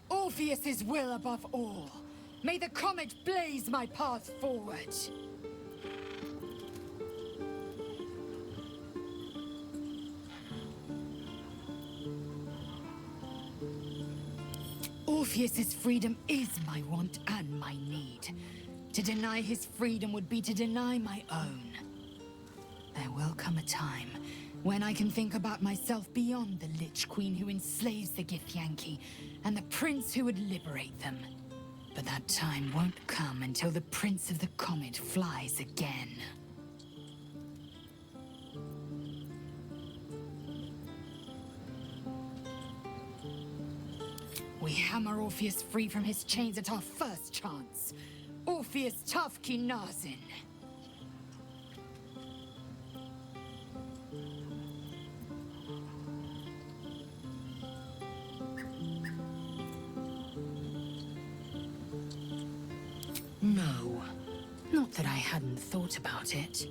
Orpheus's will above all. May the comet blaze my path forward. Orpheus's freedom is my want and my need. To deny his freedom would be to deny my own. There will come a time when I can think about myself beyond the Lich Queen who enslaves the Githyanki and the prince who would liberate them. But that time won't come until the Prince of the Comet flies again. We hammer Orpheus free from his chains at our first chance. Orpheus Tafki Nazin. No. Not that I hadn't thought about it.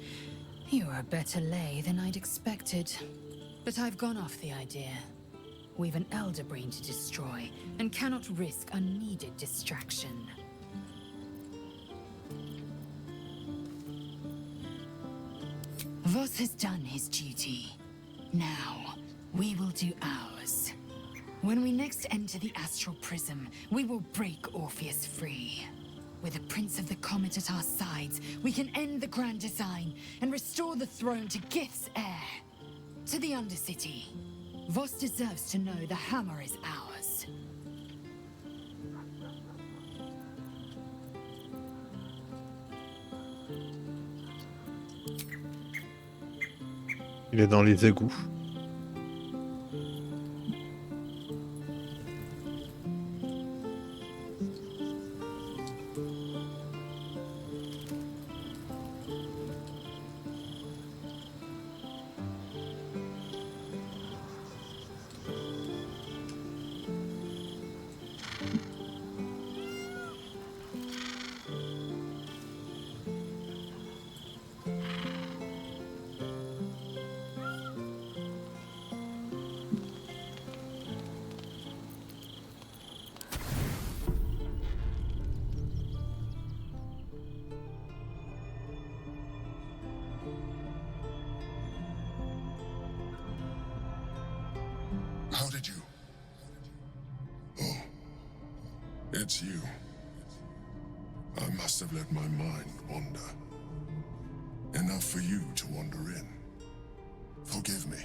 You're a better lay than I'd expected. But I've gone off the idea. We've an elder brain to destroy, and cannot risk unneeded distraction. Voss has done his duty. Now, we will do ours. When we next enter the Astral Prism, we will break Orpheus free. With the Prince of the Comet at our sides, we can end the Grand Design and restore the throne to Gith's heir. To the Undercity. Voss deserves to know the hammer is ours. Il est dans les égouts. How did you? Oh, it's you. I must have let my mind wander. Enough for you to wander in. Forgive me.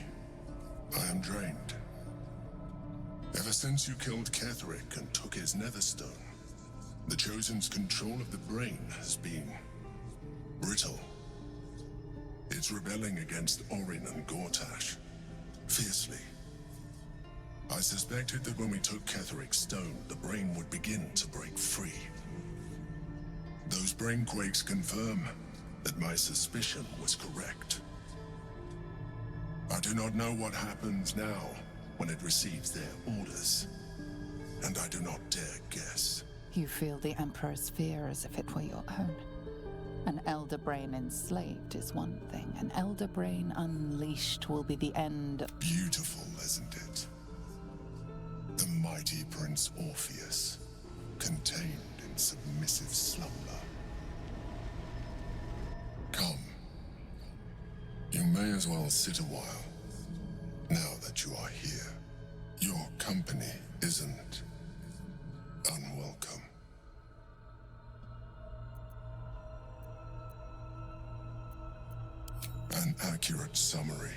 I am drained. Ever since you killed Ketheric and took his Netherstone, the Chosen's control of the brain has been brittle. It's rebelling against Orin and Gortash, fiercely. I suspected that when we took Ketheric's stone, the brain would begin to break free. Those brainquakes confirm that my suspicion was correct. I do not know what happens now when it receives their orders, and I do not dare guess. You feel the Emperor's fear as if it were your own. An elder brain enslaved is one thing. An elder brain unleashed will be the end. Beautiful, isn't it? The mighty Prince Orpheus, contained in submissive slumber. as well sit a while. Now that you are here, your company isn't unwelcome. An accurate summary.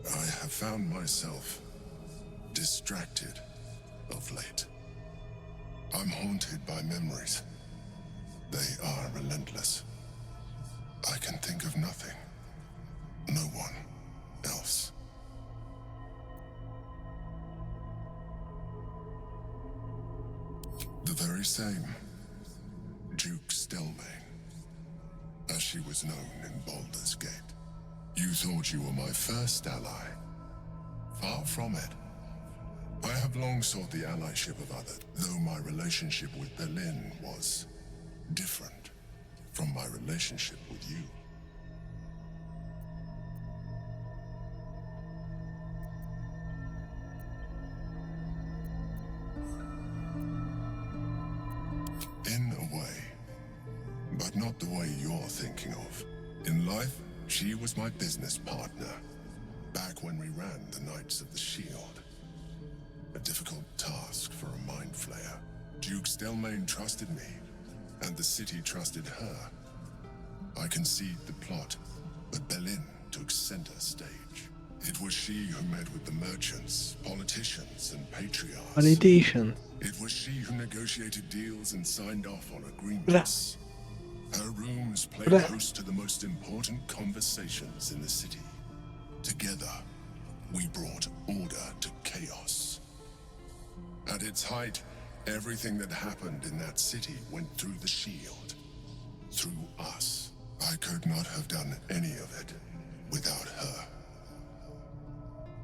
I have found myself distracted of late. I'm haunted by memories. They are relentless. I can think of nothing. No one else. The very same Duke Stelmane, as she was known in Baldur's Gate. You thought you were my first ally. Far from it. I have long sought the allyship of others, though my relationship with Berlin was different from my relationship with you. In a way, but not the way you're thinking of. In life, she was my business partner, back when we ran the Knights of the Shield. A difficult task for a mind flayer. Duke Stelmane trusted me, and the city trusted her. I conceived the plot, but Berlin took center stage. It was she who met with the merchants, politicians, and patriarchs. Politicians. It was she who negotiated deals and signed off on agreements. Her rooms played host to the most important conversations in the city. Together, we brought order to chaos. At its height, everything that happened in that city went through the shield. Through us. I could not have done any of it without her.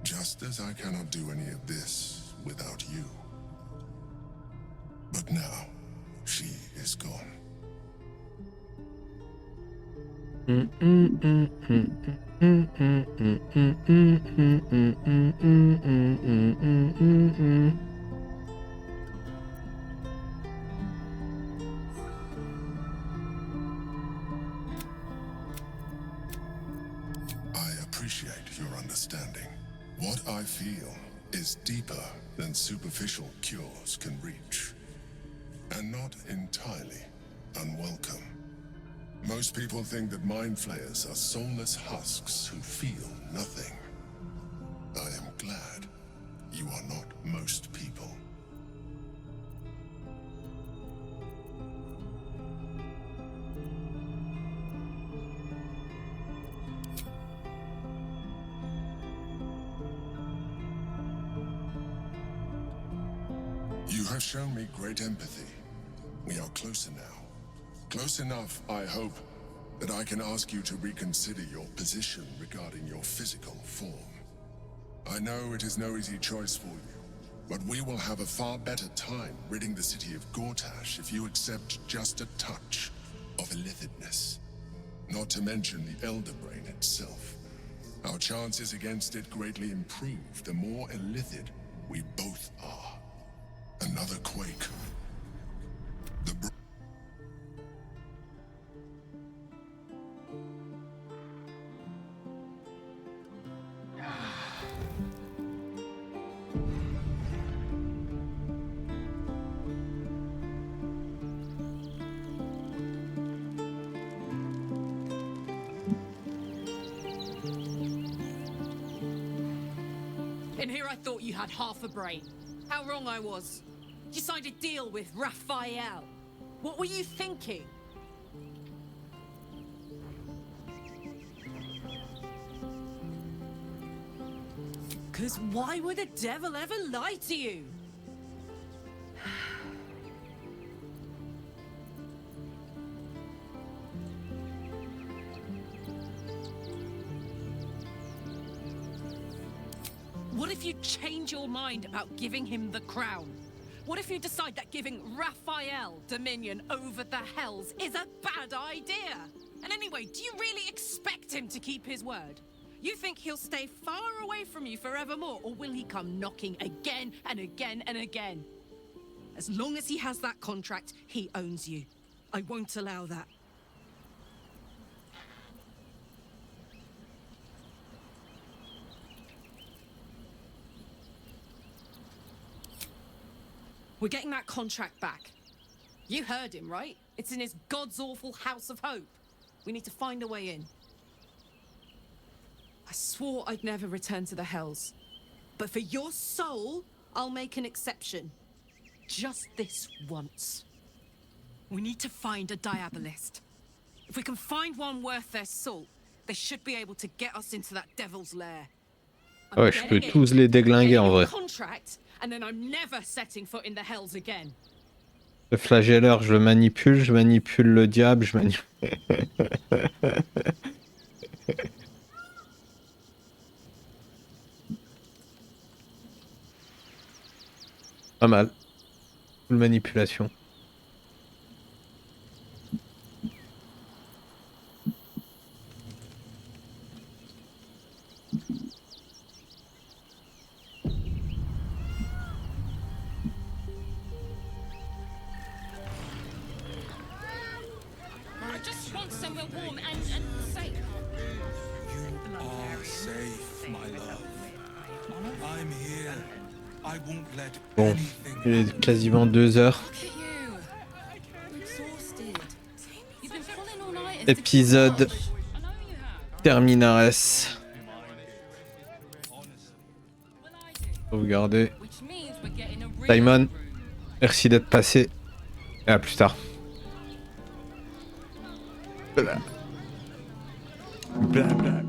Just as I cannot do any of this without you. But now, she is gone. I appreciate your understanding. What I feel is deeper than superficial cures can reach. And not entirely unwelcome. Most people think that mind flayers are soulless husks who feel nothing. I am glad you are not most people. You have shown me great empathy. We are closer now. Close enough, I hope, that I can ask you to reconsider your position regarding your physical form. I know it is no easy choice for you, but we will have a far better time ridding the city of Gortash if you accept just a touch of illithidness. Not to mention the Elder Brain itself. Our chances against it greatly improve the more illithid we both are. Another quake. In here I thought you had half a brain. How wrong I was. You signed a deal with Raphael. What were you thinking? Because why would the devil ever lie to you? What if you change your mind about giving him the crown? What if you decide that giving Raphael dominion over the Hells is a bad idea? And anyway, do you really expect him to keep his word? You think he'll stay far away from you forevermore, or will he come knocking again and again and again? As long as he has that contract, he owns you. I won't allow that. We're getting that contract back. You heard him, right? It's in his god's awful House of Hope. We need to find a way in. I swore I'd never return to the Hells. But for your soul, I'll make an exception. Just this once. We need to find a Diabolist. If we can find one worth their salt, they should be able to get us into that devil's lair. Ouais, je peux tous les déglinguer en vrai. Contract, and then I'm never setting foot in the Hells again. Le flagelleur, je manipule le diable, je manipule... Pas mal. Full manipulation. I just want somewhere warm and safe. You are safe, my love. I'm here. I won't let Bon, il est quasiment 2 heures. Épisode Terminares. Sauvegarder. Simon, merci d'être passé. Et à plus tard. Blah, blah.